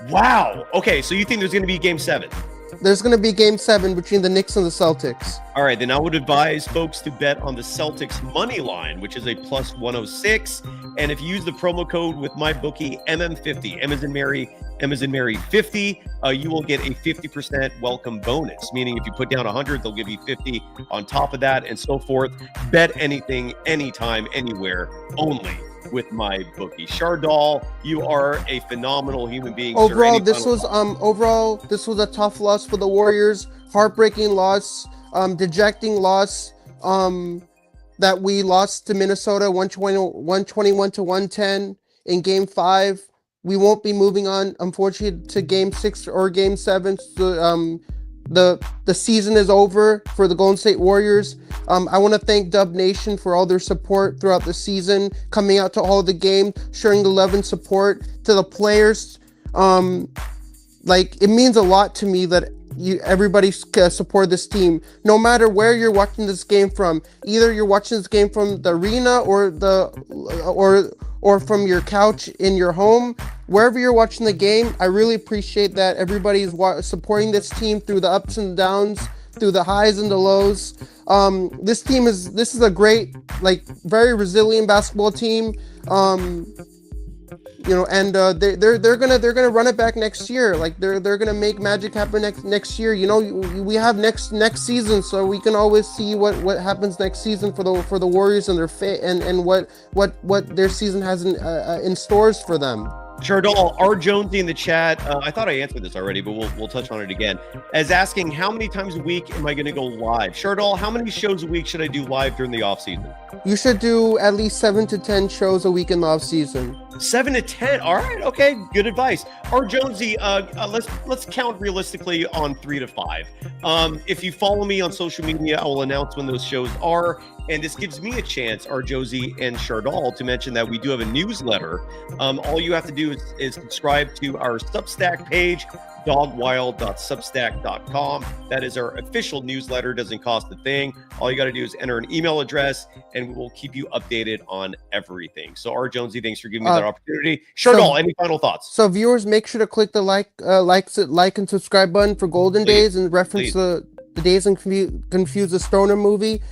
Wow. Okay, so you think there's going to be Game 7? There's going to be Game 7 between the Knicks and the Celtics. All right, then I would advise folks to bet on the Celtics money line, which is a plus 106. And if you use the promo code with MyBookie MM50, M as in Mary 50, you will get a 50% welcome bonus. Meaning if you put down 100, they'll give you 50 on top of that and so forth. Bet anything, anytime, anywhere, only with MyBookie. Chardal, you are a phenomenal human being. Overall, this was a tough loss for the Warriors. Heartbreaking loss, dejecting loss. That we lost to Minnesota 121 to 110 in Game 5. We won't be moving on, unfortunately, to Game 6 or Game 7. So, the season is over for the Golden State Warriors. I want to thank Dub Nation for all their support throughout the season, coming out to all the games, showing the love and support to the players. It means a lot to me that everybody support this team, no matter where you're watching this game from. Either you're watching this game from the arena or from your couch in your home. Wherever you're watching the game, I really appreciate that everybody is supporting this team through the ups and downs, through the highs and the lows. This is a great, very resilient basketball team. And they're gonna run it back next year. They're gonna make magic happen next year. We have next season, so we can always see what happens next season for the Warriors and their and what their season has in stores for them. Chardal, R. Jonesy in the chat, I thought I answered this already, but we'll touch on it again, as asking how many times a week am I going to go live? Chardal, how many shows a week should I do live during the off season? You should do at least 7 to 10 shows a week in the off season. 7 to 10. All right. Okay. Good advice. R. Jonesy, let's count realistically on 3 to 5. If you follow me on social media, I will announce when those shows are. And this gives me a chance, R. Josie and Chardal, to mention that we do have a newsletter. All you have to do is subscribe to our Substack page, dogwild.substack.com. That is our official newsletter. Doesn't cost a thing. All you got to do is enter an email address, and we will keep you updated on everything. So, R. Jonesy, thanks for giving me that opportunity. Chardal, any final thoughts? So, viewers, make sure to click the like and subscribe button for Golden Days and reference the Days and Confuse the Stoner movie.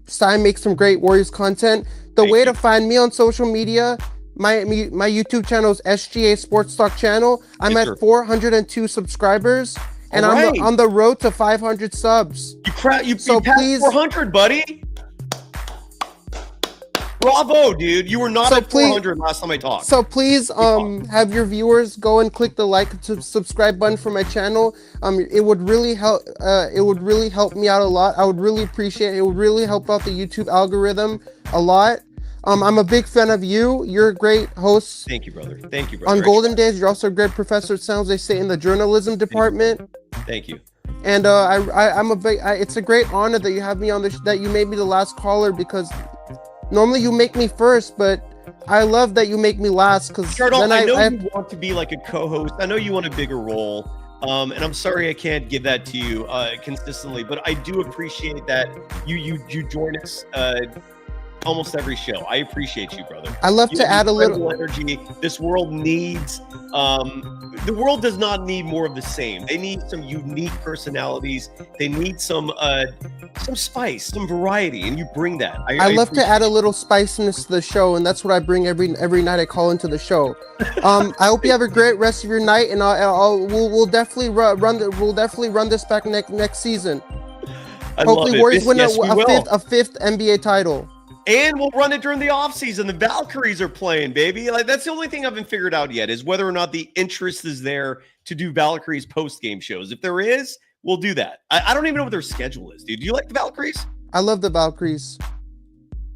Stein makes some great Warriors content. The way to find me on social media, my YouTube channel is SGA Sports Talk channel. I'm at 402 subscribers, and I'm on the road to 500 subs. You passed 400, buddy. Bravo, dude. You were not at 400 last time I talked. So please have your viewers go and click the like and subscribe button for my channel. It would really help me out a lot. I would really appreciate it. It would really help out the YouTube algorithm a lot. I'm a big fan of you. You're a great host. Thank you, brother. On Golden Days, you're also a great professor. It sounds they say in the journalism department. Thank you. And it's a great honor that you have me on that you made me the last caller, because normally you make me first, but I love that you make me last, because Chardal, I know you want to be like a co-host. I know you want a bigger role. And I'm sorry I can't give that to you consistently, but I do appreciate that you join us almost every show. I appreciate you, brother. I love You to have add a little. incredible energy. This world needs. The world does not need more of the same. They need some unique personalities. They need some spice, some variety, and you bring that. I love to add a little spiciness to the show, and that's what I bring every night I call into the show. I hope you have a great rest of your night, and we'll definitely run this back next season. Hopefully, Warriors win a fifth NBA title. And we'll run it during the offseason. The Valkyries are playing, baby. Like, that's the only thing I haven't figured out yet is whether or not the interest is there to do Valkyries post-game shows. If there is, we'll do that. I don't even know what their schedule is, dude. Do you like the Valkyries? I love the Valkyries.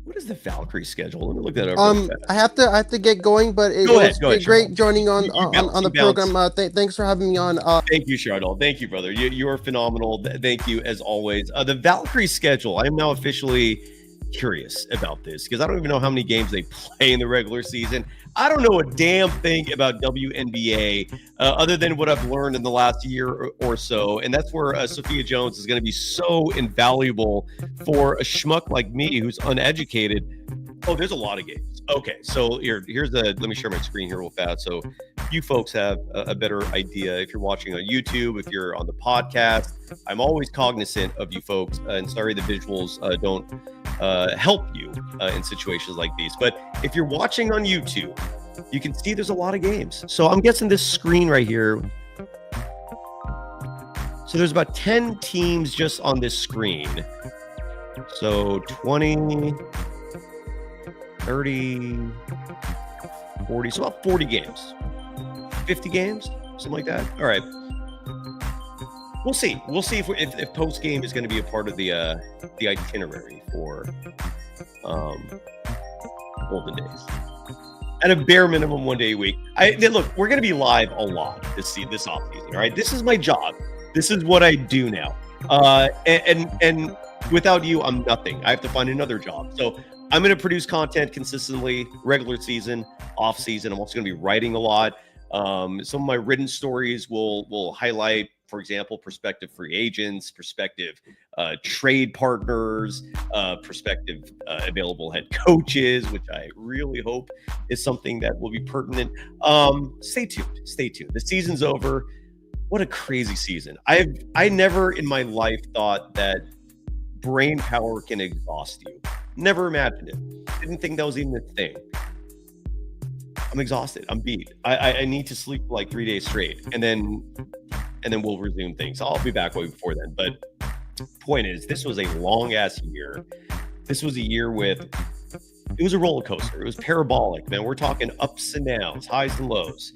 What is the Valkyrie schedule? Let me look that up. I have to get going, but it was great joining on the program. Thanks for having me on. Thank you, Chardol. Thank you, brother. You are phenomenal. Thank you as always. The Valkyrie schedule. I am now officially curious about this because I don't even know how many games they play in the regular season. I don't know a damn thing about WNBA other than what I've learned in the last year or so, and that's where Sophia Jones is going to be so invaluable for a schmuck like me who's uneducated. Oh, there's a lot of games. Okay, so let me share my screen here real fast so you folks have a better idea. If you're watching on YouTube, if you're on the podcast, I'm always cognizant of you folks, and sorry the visuals don't help you in situations like these. But if you're watching on YouTube, you can see there's a lot of games. So I'm guessing this screen right here. So there's about 10 teams just on this screen. So 20, 30, 40, so about 40 games, 50 games, something like that. All right. We'll see. We'll see if post game is going to be a part of the itinerary for Golden Days. At a bare minimum, 1 day a week. Look, we're going to be live a lot this offseason. All right, this is my job. This is what I do now. And without you, I'm nothing. I have to find another job. So I'm going to produce content consistently, regular season, off season. I'm also going to be writing a lot. Some of my written stories will highlight, for example, prospective free agents, prospective trade partners, prospective available head coaches, which I really hope is something that will be pertinent. Stay tuned. Stay tuned. The season's over. What a crazy season. I never in my life thought that brain power can exhaust you. Never imagined it. Didn't think that was even a thing. I'm exhausted. I'm beat. I need to sleep for like 3 days straight, and then we'll resume things. I'll be back way before then. But point is, this was a long ass year. This was a year it was a roller coaster. It was parabolic, man. We're talking ups and downs, highs and lows.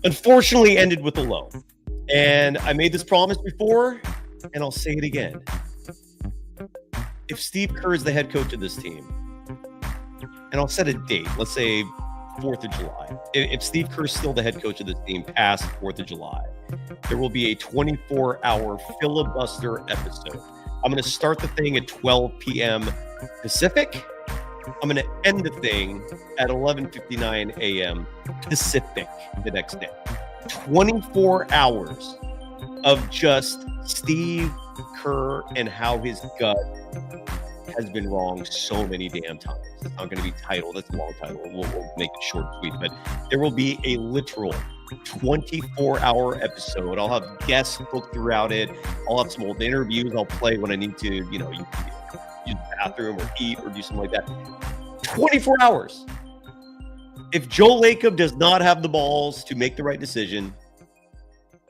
Unfortunately, ended with a low. And I made this promise before, and I'll say it again. If Steve Kerr is the head coach of this team, and I'll set a date, let's say 4th of July. If Steve Kerr is still the head coach of this team past 4th of July, there will be a 24-hour filibuster episode. I'm going to start the thing at 12 p.m. Pacific. I'm going to end the thing at 11:59 a.m. Pacific the next day. 24 hours of just Steve Kerr and how his gut has been wrong so many damn times. It's not going to be titled. That's a long title. We'll make it short and sweet. But there will be a literal 24-hour episode. I'll have guests booked throughout it. I'll have some old interviews I'll play when I need to, use the bathroom or eat or do something like that. 24 hours. If Joe Lacob does not have the balls to make the right decision,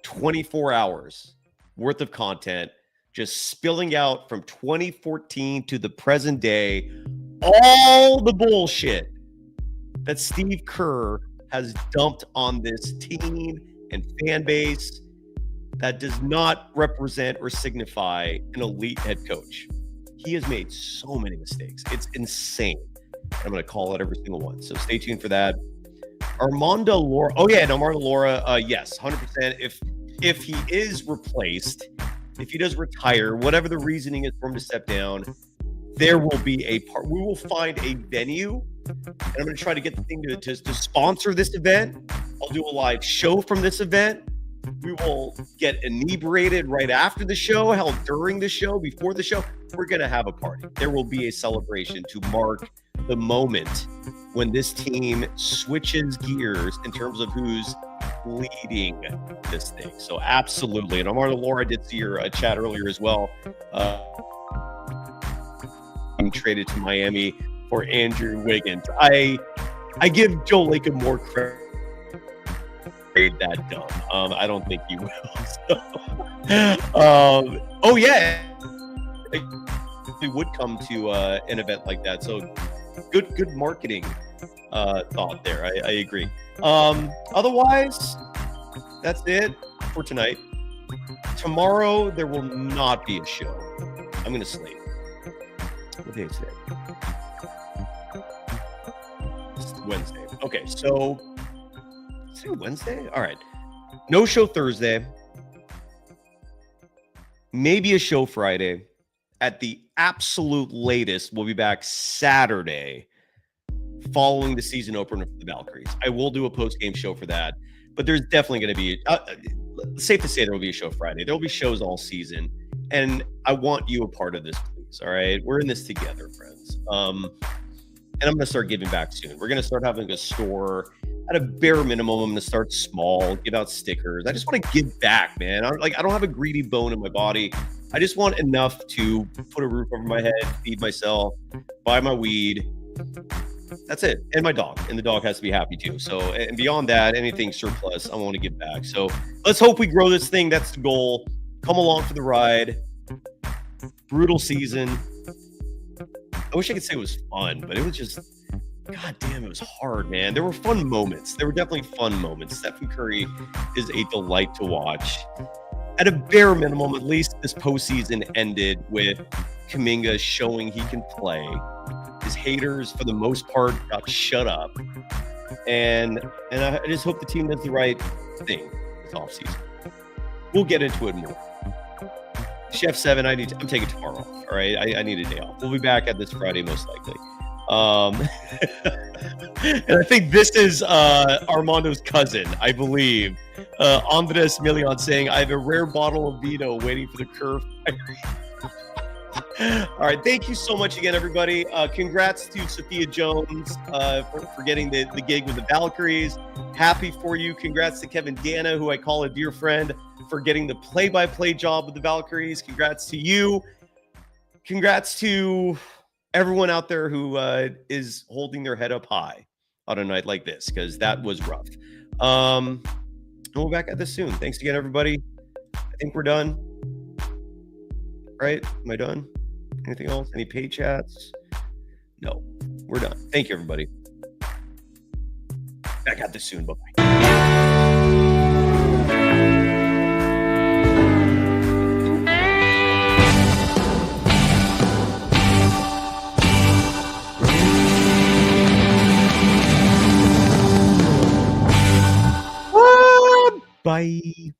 24 hours worth of content just spilling out from 2014 to the present day, all the bullshit that Steve Kerr has dumped on this team and fan base that does not represent or signify an elite head coach. He has made so many mistakes. It's insane. I'm going to call out every single one. So stay tuned for that. Armando Laura. Oh, yeah. Armando Laura. Yes, 100%. If he is replaced, if he does retire, whatever the reasoning is for him to step down, there will be a part. We will find a venue, and I'm going to try to get the thing to sponsor this event. I'll do a live show from this event, We will get inebriated right after the show, hell, during the show, before the show. We're going to have a party. There will be a celebration to mark the moment when this team switches gears in terms of who's leading this thing. So absolutely. And Omar Laura, I did see your chat earlier as well. Being traded to Miami for Andrew Wiggins. I give Joe Lacob more credit. That dumb. I don't think he will. So. Oh yeah, he would come to an event like that. So good marketing thought there. I agree. Otherwise, that's it for tonight. Tomorrow there will not be a show. I'm gonna sleep. What day is today? It's Wednesday. Okay, so. Is it Wednesday? All right. No show Thursday. Maybe a show Friday. At the absolute latest, we'll be back Saturday following the season opener for the Valkyries. I will do a post-game show for that, but there's definitely going to be, safe to say there will be a show Friday. There will be shows all season, and I want you a part of this, please. All right? We're in this together, friends. And I'm going to start giving back soon. We're going to start having a store. At a bare minimum, I'm going to start small, give out stickers. I just want to give back, man. I don't have a greedy bone in my body. I just want enough to put a roof over my head, feed myself, buy my weed. That's it. And my dog. And the dog has to be happy too. So, and beyond that, anything surplus, I want to give back. So let's hope we grow this thing. That's the goal. Come along for the ride. Brutal season. I wish I could say it was fun, but it was just, God damn, it was hard, man. There were fun moments. There were definitely fun moments. Stephen Curry is a delight to watch. At a bare minimum, at least this postseason ended with Kuminga showing he can play. His haters, for the most part, got shut up. And I just hope the team does the right thing this offseason. We'll get into it more. Chef 7, I'm taking tomorrow off. All right, I need a day off. We'll be back at this Friday most likely. And I think this is Armando's cousin, I believe. Andres Milian saying, I have a rare bottle of vino waiting for the Kerr fire. All right, thank you so much again, everybody. Congrats to Sophia Jones for getting the gig with the Valkyries. Happy for you. Congrats to Kevin Dana, who I call a dear friend, for getting the play-by-play job with the Valkyries. Congrats to you. Congrats to everyone out there who is holding their head up high on a night like this, because that was rough. We'll be back at this soon. Thanks again, everybody. I think we're done. Right? Am I done? Anything else? Any pay chats? No, we're done. Thank you, everybody. Back at this soon. Bye-bye. Bye.